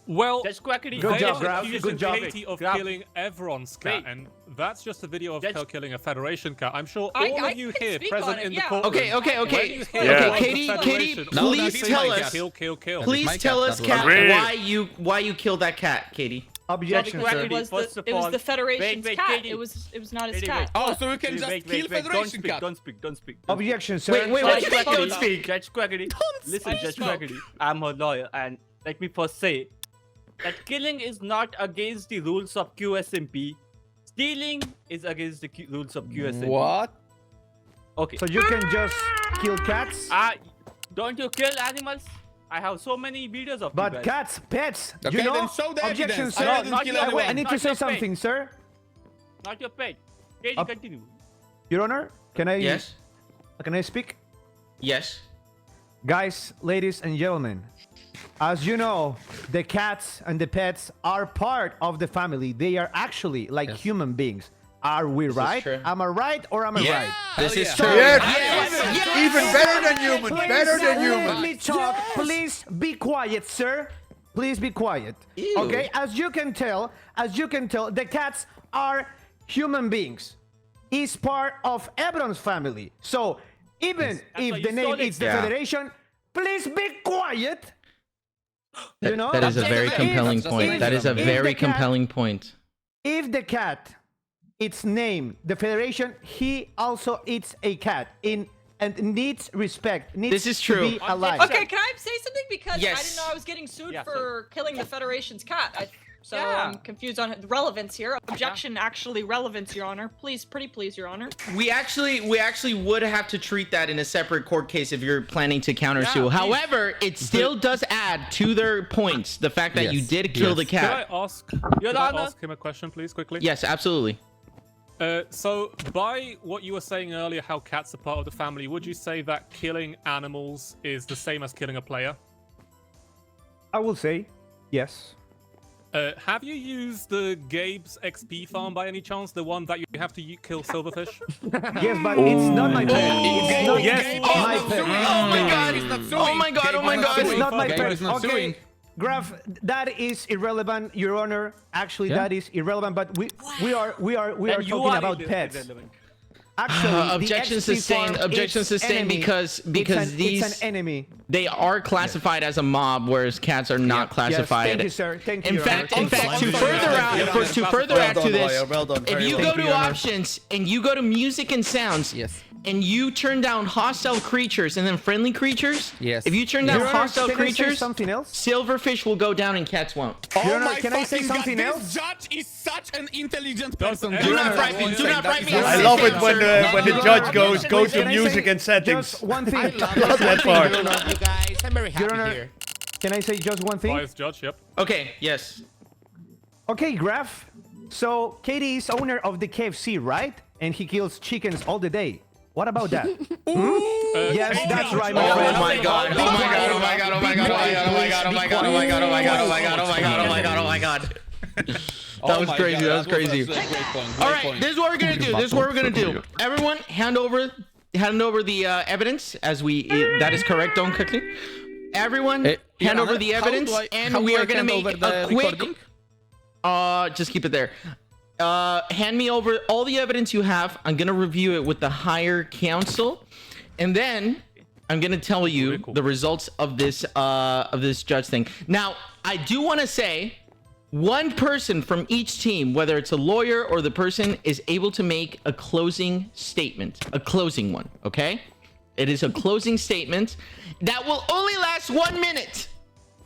[SPEAKER 4] Well,
[SPEAKER 11] Judge Quackity.
[SPEAKER 7] Good
[SPEAKER 4] they
[SPEAKER 7] job,
[SPEAKER 4] are
[SPEAKER 7] Graf.
[SPEAKER 4] accusing
[SPEAKER 7] Good job.
[SPEAKER 4] Katie of
[SPEAKER 11] Graf.
[SPEAKER 4] killing everyone's cat,
[SPEAKER 11] Wait.
[SPEAKER 4] and that's just a video of
[SPEAKER 11] Judge-
[SPEAKER 4] her killing a Federation cat. I'm sure
[SPEAKER 5] I
[SPEAKER 4] all of you
[SPEAKER 5] can
[SPEAKER 4] here
[SPEAKER 5] speak
[SPEAKER 4] present
[SPEAKER 5] on it,
[SPEAKER 4] in the
[SPEAKER 5] yeah.
[SPEAKER 4] courtroom.
[SPEAKER 2] Okay,
[SPEAKER 4] when you hear
[SPEAKER 9] Yeah.
[SPEAKER 4] the word
[SPEAKER 2] Katie,
[SPEAKER 4] Federation,
[SPEAKER 3] No,
[SPEAKER 2] please
[SPEAKER 3] that's
[SPEAKER 2] tell
[SPEAKER 3] my
[SPEAKER 2] us.
[SPEAKER 3] cat.
[SPEAKER 4] Kill.
[SPEAKER 2] Please
[SPEAKER 3] my
[SPEAKER 2] tell
[SPEAKER 3] cat,
[SPEAKER 2] us,
[SPEAKER 3] that
[SPEAKER 2] Cat,
[SPEAKER 9] was-
[SPEAKER 2] why you killed that cat, Katie.
[SPEAKER 7] Objection,
[SPEAKER 11] Judge
[SPEAKER 7] sir.
[SPEAKER 11] Quackity,
[SPEAKER 5] It was
[SPEAKER 11] first
[SPEAKER 5] the,
[SPEAKER 11] of
[SPEAKER 5] it was
[SPEAKER 11] all-
[SPEAKER 5] the Federation's
[SPEAKER 11] wait,
[SPEAKER 5] cat.
[SPEAKER 11] Katie.
[SPEAKER 5] It was not his
[SPEAKER 11] Katie,
[SPEAKER 5] cat.
[SPEAKER 11] wait.
[SPEAKER 3] Oh, so we can just
[SPEAKER 11] Wait,
[SPEAKER 3] kill
[SPEAKER 11] don't
[SPEAKER 3] Federation
[SPEAKER 11] speak,
[SPEAKER 3] cat.
[SPEAKER 11] don't speak.
[SPEAKER 7] Objection, sir.
[SPEAKER 2] Wait,
[SPEAKER 11] Judge
[SPEAKER 2] what do you mean
[SPEAKER 11] Quackity,
[SPEAKER 2] don't speak?
[SPEAKER 11] Judge Quackity, listen, Judge Quackity. I'm her lawyer, and let me first say that killing is not against the rules of QSMP. Stealing is against the rules of QSMP.
[SPEAKER 3] What?
[SPEAKER 11] Okay.
[SPEAKER 7] So you can just kill cats,
[SPEAKER 11] Don't you kill animals? I have so many videos of you
[SPEAKER 7] but
[SPEAKER 11] guys.
[SPEAKER 7] cats, pets.
[SPEAKER 3] Okay,
[SPEAKER 7] you know?
[SPEAKER 3] then show the
[SPEAKER 7] Objection,
[SPEAKER 3] evidence.
[SPEAKER 7] sir.
[SPEAKER 3] I didn't
[SPEAKER 11] not
[SPEAKER 3] kill
[SPEAKER 11] your
[SPEAKER 3] anyone.
[SPEAKER 7] Wait, I need to
[SPEAKER 11] Not
[SPEAKER 7] say
[SPEAKER 11] your pet.
[SPEAKER 7] something, sir.
[SPEAKER 11] Not your pet. Katie,
[SPEAKER 7] Up-
[SPEAKER 11] continue.
[SPEAKER 7] Your Honor, can I?
[SPEAKER 2] Yes.
[SPEAKER 7] Can I speak?
[SPEAKER 2] Yes.
[SPEAKER 7] Guys, ladies and gentlemen, as you know, the cats and the pets are part of the family. They are actually like human beings. Are we
[SPEAKER 2] is
[SPEAKER 7] right?
[SPEAKER 2] true.
[SPEAKER 7] Am I right or am I
[SPEAKER 2] Yeah.
[SPEAKER 7] right?
[SPEAKER 2] This
[SPEAKER 3] Hell
[SPEAKER 2] is
[SPEAKER 3] yeah.
[SPEAKER 2] true.
[SPEAKER 7] Yes.
[SPEAKER 12] Even better than human.
[SPEAKER 7] Please,
[SPEAKER 12] Better than
[SPEAKER 7] Let
[SPEAKER 12] human.
[SPEAKER 7] me talk. Please be quiet, sir. Please be quiet.
[SPEAKER 2] Ew.
[SPEAKER 7] Okay. As you can tell, the cats are human beings. Is part of Ebron's family. So even
[SPEAKER 11] That's why
[SPEAKER 7] if
[SPEAKER 11] you
[SPEAKER 7] the name
[SPEAKER 11] stole it.
[SPEAKER 7] is the
[SPEAKER 2] Yeah.
[SPEAKER 7] Federation, please be quiet. You know.
[SPEAKER 2] That is a very
[SPEAKER 3] If-
[SPEAKER 2] compelling
[SPEAKER 3] if-
[SPEAKER 2] point. That is a
[SPEAKER 7] if
[SPEAKER 2] very
[SPEAKER 7] the cat-
[SPEAKER 2] compelling point.
[SPEAKER 7] If the cat its name, the Federation, he also eats a cat and needs respect. Needs
[SPEAKER 2] This is
[SPEAKER 7] to
[SPEAKER 2] true.
[SPEAKER 7] be alive.
[SPEAKER 5] Okay, can I say something? Because I
[SPEAKER 2] Yes.
[SPEAKER 5] didn't know I was getting sued
[SPEAKER 11] Yeah,
[SPEAKER 5] for killing the Federation's cat. So
[SPEAKER 11] Yeah.
[SPEAKER 5] I'm confused on the relevance here. Objection, actually relevance, Your Honor. Please, pretty please, Your Honor.
[SPEAKER 2] We actually would have to treat that in a separate court case if you're planning to countersue.
[SPEAKER 11] Yeah, please.
[SPEAKER 2] However, it still does add to their points the fact that you
[SPEAKER 3] Yes,
[SPEAKER 2] did kill the
[SPEAKER 4] Could I
[SPEAKER 2] cat.
[SPEAKER 4] ask?
[SPEAKER 11] Your
[SPEAKER 4] Could I
[SPEAKER 11] Honor.
[SPEAKER 4] ask him a question, please, quickly?
[SPEAKER 2] Yes, absolutely.
[SPEAKER 4] So, by what you were saying earlier, how cats are part of the family, would you say that killing animals is the same as killing a player?
[SPEAKER 7] I will say yes.
[SPEAKER 4] Have you used the Gabe's XP farm by any chance? The one that you have to kill silverfish?
[SPEAKER 7] Yes, but it's not my pet. It's not
[SPEAKER 4] Yes.
[SPEAKER 7] my pet.
[SPEAKER 2] Oh my god! Oh my god! Oh my god!
[SPEAKER 7] It's not my
[SPEAKER 3] Gabe
[SPEAKER 7] pet.
[SPEAKER 3] is not
[SPEAKER 7] Okay,
[SPEAKER 3] suing.
[SPEAKER 7] Graf, that is irrelevant, Your Honor. Actually,
[SPEAKER 3] Yeah.
[SPEAKER 7] that is irrelevant. But we are
[SPEAKER 11] Then you
[SPEAKER 7] talking
[SPEAKER 11] are
[SPEAKER 7] about pets.
[SPEAKER 11] irrelevant.
[SPEAKER 7] Actually, the
[SPEAKER 2] Objections
[SPEAKER 7] XP
[SPEAKER 2] sustained.
[SPEAKER 7] farm,
[SPEAKER 2] Objections
[SPEAKER 7] it's
[SPEAKER 2] sustained
[SPEAKER 7] enemy.
[SPEAKER 2] because
[SPEAKER 7] it's
[SPEAKER 2] these
[SPEAKER 7] an enemy.
[SPEAKER 2] they are classified as a mob, whereas cats are not
[SPEAKER 7] Yes,
[SPEAKER 2] classified.
[SPEAKER 7] thank you, sir. Thank you.
[SPEAKER 2] In
[SPEAKER 7] Your
[SPEAKER 2] fact,
[SPEAKER 7] Honor.
[SPEAKER 2] in fact, to
[SPEAKER 11] Well
[SPEAKER 2] further add to this,
[SPEAKER 10] well done.
[SPEAKER 2] if you go to options and you go to music and sounds,
[SPEAKER 3] Yes.
[SPEAKER 2] and you turn down hostile creatures and then friendly creatures,
[SPEAKER 3] Yes.
[SPEAKER 2] if you turn down
[SPEAKER 7] Your Honor,
[SPEAKER 2] hostile
[SPEAKER 7] can I say
[SPEAKER 2] creatures,
[SPEAKER 7] something else?
[SPEAKER 2] silverfish will go down and cats won't.
[SPEAKER 7] Your Honor, can I say something
[SPEAKER 3] This
[SPEAKER 7] else?
[SPEAKER 3] judge is such an intelligent
[SPEAKER 4] Does
[SPEAKER 3] person.
[SPEAKER 4] everyone-
[SPEAKER 2] Do not
[SPEAKER 4] Your
[SPEAKER 2] bribe me.
[SPEAKER 4] Honor,
[SPEAKER 2] Do not bribe me.
[SPEAKER 10] I love it when the
[SPEAKER 7] Your
[SPEAKER 10] judge
[SPEAKER 7] Honor,
[SPEAKER 10] goes, go
[SPEAKER 7] can
[SPEAKER 10] to
[SPEAKER 7] I
[SPEAKER 10] music
[SPEAKER 7] say
[SPEAKER 10] and settings.
[SPEAKER 7] Just one thing.
[SPEAKER 10] That part. You guys, I'm very
[SPEAKER 7] Your
[SPEAKER 10] happy
[SPEAKER 7] Honor,
[SPEAKER 10] here.
[SPEAKER 7] can I say just one thing?
[SPEAKER 4] Biased judge, yep.
[SPEAKER 2] Okay, yes.
[SPEAKER 7] Okay, Graf. So Katie is owner of the KFC, right? And he kills chickens all the day. What about that? Yes, that's right, my friend.
[SPEAKER 2] Oh my god. Oh my god. Oh my god. Oh my god. Oh my god. Oh my god. Oh my god. Oh my god. Oh my god. Oh my god. Oh my god. Oh my god. That was crazy. That was crazy. All right, this is what we're gonna do. This is what we're gonna do. Everyone, hand over the evidence as we. That is correct. Don't click it. Everyone, hand over the evidence, and we are gonna make a quick. Just keep it there. Hand me over all the evidence you have. I'm gonna review it with the higher council, and then I'm gonna tell you the results of this judge thing. Now, I do want to say, one person from each team, whether it's a lawyer or the person, is able to make a closing statement, a closing one. Okay, it is a closing statement that will only last 1 minute.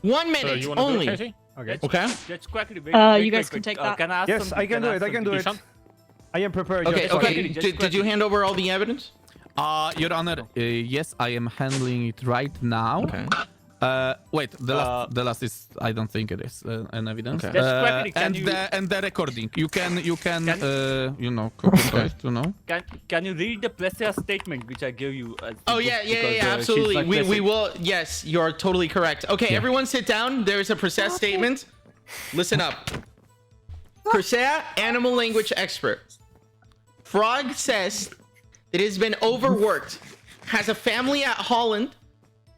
[SPEAKER 2] 1 minute
[SPEAKER 4] You wanna do it,
[SPEAKER 2] only.
[SPEAKER 4] Katie?
[SPEAKER 7] Okay.
[SPEAKER 2] Okay.
[SPEAKER 11] Judge Quackity,
[SPEAKER 5] You guys can take that.
[SPEAKER 11] Can I ask
[SPEAKER 7] Yes,
[SPEAKER 11] something?
[SPEAKER 7] I can do it. I can do it.
[SPEAKER 4] Ishan?
[SPEAKER 7] I am prepared.
[SPEAKER 2] Okay.
[SPEAKER 7] Judge.
[SPEAKER 2] Okay.
[SPEAKER 11] Just
[SPEAKER 2] Did you hand over all the evidence?
[SPEAKER 3] Your Honor, yes, I am handling it right now.
[SPEAKER 2] Okay.
[SPEAKER 3] Wait, the last is, I don't think it is an evidence.
[SPEAKER 2] Okay.
[SPEAKER 11] Just quickly, can you-
[SPEAKER 3] and the recording. You can you know, copyright, you know.
[SPEAKER 11] Can you read the Plessia statement which I gave you? As the
[SPEAKER 2] Oh
[SPEAKER 11] book,
[SPEAKER 2] yeah,
[SPEAKER 11] because, she's
[SPEAKER 2] absolutely.
[SPEAKER 11] not
[SPEAKER 2] We
[SPEAKER 11] Plessia.
[SPEAKER 2] will. Yes, you are totally correct. Okay, everyone, sit down. There is a process statement. Listen up. Persea, animal language expert. Frog says that it has been overworked, has a family at Holland,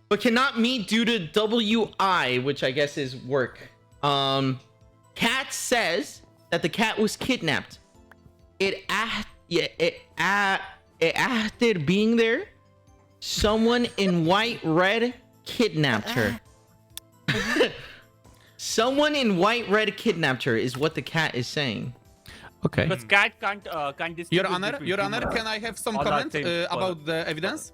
[SPEAKER 2] but cannot meet due to WI, which I guess is work. Cat says that the cat was kidnapped. After being there, someone in white red kidnapped her. Someone in white red kidnapped her is what the cat is saying.
[SPEAKER 3] Okay.
[SPEAKER 11] Because cat can't
[SPEAKER 3] Your
[SPEAKER 11] distinguish
[SPEAKER 3] Honor,
[SPEAKER 11] between
[SPEAKER 3] Your Honor,
[SPEAKER 11] humans.
[SPEAKER 3] can I have some
[SPEAKER 11] All that
[SPEAKER 3] comment
[SPEAKER 11] thing,
[SPEAKER 3] about the evidence?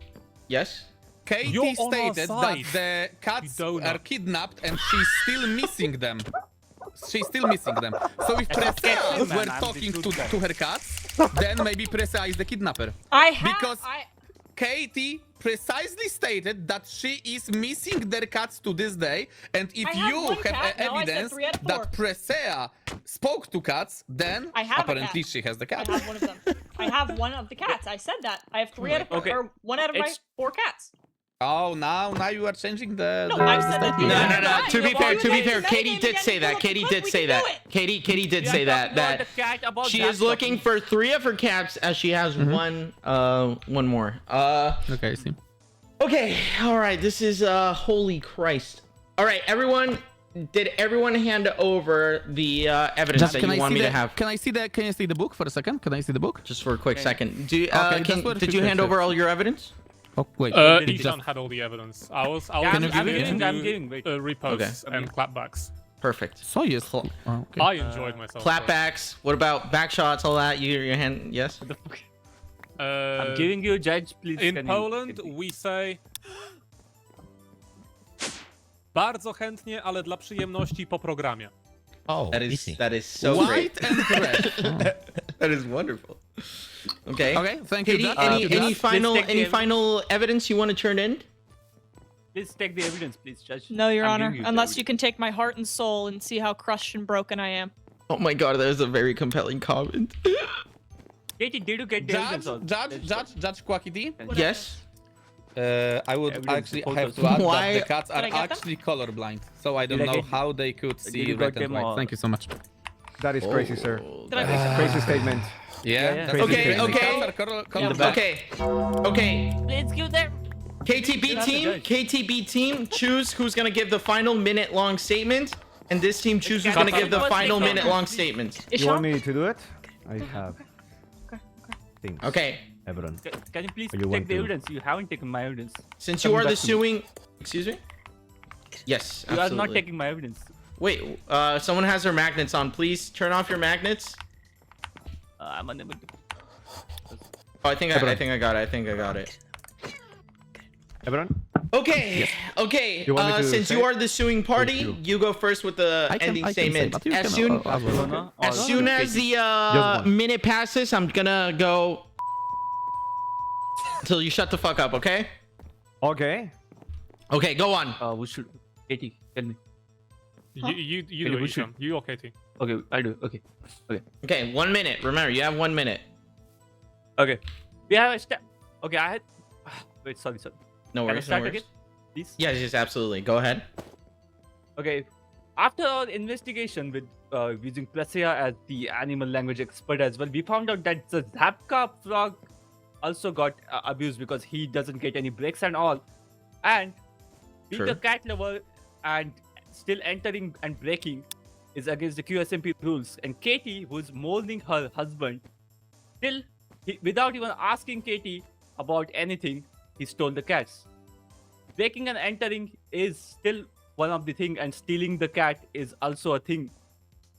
[SPEAKER 2] Yes.
[SPEAKER 3] Katie
[SPEAKER 4] You're on our
[SPEAKER 3] stated that
[SPEAKER 4] side,
[SPEAKER 3] the cats
[SPEAKER 4] you donut.
[SPEAKER 3] are kidnapped and she's still missing them. She's still missing them. So if Presea
[SPEAKER 11] man,
[SPEAKER 3] were
[SPEAKER 11] I'm
[SPEAKER 3] talking
[SPEAKER 11] the
[SPEAKER 3] to
[SPEAKER 11] truth
[SPEAKER 3] her cats, then maybe Presea is the kidnapper.
[SPEAKER 5] I have.
[SPEAKER 3] Because Katie precisely stated that she is missing their cats to this day, and if
[SPEAKER 5] I have
[SPEAKER 3] you
[SPEAKER 5] one
[SPEAKER 3] have
[SPEAKER 5] cat, now I said
[SPEAKER 3] evidence
[SPEAKER 5] 3 out of 4.
[SPEAKER 3] that Presea spoke to cats, then
[SPEAKER 5] I have a
[SPEAKER 3] apparently
[SPEAKER 5] cat.
[SPEAKER 3] she has the
[SPEAKER 5] I
[SPEAKER 3] cat.
[SPEAKER 5] have one of them. I have one of the cats. I said that. I have 3 out of 4,
[SPEAKER 11] Okay.
[SPEAKER 5] or 1 out of my
[SPEAKER 11] It's-
[SPEAKER 5] 4 cats.
[SPEAKER 3] Oh, now you are changing the.
[SPEAKER 5] No,
[SPEAKER 3] the
[SPEAKER 5] I've said that.
[SPEAKER 3] statement.
[SPEAKER 2] No. To be
[SPEAKER 5] You
[SPEAKER 2] fair,
[SPEAKER 5] guys
[SPEAKER 2] Katie
[SPEAKER 5] metagame
[SPEAKER 2] did
[SPEAKER 5] again,
[SPEAKER 2] say that.
[SPEAKER 5] pull up
[SPEAKER 2] Katie
[SPEAKER 5] the
[SPEAKER 2] did
[SPEAKER 5] clip,
[SPEAKER 2] say
[SPEAKER 5] we can
[SPEAKER 2] that.
[SPEAKER 5] do it.
[SPEAKER 2] Katie did
[SPEAKER 11] We are
[SPEAKER 2] say
[SPEAKER 11] talking about
[SPEAKER 2] that
[SPEAKER 11] the cat about
[SPEAKER 2] she
[SPEAKER 11] that
[SPEAKER 2] is looking
[SPEAKER 11] stuff.
[SPEAKER 2] for 3 of her cats as she has one more.
[SPEAKER 3] Okay, I see.
[SPEAKER 2] Okay, all right. This is holy Christ. All right, everyone. Did everyone hand over the evidence that you want me to have?
[SPEAKER 3] Can I see the book for a second? Can I see the book?
[SPEAKER 2] Just for a quick second. Do you,
[SPEAKER 3] Okay, just for a
[SPEAKER 2] did you
[SPEAKER 3] quick
[SPEAKER 2] hand
[SPEAKER 3] second.
[SPEAKER 2] over all your evidence?
[SPEAKER 3] Oh wait.
[SPEAKER 4] Ishan had all the evidence. I was
[SPEAKER 11] I'm
[SPEAKER 4] just
[SPEAKER 11] giving,
[SPEAKER 4] giving
[SPEAKER 11] I'm giving. Wait.
[SPEAKER 4] reposts
[SPEAKER 2] Okay.
[SPEAKER 4] and clapbacks.
[SPEAKER 2] Perfect.
[SPEAKER 3] So useful. Oh, okay.
[SPEAKER 4] I enjoyed myself.
[SPEAKER 2] Clapbacks. What about back shots? All that? Your hand? Yes.
[SPEAKER 11] What the fuck?
[SPEAKER 4] Uh,
[SPEAKER 11] I'm giving you, Judge. Please.
[SPEAKER 4] in
[SPEAKER 11] can
[SPEAKER 4] Poland
[SPEAKER 11] you...
[SPEAKER 4] we say bardzo chętnie, ale dla przyjemności po programie.
[SPEAKER 10] Oh,
[SPEAKER 2] That is so great.
[SPEAKER 3] White and red.
[SPEAKER 2] That is wonderful. Okay.
[SPEAKER 3] Okay, thank you.
[SPEAKER 2] Katie,
[SPEAKER 3] Judge.
[SPEAKER 2] any final
[SPEAKER 11] take the
[SPEAKER 2] final evidence you want to turn in?
[SPEAKER 11] Please take the evidence, please, Judge.
[SPEAKER 5] No, Your
[SPEAKER 11] I'm
[SPEAKER 5] Honor.
[SPEAKER 11] giving the
[SPEAKER 5] Unless you
[SPEAKER 11] evidence.
[SPEAKER 5] can take my heart and soul and see how crushed and broken I am.
[SPEAKER 2] Oh my god, that is a very compelling comment.
[SPEAKER 11] Katie, did you get the evidence?
[SPEAKER 3] Judge Quackity.
[SPEAKER 2] Yes.
[SPEAKER 3] I would
[SPEAKER 11] Evidence,
[SPEAKER 3] actually
[SPEAKER 11] photos.
[SPEAKER 3] have to add
[SPEAKER 2] Why-
[SPEAKER 3] that the cats are
[SPEAKER 5] Can I get them?
[SPEAKER 3] actually colorblind, so I don't
[SPEAKER 11] Did I
[SPEAKER 3] know
[SPEAKER 11] get-
[SPEAKER 3] how they could
[SPEAKER 11] Did
[SPEAKER 3] see
[SPEAKER 11] you
[SPEAKER 3] red
[SPEAKER 11] got
[SPEAKER 3] and
[SPEAKER 11] them
[SPEAKER 3] white.
[SPEAKER 11] or-
[SPEAKER 3] Thank you so much.
[SPEAKER 7] That is crazy, sir.
[SPEAKER 5] Did I make sense?
[SPEAKER 7] Crazy statement.
[SPEAKER 3] Yeah.
[SPEAKER 11] yeah.
[SPEAKER 3] that's
[SPEAKER 2] Okay,
[SPEAKER 3] the
[SPEAKER 2] okay.
[SPEAKER 3] cats are colorblind.
[SPEAKER 2] Okay. Okay.
[SPEAKER 5] Let's give them.
[SPEAKER 2] KTB
[SPEAKER 11] That's the
[SPEAKER 2] team,
[SPEAKER 11] judge.
[SPEAKER 2] KTB team, choose who's gonna give the final minute-long statement, and this team choose who's gonna give the final minute-long statement.
[SPEAKER 7] You want me to do it? I have things.
[SPEAKER 2] Okay.
[SPEAKER 7] Ebron.
[SPEAKER 11] Can you please
[SPEAKER 7] Or you
[SPEAKER 11] take
[SPEAKER 7] want
[SPEAKER 11] the
[SPEAKER 7] to?
[SPEAKER 11] evidence? You haven't taken my evidence.
[SPEAKER 2] Since you
[SPEAKER 11] Coming
[SPEAKER 2] are the
[SPEAKER 11] back to me.
[SPEAKER 2] suing, excuse me. Yes,
[SPEAKER 11] You are
[SPEAKER 2] absolutely.
[SPEAKER 11] not taking my evidence.
[SPEAKER 2] Wait, someone has their magnets on. Please turn off your magnets.
[SPEAKER 11] I'm unable to.
[SPEAKER 2] Oh, I think I got it.
[SPEAKER 7] Ebron?
[SPEAKER 2] Okay, okay.
[SPEAKER 7] You want me to
[SPEAKER 2] Since
[SPEAKER 7] say
[SPEAKER 2] you
[SPEAKER 7] it?
[SPEAKER 2] are the suing party,
[SPEAKER 7] you.
[SPEAKER 2] you go first with the ending statement. As soon as the
[SPEAKER 7] one.
[SPEAKER 2] minute passes, I'm gonna go till you shut the fuck up. Okay?
[SPEAKER 7] Okay.
[SPEAKER 2] Okay, go on.
[SPEAKER 11] We should. Katie, tell me.
[SPEAKER 4] You do
[SPEAKER 11] we
[SPEAKER 4] it,
[SPEAKER 11] should-
[SPEAKER 4] Isham. You or Katie?
[SPEAKER 11] Okay, I'll do. Okay.
[SPEAKER 2] Okay, 1 minute. Remember, you have 1 minute.
[SPEAKER 11] Okay. We have a step. Okay, I had. Wait, sorry.
[SPEAKER 2] No
[SPEAKER 11] Can I
[SPEAKER 2] worries. No
[SPEAKER 11] start
[SPEAKER 2] worries.
[SPEAKER 11] again? Please.
[SPEAKER 2] Yes, absolutely. Go ahead.
[SPEAKER 11] Okay. After our investigation with using Placia as the animal language expert as well, we found out that the Zapka frog also got abused because he doesn't get any breaks and all. And being
[SPEAKER 2] True.
[SPEAKER 11] a cat lover and still entering and breaking is against the QSMP rules. And Katie, who's molding her husband, still, without even asking Katie about anything, he stole the cats. Breaking and entering is still one of the thing, and stealing the cat is also a thing,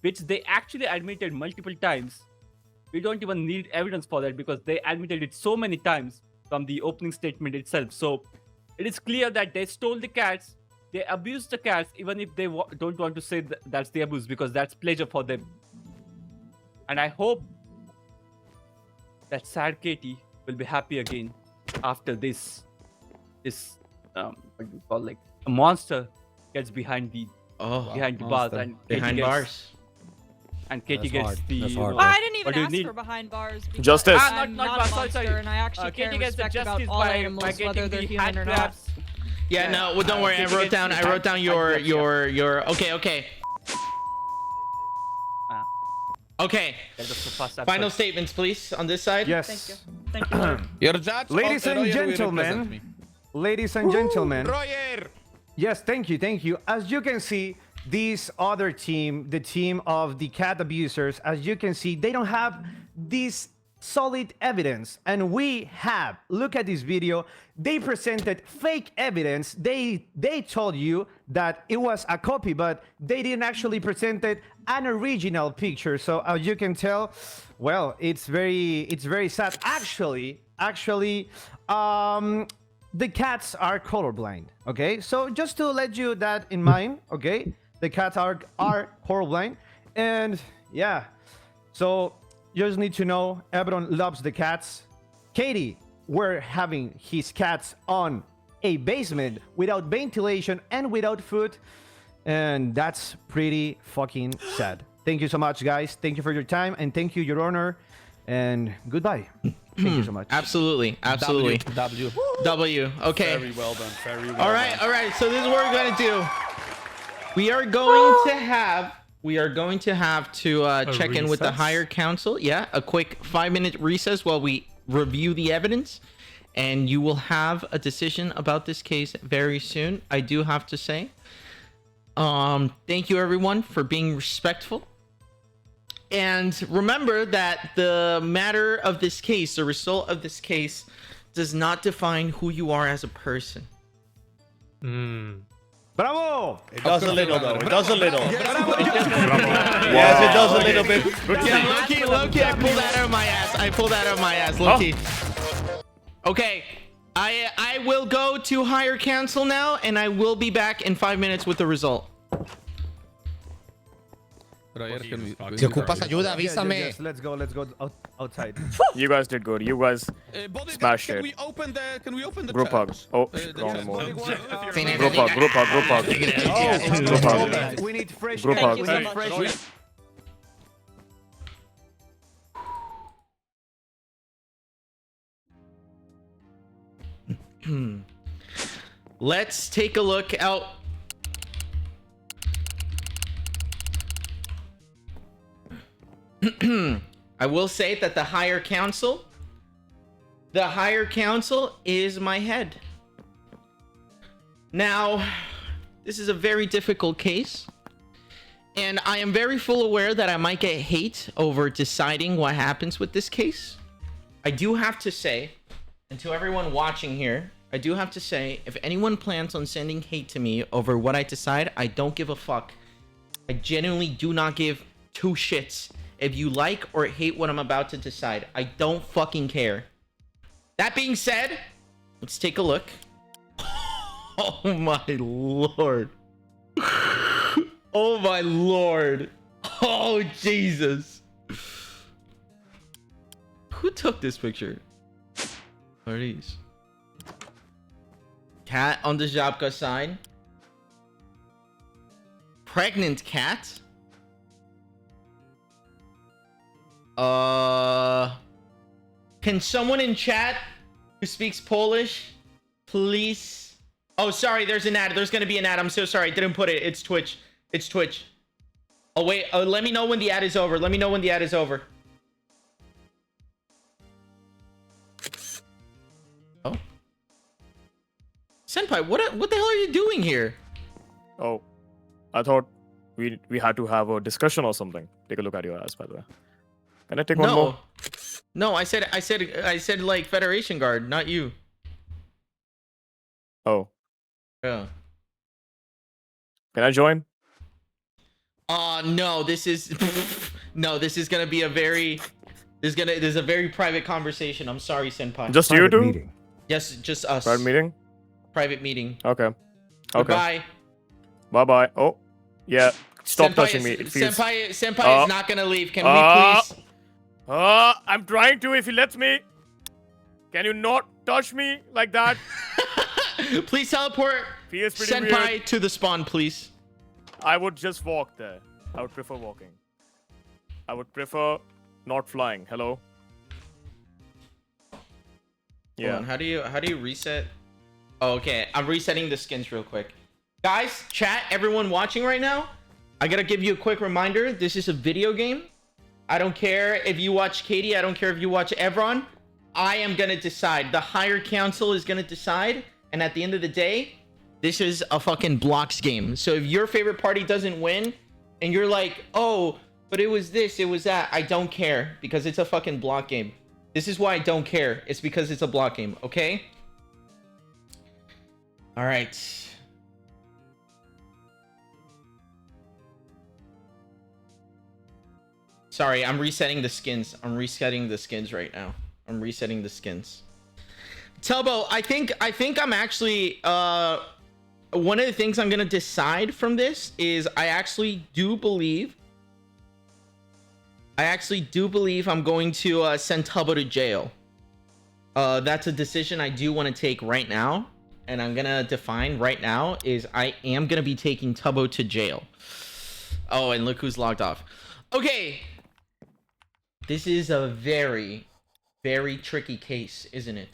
[SPEAKER 11] which they actually admitted multiple times. We don't even need evidence for that because they admitted it so many times from the opening statement itself. So it is clear that they stole the cats, they abused the cats, even if they don't want to say that's the abuse because that's pleasure for them. And I hope that sad Katie will be happy again after this what do you call, like a monster gets behind the bars
[SPEAKER 3] monster.
[SPEAKER 11] and
[SPEAKER 2] Behind
[SPEAKER 11] Katie gets,
[SPEAKER 2] bars.
[SPEAKER 11] and Katie
[SPEAKER 10] That's
[SPEAKER 11] gets
[SPEAKER 10] hard.
[SPEAKER 11] the
[SPEAKER 10] That's hard.
[SPEAKER 5] Well, I didn't even
[SPEAKER 11] What do you
[SPEAKER 5] ask
[SPEAKER 11] need?
[SPEAKER 5] for behind bars. because
[SPEAKER 9] Justice.
[SPEAKER 5] I'm
[SPEAKER 11] Not
[SPEAKER 5] not,
[SPEAKER 11] bars,
[SPEAKER 5] a monster,
[SPEAKER 11] sorry.
[SPEAKER 5] and I actually care
[SPEAKER 11] Katie
[SPEAKER 5] and
[SPEAKER 11] gets the
[SPEAKER 5] respect about
[SPEAKER 11] justice
[SPEAKER 5] all
[SPEAKER 11] by
[SPEAKER 5] animals,
[SPEAKER 11] getting
[SPEAKER 5] whether they're
[SPEAKER 11] the
[SPEAKER 5] human
[SPEAKER 11] hand
[SPEAKER 5] or not.
[SPEAKER 11] grabs.
[SPEAKER 2] Yeah, no, well, don't worry. I
[SPEAKER 11] Katie
[SPEAKER 2] wrote
[SPEAKER 11] gets
[SPEAKER 2] down.
[SPEAKER 11] the
[SPEAKER 2] I wrote down
[SPEAKER 11] hand
[SPEAKER 2] your. Okay.
[SPEAKER 11] Ah.
[SPEAKER 2] Okay.
[SPEAKER 11] That was so fast at
[SPEAKER 2] Final
[SPEAKER 11] first.
[SPEAKER 2] statements, please, on this side.
[SPEAKER 7] Yes.
[SPEAKER 5] Thank you. Lord.
[SPEAKER 3] Your judge.
[SPEAKER 7] Ladies and gentlemen. Ladies and gentlemen.
[SPEAKER 3] Royer.
[SPEAKER 7] Yes, thank you. As you can see, this other team, the team of the cat abusers, as you can see, they don't have this solid evidence. And we have. Look at this video. They presented fake evidence. They told you that it was a copy, but they didn't actually present an original picture. So as you can tell, well, it's very sad. Actually, the cats are colorblind. Okay, so just to let you that in mind. Okay, the cats are colorblind, and yeah, so you just need to know Ebron loves the cats. Katie, we're having his cats on a basement without ventilation and without food, and that's pretty fucking sad. Thank you so much, guys. Thank you for your time, and thank you, Your Honor, and goodbye. Thank you so much.
[SPEAKER 2] Absolutely. W. Okay.
[SPEAKER 4] Very well done. Very well.
[SPEAKER 2] All right. So this is what we're gonna do. We are going to have to check in with the
[SPEAKER 4] recess?
[SPEAKER 2] higher council. Yeah, a quick 5-minute recess while we review the evidence, and you will have a decision about this case very soon. I do have to say, thank you everyone for being respectful. And remember that the matter of this case, the result of this case, does not define who you are as a person.
[SPEAKER 7] Bravo!
[SPEAKER 10] It does a little though. It does a little.
[SPEAKER 7] Bravo!
[SPEAKER 10] Yes, it does a little bit.
[SPEAKER 2] Yeah, low-key, I pulled that out of my ass. Low-key. Okay, I will go to higher council now, and I will be back in 5 minutes with the result.
[SPEAKER 10] Si ocupas ayuda, avísame.
[SPEAKER 7] Yes, let's go outside.
[SPEAKER 9] You guys did good. You guys smashed
[SPEAKER 3] can
[SPEAKER 9] it.
[SPEAKER 3] we open the
[SPEAKER 9] Group
[SPEAKER 3] chat?
[SPEAKER 9] hugs. Oh,
[SPEAKER 3] The
[SPEAKER 9] wrong
[SPEAKER 3] chat.
[SPEAKER 9] emoji.
[SPEAKER 3] Bodyguard,
[SPEAKER 9] Group hug. Group hug. Group hug. Group hug.
[SPEAKER 7] We need fresh
[SPEAKER 9] Group
[SPEAKER 7] air.
[SPEAKER 9] hug.
[SPEAKER 7] We
[SPEAKER 5] Thank
[SPEAKER 7] need
[SPEAKER 5] you so
[SPEAKER 7] fresh
[SPEAKER 5] much.
[SPEAKER 7] air.
[SPEAKER 2] Let's take a look out. I will say that the higher council is my head. Now, this is a very difficult case, and I am very full aware that I might get hate over deciding what happens with this case. I do have to say, and to everyone watching here, I do have to say, if anyone plans on sending hate to me over what I decide, I don't give a fuck. I genuinely do not give two shits if you like or hate what I'm about to decide. I don't fucking care. That being said, let's take a look. Oh my lord. Oh my lord. Oh Jesus. Who took this picture? What are these? Cat on the Żabka sign. Pregnant cat. Can someone in chat who speaks Polish please? Oh, sorry, there's an ad. There's gonna be an ad. I'm so sorry. I didn't put it. It's Twitch. It's Twitch. Oh wait, let me know when the ad is over. Let me know when the ad is over. Oh. Senpai, what the hell are you doing here?
[SPEAKER 9] Oh, I thought we had to have a discussion or something. Take a look at your ass, by the way. Can I take one more?
[SPEAKER 2] No, I said like Federation Guard, not you.
[SPEAKER 9] Oh,
[SPEAKER 2] Yeah.
[SPEAKER 9] can I join?
[SPEAKER 2] No, this is no, this is gonna be a very there's a very private conversation. I'm sorry, Senpai.
[SPEAKER 9] Just you two?
[SPEAKER 2] Yes, just us.
[SPEAKER 9] Private meeting?
[SPEAKER 2] Private meeting.
[SPEAKER 9] Okay. Okay.
[SPEAKER 2] Goodbye.
[SPEAKER 9] Bye-bye. Oh, yeah. Stop
[SPEAKER 2] Senpai
[SPEAKER 9] touching
[SPEAKER 2] is,
[SPEAKER 9] me. It feels...
[SPEAKER 2] Senpai is not gonna leave. Can we please?
[SPEAKER 9] I'm trying to if he lets me. Can you not touch me like that?
[SPEAKER 2] Please teleport
[SPEAKER 9] Feels pretty
[SPEAKER 2] Senpai
[SPEAKER 9] weird.
[SPEAKER 2] to the spawn, please.
[SPEAKER 9] I would just walk there. I would prefer walking. I would prefer not flying. Hello?
[SPEAKER 2] Hold on, how do you reset? Oh, okay, I'm resetting the skins real quick. Guys, chat, everyone watching right now, I gotta give you a quick reminder. This is a video game. I don't care if you watch Katie. I don't care if you watch Evron. I am gonna decide. The higher council is gonna decide. And at the end of the day, this is a fucking blocks game. So if your favorite party doesn't win, and you're like, oh, but it was this, it was that, I don't care, because it's a fucking block game. This is why I don't care. It's because it's a block game, okay? All right. Sorry, I'm resetting the skins. I'm resetting the skins right now. I'm resetting the skins. Telbo, I think I'm actually one of the things I'm gonna decide from this is I actually do believe I'm going to send Tubbo to jail. That's a decision I do want to take right now, and I'm gonna define right now is I am gonna be taking Tubbo to jail. Oh, and look who's logged off. Okay, this is a very, very tricky case, isn't it?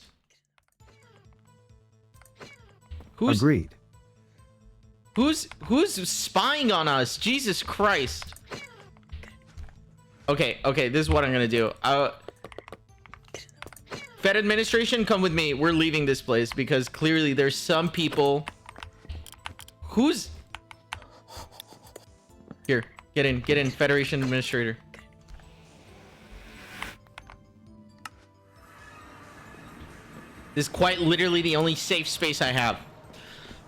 [SPEAKER 7] Agreed.
[SPEAKER 2] Who's spying on us? Jesus Christ. Okay, this is what I'm gonna do. Fed administration, come with me. We're leaving this place because clearly there's some people. Who's here? Get in, Federation administrator. This is quite literally the only safe space I have.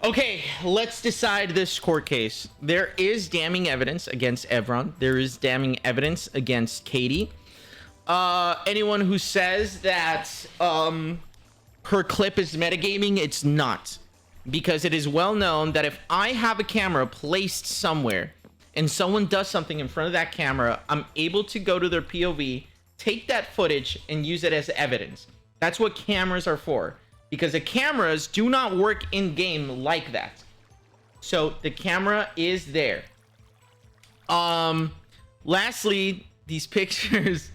[SPEAKER 2] Okay, let's decide this court case. There is damning evidence against Evron. There is damning evidence against Katie. Anyone who says that her clip is metagaming, it's not. Because it is well known that if I have a camera placed somewhere and someone does something in front of that camera, I'm able to go to their POV, take that footage, and use it as evidence. That's what cameras are for. Because the cameras do not work in game like that. So the camera is there. Lastly, these pictures.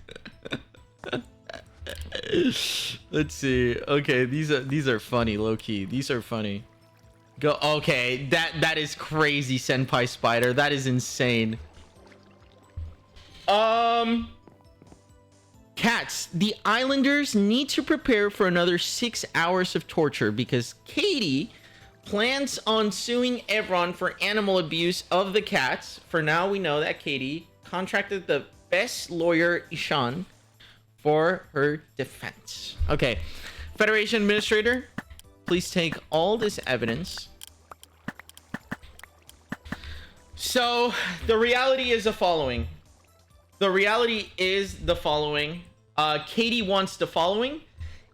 [SPEAKER 2] Let's see. Okay, these are funny, low key. These are funny. Go. Okay, that is crazy, Senpai Spider. That is insane. Cats, the Islanders need to prepare for another 6 hours of torture because Katie plans on suing Evron for animal abuse of the cats. For now, we know that Katie contracted the best lawyer, Ishan, for her defense. Okay, Federation Administrator, please take all this evidence. So, the reality is the following. Katie wants the following.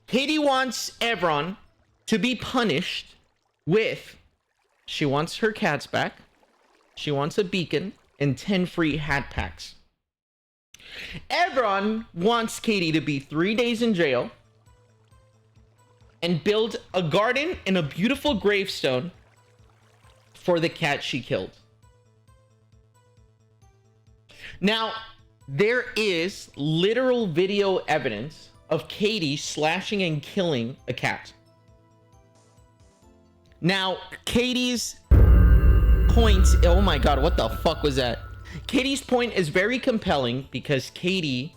[SPEAKER 2] Katie wants Evron to be punished with... She wants her cats back. She wants a beacon and 10 free hat packs. Evron wants Katie to be 3 days in jail and build a garden and a beautiful gravestone for the cat she killed. Now, there is literal video evidence of Katie slashing and killing a cat. Now, Katie's point... Oh my god, what the fuck was that? Katie's point is very compelling because Katie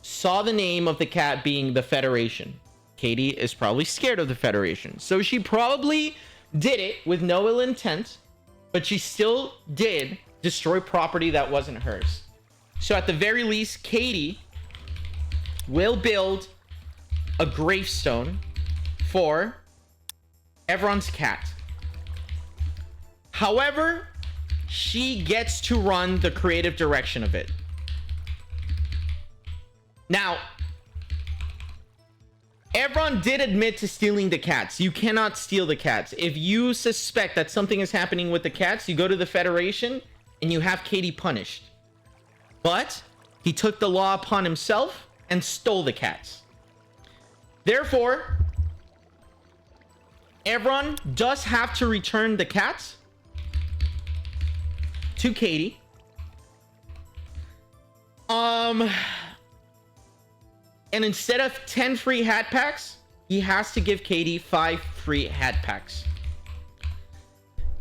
[SPEAKER 2] saw the name of the cat being the Federation. Katie is probably scared of the Federation. So she probably did it with no ill intent, but she still did destroy property that wasn't hers. So at the very least, Katie will build a gravestone for Evron's cat. However, she gets to run the creative direction of it. Now, Evron did admit to stealing the cats. You cannot steal the cats. If you suspect that something is happening with the cats, you go to the Federation and you have Katie punished. But he took the law upon himself and stole the cats. Therefore, Evron does have to return the cats to Katie. And instead of 10 free hat packs, he has to give Katie 5 free hat packs.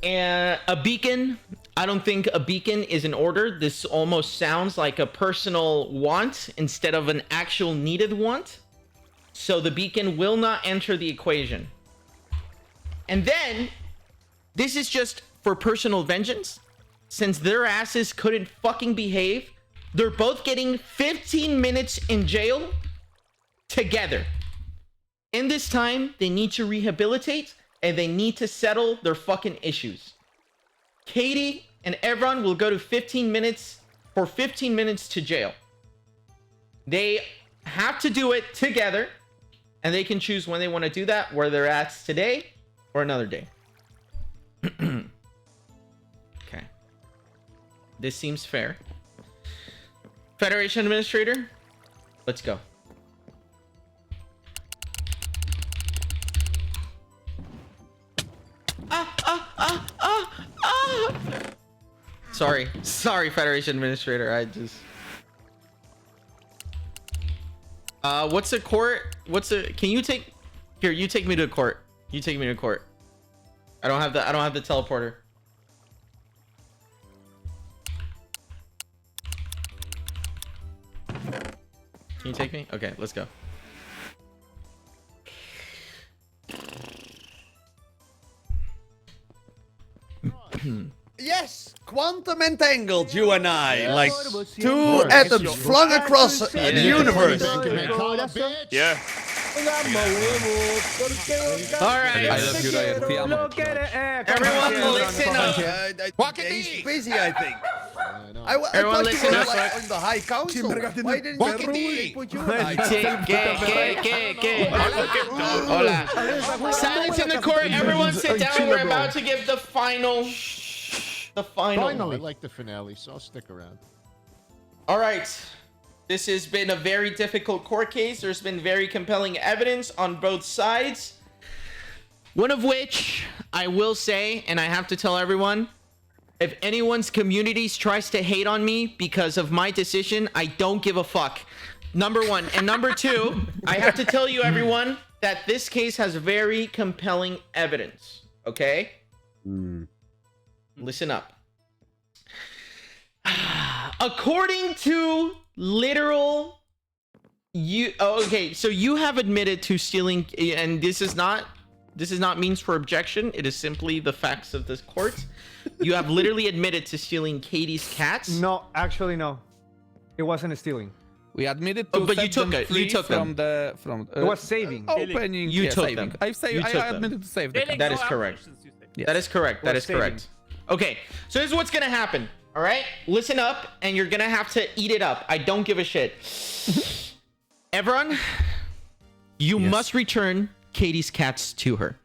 [SPEAKER 2] And a beacon, I don't think a beacon is in order. This almost sounds like a personal want instead of an actual needed want. So the beacon will not enter the equation. And then, this is just for personal vengeance. Since their asses couldn't fucking behave, they're both getting 15 minutes in jail together. In this time, they need to rehabilitate and they need to settle their fucking issues. Katie and Evron will go to 15 minutes for 15 minutes to jail. They have to do it together and they can choose when they want to do that, where they're at today or another day. Okay. This seems fair. Federation Administrator, let's go. Sorry, Federation Administrator. I just... what's a court? Can you take... Here, you take me to court. You take me to court. I don't have the teleporter. Can you take me? Okay, let's go.
[SPEAKER 10] Yes, quantum entangled, you and I, like two atoms flung across the universe.
[SPEAKER 9] Yeah.
[SPEAKER 2] All right.
[SPEAKER 3] I love you, Ryan. Ti amo.
[SPEAKER 7] Look at it.
[SPEAKER 2] Everyone listen up.
[SPEAKER 10] He's busy, I think.
[SPEAKER 6] No.
[SPEAKER 10] I
[SPEAKER 2] Everyone
[SPEAKER 10] thought you
[SPEAKER 2] listen
[SPEAKER 10] were
[SPEAKER 2] up.
[SPEAKER 10] like on the high council. Why didn't they put you on the high council?
[SPEAKER 2] ¿Qué? Hola. Silence in the court. Everyone sit down. We're about to give the final. The final.
[SPEAKER 6] I like the finale, so I'll stick around.
[SPEAKER 2] All right. This has been a very difficult court case. There's been very compelling evidence on both sides. One of which I will say, and I have to tell everyone, if anyone's communities tries to hate on me because of my decision, I don't give a fuck. Number one. And number two, I have to tell you, everyone, that this case has very compelling evidence. Okay? Listen up. According to literal so you have admitted to stealing, and this is not means for objection, it is simply the facts of this court. You have literally admitted to stealing Katie's cats.
[SPEAKER 7] No, actually, no. It wasn't stealing.
[SPEAKER 3] We admitted to
[SPEAKER 2] but you
[SPEAKER 3] set
[SPEAKER 2] took
[SPEAKER 3] them
[SPEAKER 2] it.
[SPEAKER 3] free
[SPEAKER 2] You took
[SPEAKER 3] from
[SPEAKER 2] them.
[SPEAKER 7] It was saving.
[SPEAKER 3] Opening.
[SPEAKER 2] You
[SPEAKER 3] yeah,
[SPEAKER 2] took
[SPEAKER 3] saving.
[SPEAKER 2] them.
[SPEAKER 3] I
[SPEAKER 2] them.
[SPEAKER 3] admitted to save the cat.
[SPEAKER 2] That is correct.
[SPEAKER 3] Yes.
[SPEAKER 2] That is correct. That
[SPEAKER 7] Was
[SPEAKER 2] is correct. Okay, so this is what's gonna happen. All right, listen up, and you're gonna have to eat it up. I don't give a shit. Everyone, you must return Katie's cats to her.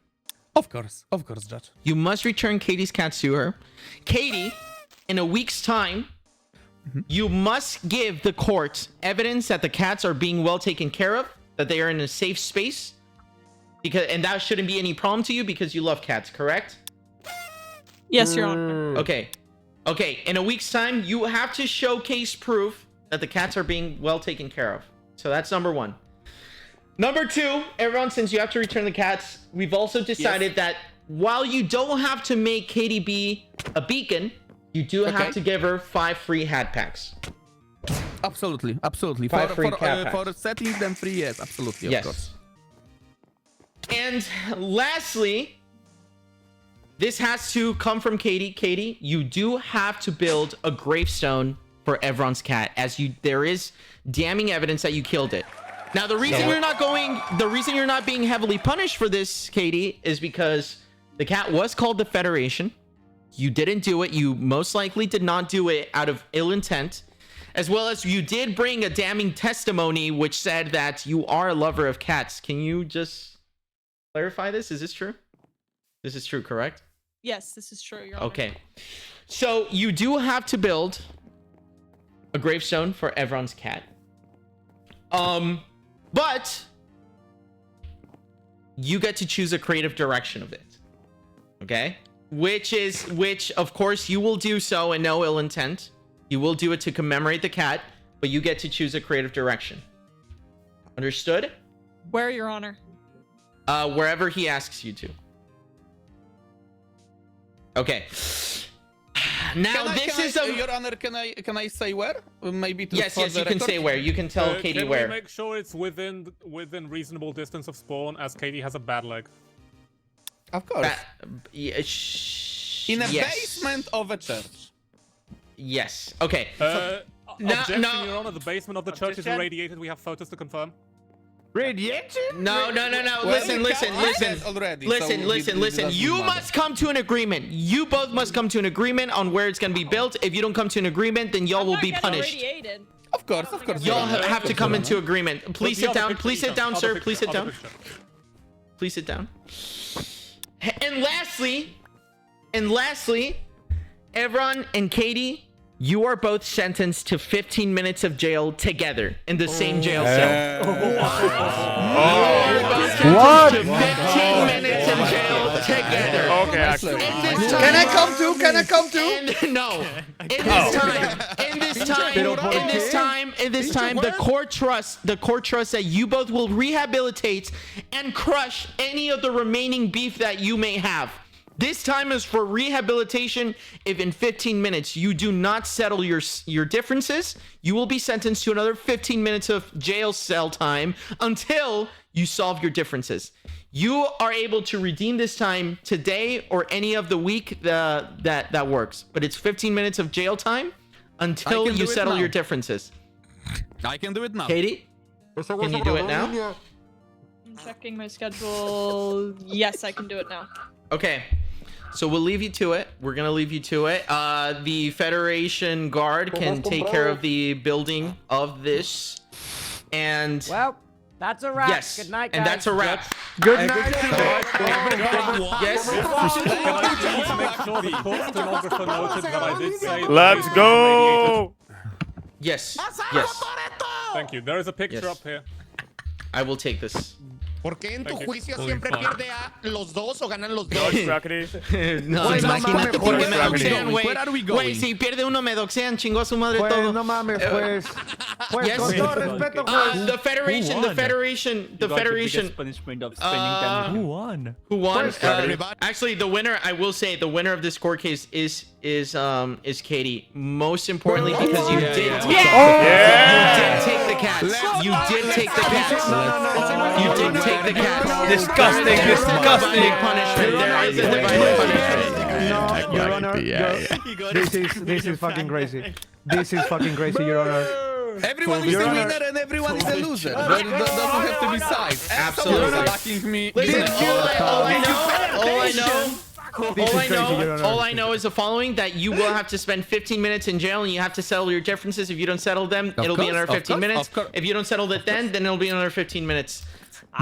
[SPEAKER 3] Of course, Judge.
[SPEAKER 2] You must return Katie's cats to her. Katie, in a week's time, you must give the court evidence that the cats are being well taken care of, that they are in a safe space, and that shouldn't be any problem to you because you love cats, correct?
[SPEAKER 5] Yes, Your Honor.
[SPEAKER 2] Okay. In a week's time, you have to showcase proof that the cats are being well taken care of. So that's number one. Number two, everyone, since you have to return the cats, we've also decided that while you don't have to make Katie be a beacon, you do have to give her 5 free hat packs.
[SPEAKER 3] Absolutely.
[SPEAKER 2] 5 free cat packs.
[SPEAKER 3] For setting them free, yes, absolutely, of course.
[SPEAKER 2] And lastly, this has to come from Katie. Katie, you do have to build a gravestone for everyone's cat, as there is damning evidence that you killed it. Now, the reason you're not being heavily punished for this, Katie, is because the cat was called the Federation. You didn't do it. You most likely did not do it out of ill intent, as well as you did bring a damning testimony which said that you are a lover of cats. Can you just clarify this? Is this true? This is true, correct?
[SPEAKER 5] Yes, this is true, Your Honor.
[SPEAKER 2] Okay. So you do have to build a gravestone for everyone's cat. But you get to choose a creative direction of it. Okay? Which of course you will do so in no ill intent. You will do it to commemorate the cat, but you get to choose a creative direction. Understood?
[SPEAKER 5] Where, Your Honor?
[SPEAKER 2] Wherever he asks you to. Okay. Now
[SPEAKER 3] Your Honor, can I say where? Maybe to
[SPEAKER 2] yes, you can say where. You can tell Katie
[SPEAKER 4] can
[SPEAKER 2] where.
[SPEAKER 4] We make sure it's within reasonable distance of spawn, as Katie has a bad leg.
[SPEAKER 3] Of course. In a
[SPEAKER 2] yes.
[SPEAKER 3] basement of a church.
[SPEAKER 2] Yes. Okay.
[SPEAKER 4] Objection, Your Honor. The basement of the church is irradiated. We have photos to confirm.
[SPEAKER 7] Radiation?
[SPEAKER 2] No. Listen. You must come to an agreement. You both must come to an agreement on where it's going to be built. If you don't come to an agreement, then y'all will be punished.
[SPEAKER 5] Irradiated.
[SPEAKER 3] Of course.
[SPEAKER 2] Y'all have to come into agreement. Please sit down. Please sit down, sir. Please sit down. Please sit down. And lastly, Evron and Katie, you are both sentenced to 15 minutes of jail together in the same jail cell.
[SPEAKER 7] What?
[SPEAKER 2] 15 minutes in jail together.
[SPEAKER 9] Okay, actually.
[SPEAKER 10] Can I come too?
[SPEAKER 2] No. In this time, the court trusts that you both will rehabilitate and crush any of the remaining beef that you may have. This time is for rehabilitation. If in 15 minutes you do not settle your differences, you will be sentenced to another 15 minutes of jail cell time until you solve your differences. You are able to redeem this time today or any of the week that works. But it's 15 minutes of jail time until you settle your differences.
[SPEAKER 3] I can do it now.
[SPEAKER 2] Katie, can you do it now?
[SPEAKER 5] I'm checking my schedule. Yes, I can do it now.
[SPEAKER 2] Okay. So we'll leave you to it. We're gonna leave you to it. The Federation guard can take care of the building of this. And
[SPEAKER 1] Well, that's a wrap.
[SPEAKER 2] yes,
[SPEAKER 1] Good night, guys.
[SPEAKER 2] and that's a wrap.
[SPEAKER 7] Good night.
[SPEAKER 2] Yes.
[SPEAKER 4] Can I please make sure the court stenographer noted that I did say...
[SPEAKER 9] Let's go!
[SPEAKER 2] Yes. Yes.
[SPEAKER 4] Thank you. There is a picture
[SPEAKER 2] Yes.
[SPEAKER 4] up here.
[SPEAKER 2] I will take this.
[SPEAKER 10] ¿Por qué en tu
[SPEAKER 4] Thank you.
[SPEAKER 10] juicio
[SPEAKER 4] Going
[SPEAKER 10] siempre
[SPEAKER 4] fine.
[SPEAKER 10] pierde a los dos o ganan los dos?
[SPEAKER 9] George Quackity.
[SPEAKER 2] No,
[SPEAKER 7] Pues, no
[SPEAKER 2] imagínate
[SPEAKER 7] mames,
[SPEAKER 2] por qué
[SPEAKER 7] pues,
[SPEAKER 2] me
[SPEAKER 7] where are we
[SPEAKER 2] doxean,
[SPEAKER 3] going?
[SPEAKER 2] güey.
[SPEAKER 3] Where are we
[SPEAKER 2] Güey,
[SPEAKER 3] going?
[SPEAKER 2] si pierde uno me doxean, chingó a su madre
[SPEAKER 7] Pues,
[SPEAKER 2] todo.
[SPEAKER 7] no mames, pues. Pues,
[SPEAKER 2] Yes.
[SPEAKER 7] con todo respeto, pues.
[SPEAKER 2] The Federation, the Federation, the
[SPEAKER 11] You got
[SPEAKER 2] Federation.
[SPEAKER 11] biggest punishment of spending time.
[SPEAKER 2] Who
[SPEAKER 11] won?
[SPEAKER 2] Who won?
[SPEAKER 7] Pues,
[SPEAKER 2] Actually, the winner, I will say, the winner of this court case is Katie. Most importantly, because you did take the cats. You did take the cats. You did take the cats.
[SPEAKER 1] Disgusting, disgusting.
[SPEAKER 2] Big punishment. There is a divine punishment.
[SPEAKER 7] No, Your Honor. This is fucking crazy. This is fucking crazy, Your Honor.
[SPEAKER 3] Everyone is
[SPEAKER 7] Your
[SPEAKER 3] a
[SPEAKER 7] Honor.
[SPEAKER 3] winner and everyone is a loser. That doesn't have to be sides.
[SPEAKER 2] Absolutely.
[SPEAKER 3] Someone attacking me.
[SPEAKER 2] Listen, all I
[SPEAKER 7] This is crazy, Your Honor.
[SPEAKER 2] all I know is the following: that you will have to spend 15 minutes in jail, and you have to settle your differences. If you don't settle them, it'll be another 15 minutes. If you don't settle it, then it'll be another 15 minutes.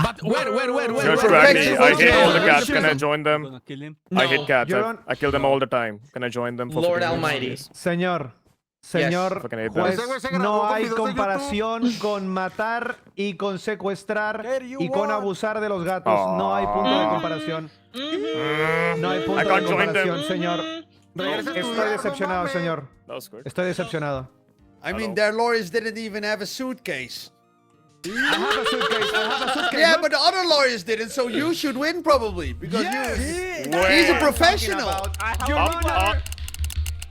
[SPEAKER 3] But where?
[SPEAKER 9] George
[SPEAKER 3] where?
[SPEAKER 9] Quackity, I hate all the cats. Can I join them?
[SPEAKER 11] Gonna kill him.
[SPEAKER 9] I hate cats.
[SPEAKER 7] You're on-
[SPEAKER 9] I kill them all the time. Can I join them? For
[SPEAKER 2] Lord
[SPEAKER 9] 15 minutes,
[SPEAKER 2] Almighty.
[SPEAKER 9] please?
[SPEAKER 7] Señor,
[SPEAKER 9] Fucking hate
[SPEAKER 7] juez,
[SPEAKER 9] that.
[SPEAKER 7] no hay comparación con matar y con secuestrar y con abusar de los gatos. No hay punto de comparación. No hay punto
[SPEAKER 9] I
[SPEAKER 7] de
[SPEAKER 9] can't join them.
[SPEAKER 7] comparación, señor. Estoy decepcionado, señor.
[SPEAKER 9] That was good.
[SPEAKER 7] Estoy decepcionado.
[SPEAKER 10] I mean, their lawyers didn't even have a suitcase.
[SPEAKER 7] I have a suitcase. I have a suitcase.
[SPEAKER 10] Yeah, but the other lawyers didn't, so you should win probably because he's a professional.
[SPEAKER 7] Your Honor,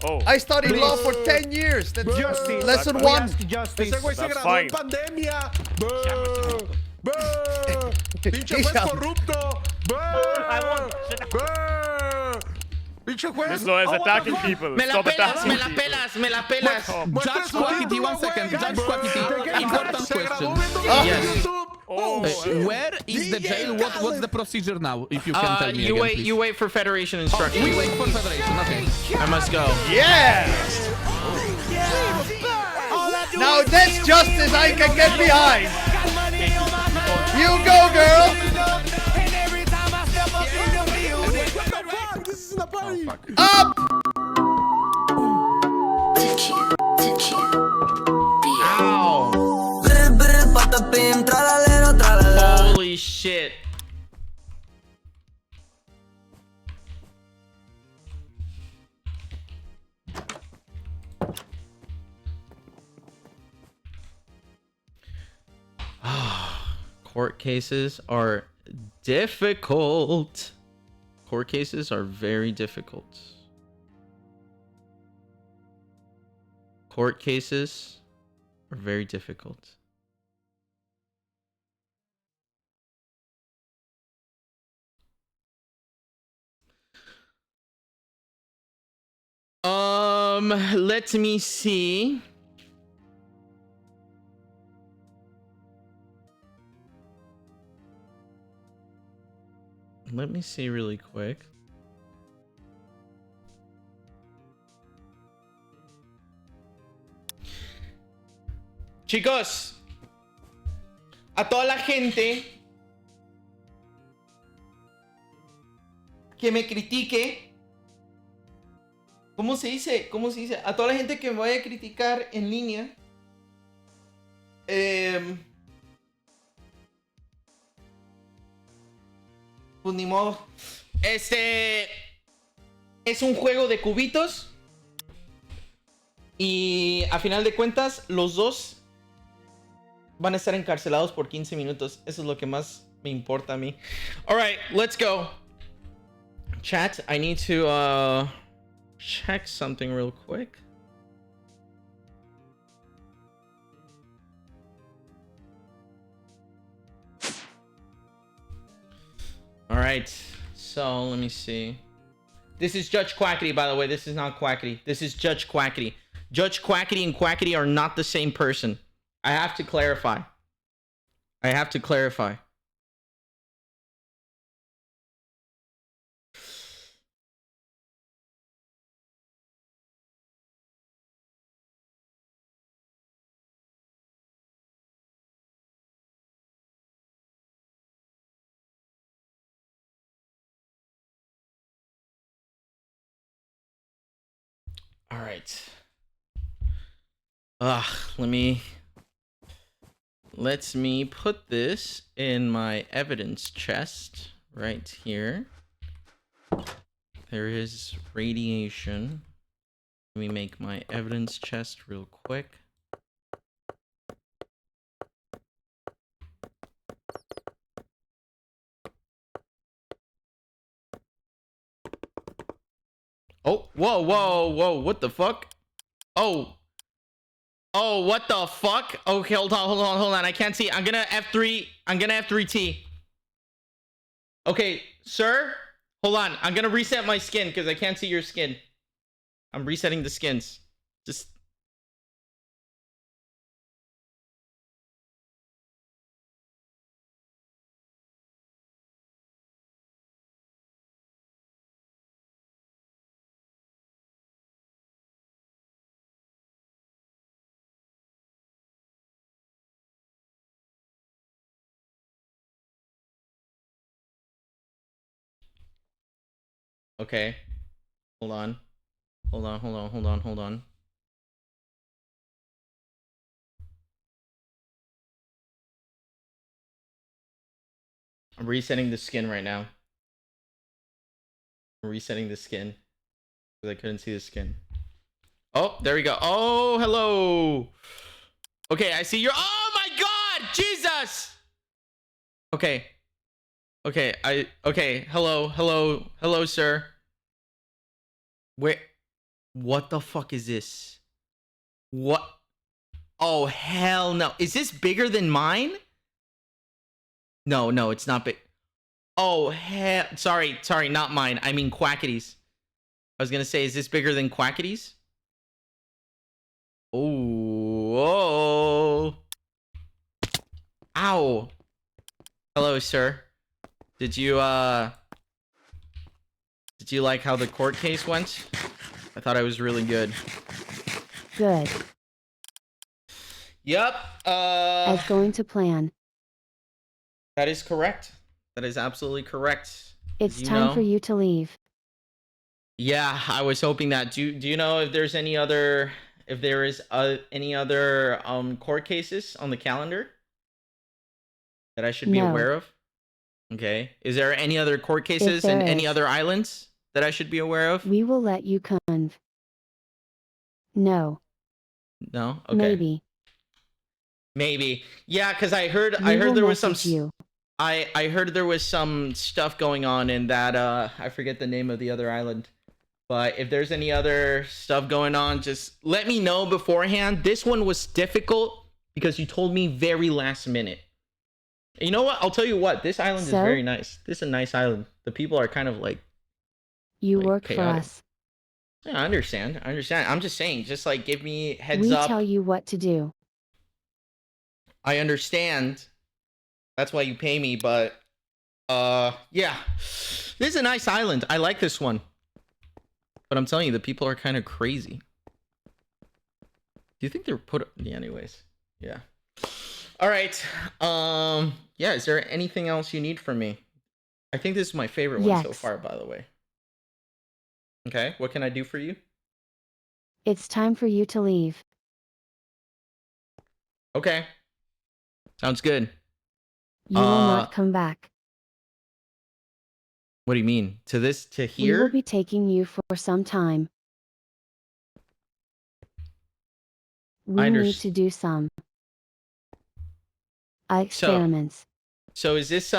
[SPEAKER 9] Oh,
[SPEAKER 10] I studied law for 10 years. That's
[SPEAKER 7] justice.
[SPEAKER 10] lesson
[SPEAKER 7] We
[SPEAKER 10] one.
[SPEAKER 7] ask justice.
[SPEAKER 9] that's fine.
[SPEAKER 6] pandemia. Pinche
[SPEAKER 10] He's
[SPEAKER 6] juez
[SPEAKER 10] out.
[SPEAKER 6] corrupto. Pinche juez.
[SPEAKER 9] This law is attacking people.
[SPEAKER 2] Me la
[SPEAKER 9] Stop
[SPEAKER 2] pelas,
[SPEAKER 9] attacking
[SPEAKER 2] me la
[SPEAKER 9] people.
[SPEAKER 2] pelas, me la pelas.
[SPEAKER 3] Judge Quackity, 1 second. Judge Quackity, important question.
[SPEAKER 2] Yes.
[SPEAKER 9] Oh,
[SPEAKER 3] Where is the jail? What's the procedure now? If you can tell me
[SPEAKER 2] You
[SPEAKER 3] again,
[SPEAKER 2] wait,
[SPEAKER 3] please.
[SPEAKER 2] you wait for Federation instructions.
[SPEAKER 3] We wait for Federation. Okay.
[SPEAKER 2] I must go.
[SPEAKER 10] Yeah! Now that's justice I can get behind. You go, girl. Up!
[SPEAKER 2] Ow. Holy shit. Court cases are difficult. Court cases are very difficult. Court cases are very difficult. Let me see. Let me see really quick. Chicos, a toda la gente que me critique, ¿cómo se dice? ¿Cómo se dice? A toda la gente que me vaya a criticar en línea, pues ni modo. Es un juego de cubitos. Y a final de cuentas, los dos van a estar encarcelados por 15 minutos. Eso es lo que más me importa a mí. Alright, let's go. Chat, I need to check something real quick. Alright, so let me see. This is Judge Quackity, by the way. This is not Quackity. This is Judge Quackity. Judge Quackity and Quackity are not the same person. I have to clarify. All right. Let me put this in my evidence chest right here. There is radiation. Let me make my evidence chest real quick. Oh, whoa, whoa, whoa, what the fuck? Oh, what the fuck? Okay, hold on. I can't see. I'm gonna F3T. Okay, sir, hold on. I'm gonna reset my skin because I can't see your skin. I'm resetting the skins. Just... Okay. Hold on. Hold on. I'm resetting the skin right now. I'm resetting the skin. Because I couldn't see the skin. Oh, there we go. Oh, hello. Okay, I see your... Oh my god! Jesus! Okay. Okay, hello, sir. Wait. What the fuck is this? What? Oh, hell no. Is this bigger than mine? No, it's not big. Oh, hell. Sorry, not mine. I mean Quackity's. I was gonna say, is this bigger than Quackity's? Oh. Ow. Hello, sir. Did you like how the court case went? I thought I was really good.
[SPEAKER 12] Good.
[SPEAKER 2] Yep.
[SPEAKER 12] As going to plan.
[SPEAKER 2] That is correct. That is absolutely correct.
[SPEAKER 12] It's time for you to leave.
[SPEAKER 2] Yeah, I was hoping that. Do you know if there's any other court cases on the calendar that I should be aware of? Okay. Is there any other court cases in any other islands that I should be aware of?
[SPEAKER 12] We will let you No.
[SPEAKER 2] No? Okay. Maybe. Yeah, because I heard there was some I heard there was some stuff going on in that I forget the name of the other island. But if there's any other stuff going on, just let me know beforehand. This one was difficult because you told me very last minute. And you know what? I'll tell you what. This island is very nice. This is a nice island. The people are kind of like...
[SPEAKER 12] You work chaotic. For us.
[SPEAKER 2] Yeah, I understand. I'm just saying, just like give me heads up.
[SPEAKER 12] We tell you what to do.
[SPEAKER 2] I understand. That's why you pay me, but yeah. This is a nice island. I like this one. But I'm telling you, the people are kind of crazy. Do you think they're yeah, anyways. Yeah. All right. Yeah, is there anything else you need from me? I think this is my favorite one so far, by the way. Okay, what can I do for you?
[SPEAKER 12] It's time for you to leave.
[SPEAKER 2] Okay. Sounds good.
[SPEAKER 12] You will not come back.
[SPEAKER 2] What do you mean? To here?
[SPEAKER 12] We will be taking you for some time. We need to do some experiments.
[SPEAKER 2] So is this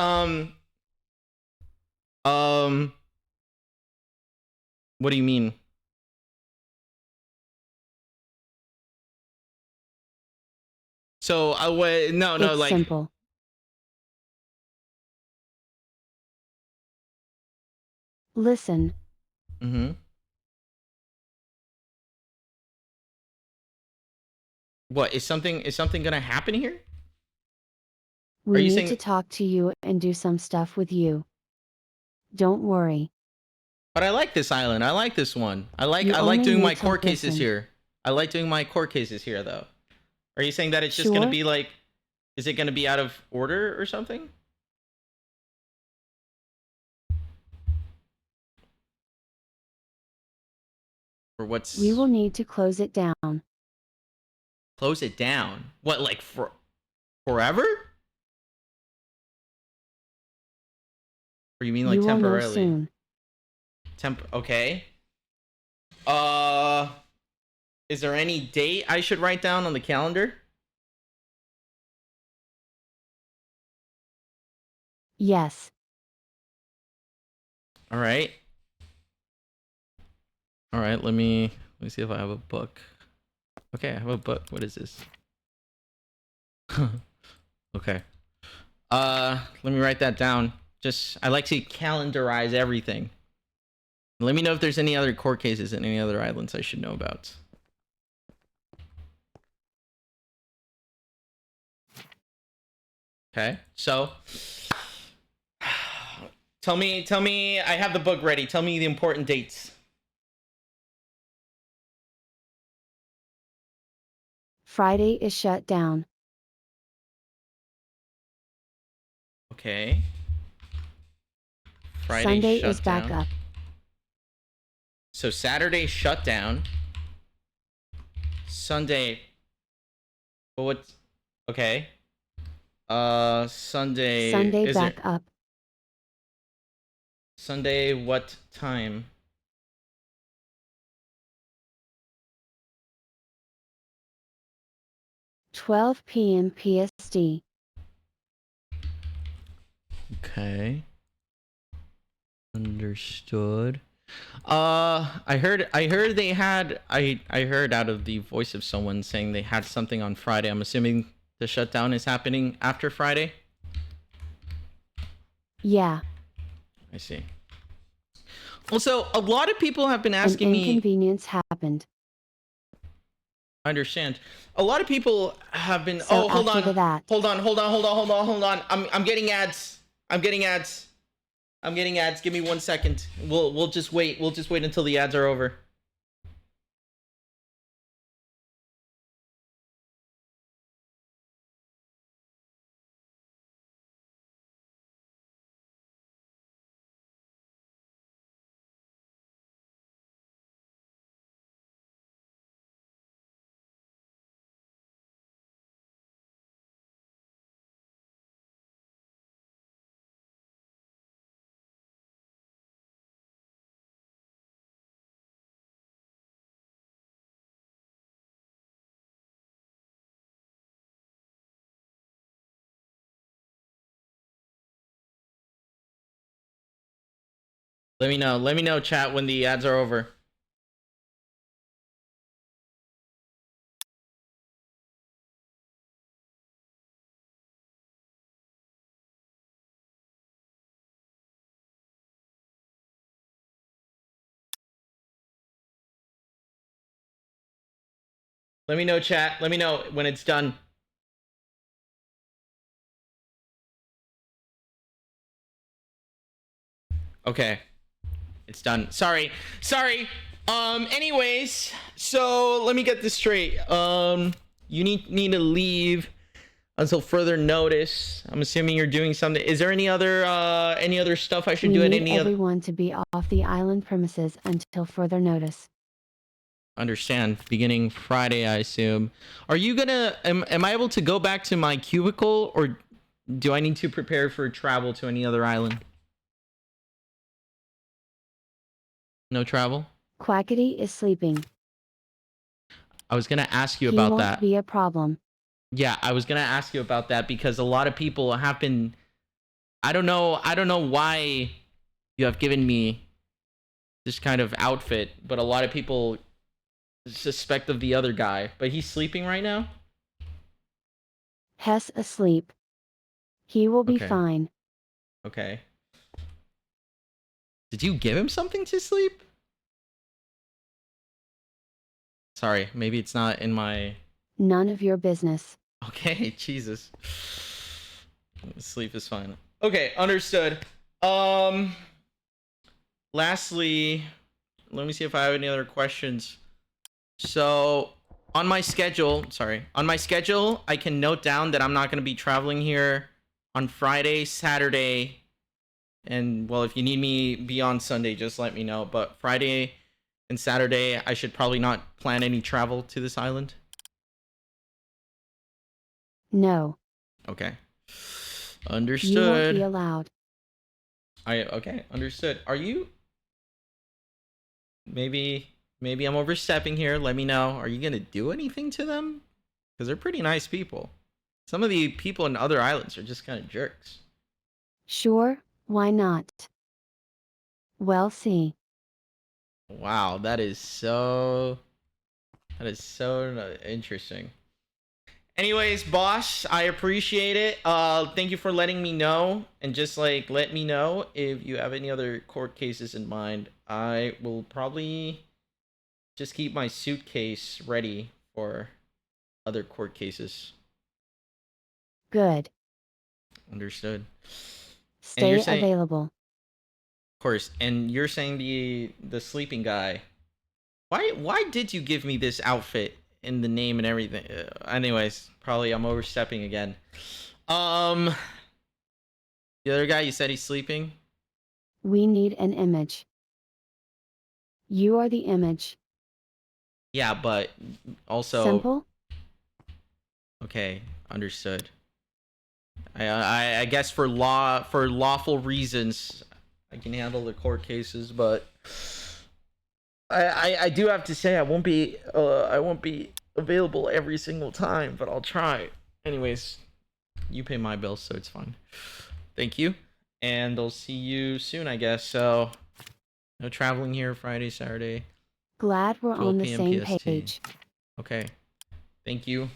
[SPEAKER 2] what do you mean? So no,
[SPEAKER 12] it's
[SPEAKER 2] like
[SPEAKER 12] simple. Listen.
[SPEAKER 2] Mm-hmm. What is something gonna happen here?
[SPEAKER 12] We need to talk to you and do some stuff with you. Don't worry.
[SPEAKER 2] But I like this island. I like this one. I like doing my court cases here. I like doing my court cases here, though. Are you saying that it's just gonna be like? Is it gonna be out of order or something? Or what's...
[SPEAKER 12] We will need to close it down.
[SPEAKER 2] Close it down? What, like forever? Or you mean like
[SPEAKER 12] You will know
[SPEAKER 2] temporarily?
[SPEAKER 12] soon.
[SPEAKER 2] Okay. Is there any date I should write down on the calendar?
[SPEAKER 12] Yes.
[SPEAKER 2] All right. All right, let me see if I have a book. Okay, I have a book. What is this? Okay. Let me write that down. I like to calendarize everything. Let me know if there's any other court cases in any other islands I should know about. Okay, so tell me, I have the book ready. Tell me the important dates.
[SPEAKER 12] Friday is shut down.
[SPEAKER 2] Okay. Friday
[SPEAKER 12] Sunday
[SPEAKER 2] shut
[SPEAKER 12] is back
[SPEAKER 2] down.
[SPEAKER 12] up.
[SPEAKER 2] So Saturday shut down. Sunday. Well, what's... Okay. Sunday...
[SPEAKER 12] Sunday
[SPEAKER 2] is
[SPEAKER 12] back
[SPEAKER 2] it...
[SPEAKER 12] up.
[SPEAKER 2] Sunday what time?
[SPEAKER 12] (12 p.m. PST).
[SPEAKER 2] Okay. Understood. I heard they had... I heard out of the voice of someone saying they had something on Friday. I'm assuming the shutdown is happening after Friday?
[SPEAKER 12] Yeah.
[SPEAKER 2] I see. Also, a lot of people have been asking
[SPEAKER 12] An
[SPEAKER 2] me...
[SPEAKER 12] inconvenience happened.
[SPEAKER 2] I understand. A lot of people have been...
[SPEAKER 12] So
[SPEAKER 2] hold on.
[SPEAKER 12] after that-
[SPEAKER 2] Hold on. I'm getting ads. I'm getting ads. Give me 1 second. We'll just wait. We'll just wait until the ads are over. Let me know, chat, when the ads are over. Let me know, chat. Let me know when it's done. Okay. It's done. Sorry. Anyways, so let me get this straight. You need to leave until further notice. I'm assuming you're doing something. Is there any other stuff I should do at
[SPEAKER 12] We
[SPEAKER 2] any
[SPEAKER 12] need
[SPEAKER 2] other...
[SPEAKER 12] everyone to be off the island premises until further notice.
[SPEAKER 2] Understand. Beginning Friday, I assume. Are you gonna... Am I able to go back to my cubicle, or do I need to prepare for travel to any other island? No travel?
[SPEAKER 12] Quackity is sleeping.
[SPEAKER 2] I was gonna ask you
[SPEAKER 12] He
[SPEAKER 2] about
[SPEAKER 12] won't
[SPEAKER 2] that.
[SPEAKER 12] be a problem.
[SPEAKER 2] Yeah, I was gonna ask you about that because a lot of people have been... I don't know why you have given me this kind of outfit, but a lot of people suspect of the other guy. But he's sleeping right now?
[SPEAKER 12] Hess asleep. He will be
[SPEAKER 2] Okay.
[SPEAKER 12] fine.
[SPEAKER 2] Okay. Did you give him something to sleep? Sorry, maybe it's not in my...
[SPEAKER 12] None of your business.
[SPEAKER 2] Okay, Jesus. Sleep is fine. Okay, understood. Lastly, let me see if I have any other questions. So, on my schedule, I can note down that I'm not going to be traveling here on Friday, Saturday, and, well, if you need me beyond Sunday, just let me know. But Friday and Saturday, I should probably not plan any travel to this island?
[SPEAKER 12] No.
[SPEAKER 2] Okay.
[SPEAKER 12] You won't
[SPEAKER 2] Understood.
[SPEAKER 12] be allowed.
[SPEAKER 2] Okay, understood. Are you... Maybe I'm overstepping here. Let me know. Are you gonna do anything to them? Because they're pretty nice people. Some of the people in other islands are just kind of jerks.
[SPEAKER 12] Sure, why not? Well, see.
[SPEAKER 2] Wow, that is so interesting. Anyways, boss, I appreciate it. Thank you for letting me know, and just like let me know if you have any other court cases in mind. I will probably just keep my suitcase ready for other court cases.
[SPEAKER 12] Good.
[SPEAKER 2] Understood.
[SPEAKER 12] Stay
[SPEAKER 2] you're saying,
[SPEAKER 12] available.
[SPEAKER 2] of course, and you're saying the sleeping guy. Why did you give me this outfit in the name and everything? Anyways, probably I'm overstepping again. The other guy, you said he's sleeping?
[SPEAKER 12] We need an image. You are the image.
[SPEAKER 2] Yeah, but also...
[SPEAKER 12] Simple?
[SPEAKER 2] Okay, understood. I guess for lawful reasons, I can handle the court cases, but I do have to say I won't be available every single time, but I'll try. Anyways, you pay my bills, so it's fine. Thank you, and I'll see you soon, I guess. So, no traveling here Friday, Saturday.
[SPEAKER 12] Glad we're
[SPEAKER 2] 12
[SPEAKER 12] on the
[SPEAKER 2] p.m.
[SPEAKER 12] same
[SPEAKER 2] PST.
[SPEAKER 12] page.
[SPEAKER 2] Okay, thank you.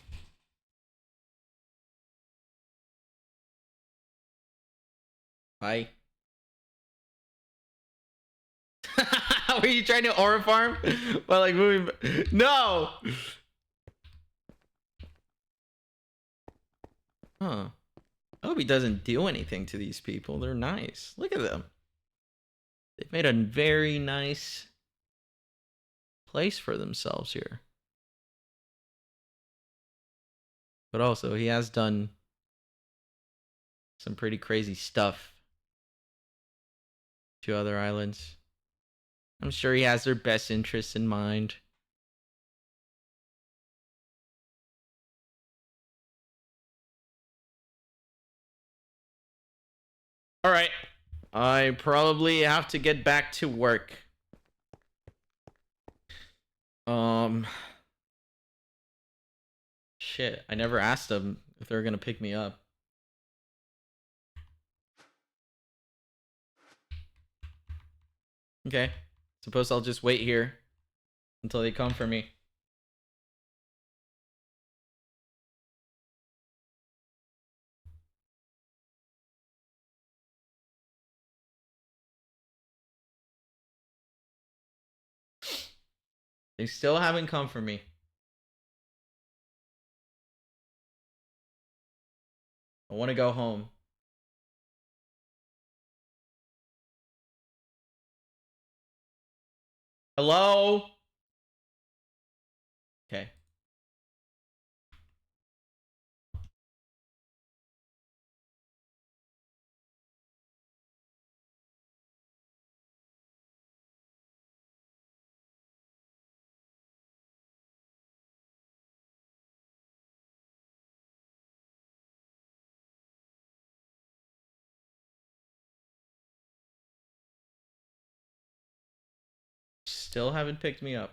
[SPEAKER 2] Bye. Were you trying to aura farm? By like moving? No. Huh. I hope he doesn't do anything to these people. They're nice. Look at them. They've made a very nice place for themselves here. But also, he has done some pretty crazy stuff to other islands. I'm sure he has their best interests in mind. All right. I probably have to get back to work. Shit, I never asked them if they were gonna pick me up. Okay. Suppose I'll just wait here until they come for me. They still haven't come for me. I want to go home. Hello? Okay. Still haven't picked me up.